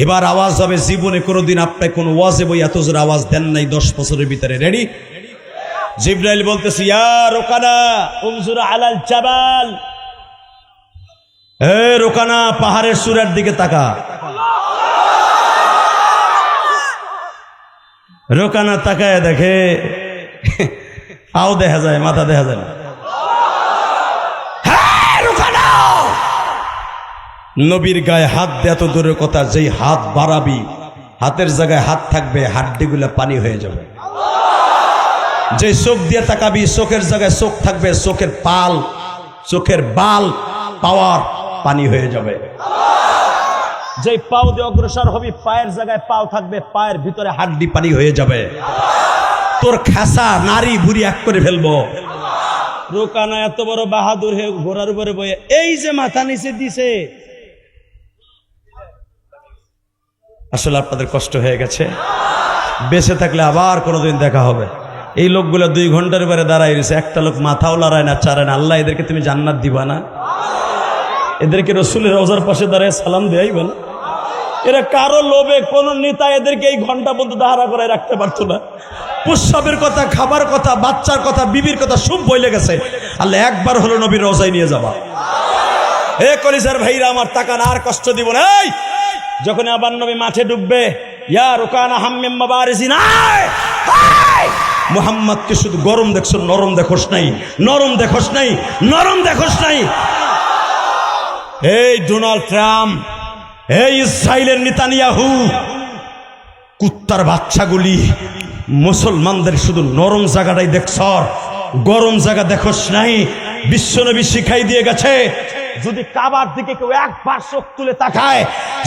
এবার আওয়াজ হবে, জীবনে কোনোদিন আপনার কোন ওয়াজে বই এত জোরে আওয়াজ দেন নাই 10 বছরের ভিতরে। রেডি? জিব্রাইল বলতেছে ইয়া রোকানা উনজুর আলাল জাবাল, এ রোকানা পাহাড়ের চূড়ার দিকে তাকা। রোকানা তাকায় দেখে পাও দেখা যায়, মাথা দেখা যায় না। নবীর গায়ে হাত দেয় এত দূরের কথা, যেই হাত বাড়াবি হাতের জায়গায় হাত থাকবে, হাড্ডিগুলা পানি হয়ে যাবে। যে চোখ দিয়ে তাকাবি চোখের জায়গায় চোখ থাকবে, চোখের পাল চোখের বাল পাওয়ার পানি হয়ে যাবে। যে পাও দিয়ে অগ্রসর হবি পায়ের জায়গায় পাও থাকবে, পায়ের ভিতরে হাড্ডি পানি হয়ে যাবে। তোর খাসা নারী বুড়ি এক করে ফেলবো। রোকানা এত বড় বাহাদুর হয়ে ঘোড়ার উপরে বয়ে এই যে মাথা নিচে দিছে, আসলে আপনাদের কষ্ট হয়ে গেছে। বেঁচে থাকলে আবার কোনোদিন দেখা হবে। এই লোকগুলো 2 ঘন্টার উপরে দাঁড়ায় রয়েছে, একটা লোক মাথাও লড়ায় না, চারায় না। আল্লাহ এদেরকে তুমি জান্নাত দিবা না? এদেরকে রসুলের রওজার পাশে দাঁড়ায় সালাম দেয়াইবেন? এরা কারো লোভে কোন নেতা এদেরকে এই ঘন্টা পর্যন্ত দাঁড়া করায় রাখতে পারতো না। প্রস্রাবের কথা, খাবার কথা, বাচ্চার কথা, বিবির কথা সব বইলে গেছে। আল্লাহ একবার হলো নবীর রওজায় নিয়ে যাবা। হে কলিজার ভাইরা আমার, তাকান, আর কষ্ট দিব না। এই যখন আবার নবী মাঠে ডুববে, ইয়া রোকানা হাম্মিম মাবারিজিন, মুহাম্মদকে শুধু গরম দেখছ, নরম দেখোস নাই, নরম দেখোস নাই, নরম দেখোস নাই। এই ডোনাল্ড ট্রাম্প, এই ইসরায়েলের নেতানিয়াহু, কুত্তার বাচ্চাগুলি মুসলমানদের শুধু নরম জায়গাটাই দেখছ, গরম জায়গা দেখোস নাই। বিশ্বনবী শিখাই দিয়ে গেছে, যদি কাবার দিকে কেউ একবার চোখ তুলে তাকায়,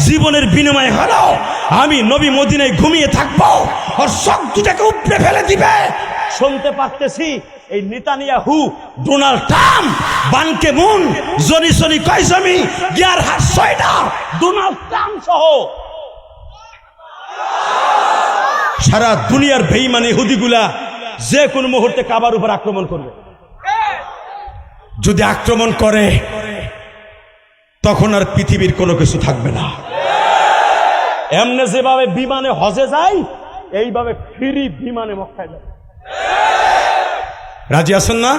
জীবনের বিনিময়ে হলো আমি নবী মদিনায় ঘুমিয়ে থাকবো, আর চোখ দুটাকে উপড়ে ফেলে দিবে। শুনতে পারতেছি এই নেতানিয়াহু, ডোনাল্ড ট্রাম্প, বান Ki Moon, Johnny Sony কয়জমি, gear হাট সয়ডার, ডোনাল্ড ট্রাম্প সহ সারা দুনিয়ার বেঈমান ইহুদিগুলা যে কোনো মুহূর্তে কাবার উপর আক্রমণ করবে। যদি আক্রমণ করে তখন আর পৃথিবীর কোনো কিছু থাকবে না। এমনি যেভাবে বিমানে হজে যায়, এইভাবে ফ্রি বিমানে মক্কায় যায়। রাজি আছেন না?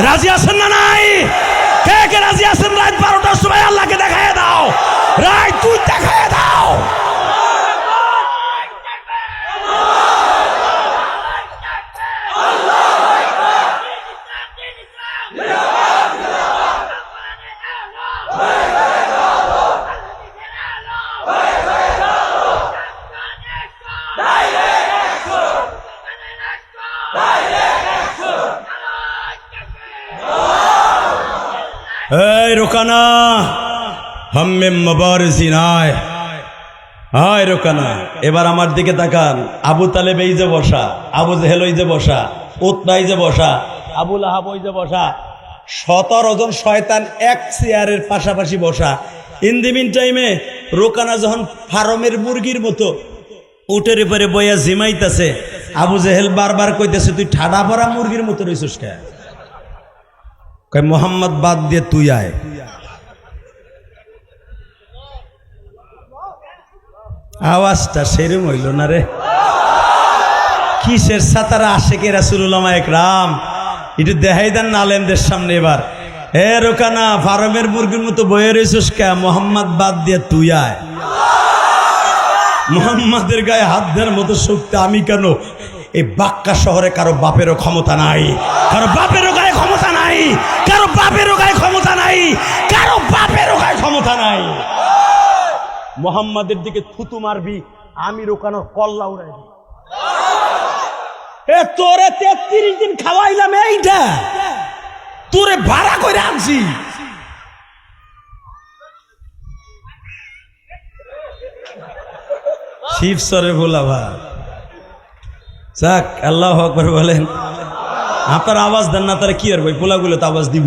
রাজি আছেন না? নাই কে কে রাজি আছেন? রাত 12টার সময় আল্লাহকে দেখায় দাও, রাত 2 দেখায় দাও। এই রোকানা হাম্মিম মাবারিজিন, আয় আয় রোকানা। এবার আমার দিকে তাকান। আবু তালেব এই যে বসা, আবু জেহেল ওই যে বসা, উতবা এই যে বসা, আবু লাহাব ওই যে বসা, 17 জন শয়তান এক চেয়ারের পাশাপাশি বসা। ইন দি মিন টাইমে রোকানা যখন ফার্মের মুরগির মতো উটের উপরে বইয়া জিমাইতেছে, আবু জেহেল বারবার কইতেছে তুই ঠাডা ভরা মুরগির মতো রইছিস কে? কয় মোহাম্মদ বাদ দিয়ে তুই আয়। আওয়াজটা সেরম হইল না রে। কিসের সাতারা আশেকে রাসূলুল্লাহ একরাম, একটু দেখাই দেন না আলেমদের সামনে। এবার হে রোকানা, ফার্মের মুরগির মতো বয়ে রইছিস কে? মোহাম্মদ বাদ দিয়ে তুই আয়। মোহাম্মদের গায়ে হাত দেওয়ার মতো শক্তি আমি কেন? এই বাক্কা শহরে কারো বাপেরও ক্ষমতা নাই, কারো বাপেরও গায়ে ক্ষমতা নাই, কারো বাপেরও গায়ে ক্ষমতা নাই, কারো বাপেরও গায়ে ক্ষমতা নাই। মোহাম্মদের দিকে থুতু মারবি, আমি রোকানোর কল্লা উড়াই দিই। এ তোরে 33 দিন খাওয়াইলাম, এইটা তোরে ভাড়া করে আনছি। শিবসরে ভোলা ভাই যাক, আল্লাহু আকবার বলেন। আপনার আওয়াজ দেন না, তারা কি আর ভাই পোলাগুলো তো আওয়াজ দিব।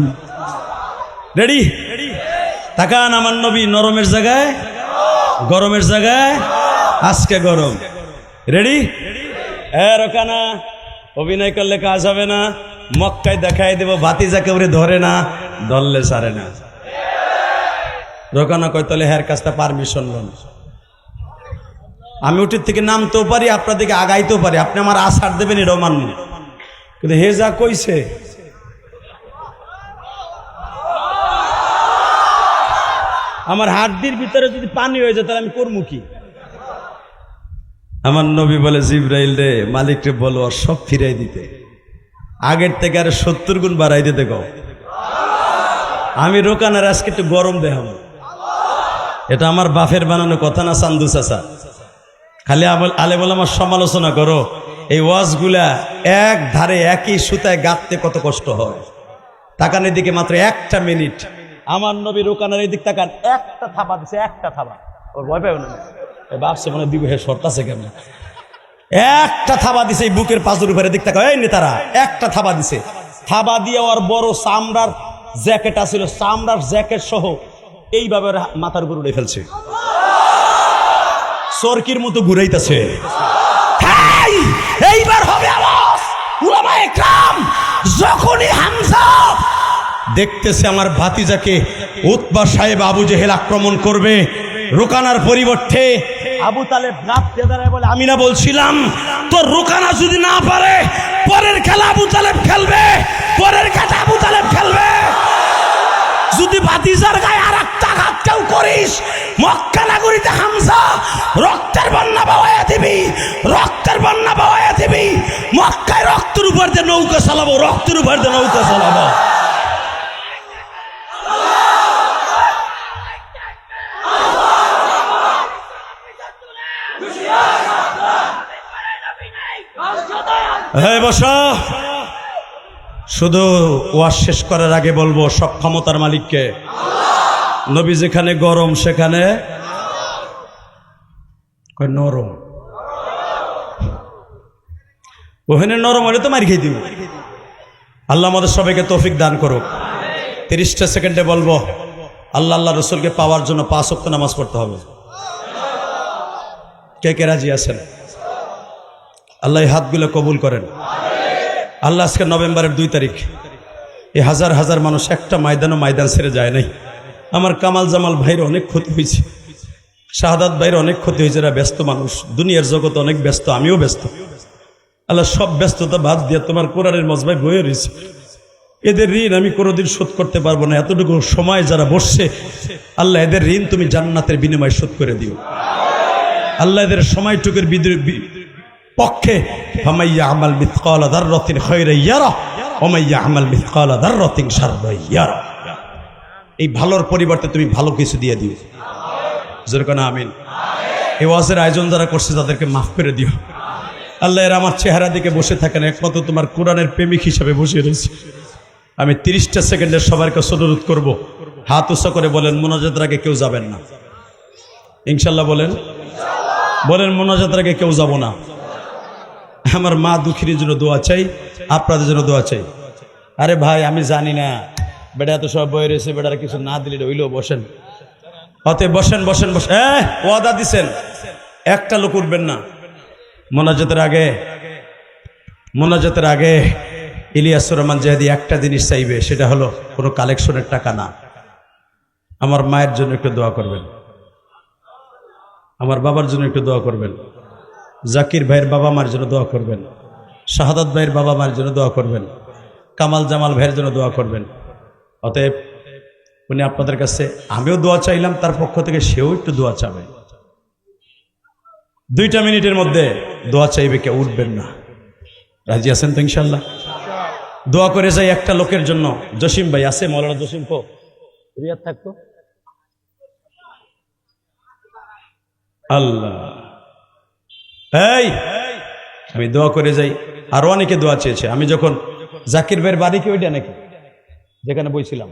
রেডি? তাকান, আমার নবী নরমের জায়গায় গরমের জায়গায় আজকে গরম। রেডি? রোকানা অভিনয় করলে কাজ হবে না, মক্কায় দেখাই দেব ভাতিজাকে ওরে ধরে না, ধরলে সারে না। রোকানা কয় তাহলে হের কাজটা পারমিশন লোন, আমি উঠির থেকে নামতেও পারি, আপনার দিকে আগাইতেও পারি, আপনি আমার আশার দেবেন এটাও মান্য। কিন্তু হে যা কইছে, আমার হাড্ডির ভিতরে যদি পানি হয়ে যায় তাহলে আমি করবো কি? আমার নবী বলে, জিব্রাইল রে, মালিক রে বলো আর সব ফিরাই দিতে, আগের থেকে আর 70 গুণ বাড়াই দিতে কও। আমি রোকানার আজকে একটু গরম দেখাবো। এটা আমার বাফের বানানো কথা না, চান্দু চাচা। খালি আলে বলে আমার সমালোচনা করো, এই ওয়াজগুলা এক ধারে একই সুতায় গাঁথতে কত কষ্ট হয়। তাকানের দিকে মাত্র 1 মিনিট, আমার নবী রোকানার এই দিক তাকান, একটা থাবা দিছে, একটা থাবা। ওর ভয় পাই না, ভাবছে মনে দিব হে শর্ত আছে কেমন, একটা থাবা দিছে এই বুকের পাঁচের উপরে দিক তাকা। এই নেতারা একটা থাবা দিছে, থাবা দিয়ে ওর বড় চামড়ার জ্যাকেট আছিল, চামড়ার জ্যাকেট সহ এইভাবে মাথার উপর উড়ে ফেলছে, চরকির মতো ঘুরাইতেছে। এইবার হবে আওয়াজ। উলামায়ে কেরাম যখনই হামজা দেখতেছে আমার ভাতিজাকে উতবা সাহেব আবু জেহেল আক্রমণ করবে, রোকানার পরিবর্তে আবু তালেব লাফ দিয়ে দাঁড়ায় বলে, আমি না বলছিলাম তোর রোকানা যদি না পারে পরের খেলা আবু তালেব খেলবে, পরের খেলা আবু তালেব খেলবে। যদি ভাতিজার গায়ে আর একটা আঘাত কেউ করিস, মক্কা নগরীতে হামজা রক্তের বন্যা বওয়াইয়া দিবি, রক্তের বন্যা বওয়াইয়া দিবি। মক্কায় রক্তের উপর দিয়ে নৌকা চালাবো, রক্তের উপর দিয়ে নৌকা চালাবো। বসা, শুধু ওয়াজ শেষ করার আগে বলবো সব ক্ষমতার মালিককে। নবী যেখানে গরম সেখানে নরম, ওখানে নরম হলে তো মারি খেয়ে দিব। আল্লাহ আমাদের সবাইকে তৌফিক দান করুক। 30 সেকেন্ডে বলবো, আল্লাহ আল্লাহ রসুলকে পাওয়ার জন্য 5 ওয়াক্ত নামাজ পড়তে হবে। কে কে রাজি আছেন? আল্লাহ এই হাতগুলো কবুল করেন। আল্লাহ আজকে নভেম্বরের 2 তারিখ, এই হাজার হাজার মানুষ একটা ময়দান ছেড়ে যায় নাই। আমার কামাল জামাল ভাইয়ের অনেক ক্ষতি হয়েছে, শাহাদাত ভাইয়ের অনেক ক্ষতি হয়েছে। এরা ব্যস্ত মানুষ, দুনিয়ার জগতে অনেক ব্যস্ত, আমিও ব্যস্ত। আল্লাহ সব ব্যস্ততা বাদ দিয়ে তোমার কোরআনের মজবায় বয়ে রয়েছে। এদের ঋণ আমি কোনোদিন শোধ করতে পারবো না। এতটুকু সময় যারা বসছে, আল্লাহ এদের ঋণ তুমি জান্নাতের বিনিময়ে শোধ করে দিও। আল্লাহ এদের সময়টুকুর পক্ষে ফামাইয়া আমাল মিথকালা যাররাতিন খায়রান ইয়ারা ওয়া মাইয়া আমাল মিথকালা যাররাতিন শাররান ইয়ারা। এই ভালোর পরিবর্তে তুমি ভালো কিছু দিয়ে দিও। জোরে কোন আমিন। এই ওয়াজের আয়োজন যারা করছে তাদেরকে মাফ করে দিও। আল্লাহ এর আমার চেহারা দিকে বসে থাকেন, একমাত্র তোমার কোরআনের প্রেমিক হিসাবে বসে রয়েছে। আমি 30 সেকেন্ডের সবার কাছে অনুরোধ করবো, হাত উঁচা করে বলেন মোনাজাতের আগে কেউ যাবেন না। ইনশাল্লাহ বলেন, বলেন মোনাজাতের আগে কেউ যাব না। আমার মা দুঃখীর জন্য দোয়া চাই, আপনাদের জন্য দোয়া চাই। আরে ভাই আমি জানি না বেটা এত সব বয়ে রয়েছে, বেটার কিছু না দিলে হইলেও বসেন, অতএব বসেন বসেন বসেন। ওয়াদা দিছেন একটা লোক উঠবেন না। মোনাজাতের আগে ইলিয়াসুর রহমান জাহেদি একটা জিনিস চাইবে, সেটা হলো কোনো কালেকশনের টাকা না। আমার মায়ের জন্য একটু দোয়া করবেন, আমার বাবার জন্য একটু দোয়া করবেন, জাকির ভাইয়ের বাবা মার জন্য দোয়া করবেন, শাহাদাত ভাইয়ের বাবা মার জন্য দোয়া করবেন, কামাল জামাল ভাইয়ের জন্য দোয়া করবেন। অতএব উনি আপনাদের কাছে, আমিও দোয়া চাইলাম তার পক্ষ থেকে, সেও একটু দোয়া চাবে। 2 মিনিটের মধ্যে দোয়া চাইবে, কেউ উঠবেন না। রাজি আছেন তো ইনশাল্লাহ? দোয়া করে যাই একটা লোকের জন্য। জসিম ভাই আছে? মৌলানা জসিম কো রিয়াদ থাকতো। আল্লাহ, এই আমি দোয়া করে যাই। আরো অনেকে দোয়া চেয়েছে। আমি যখন জাকির ভাইয়ের বাড়ি কি ওইটা নাকি যেখানে বইছিলাম,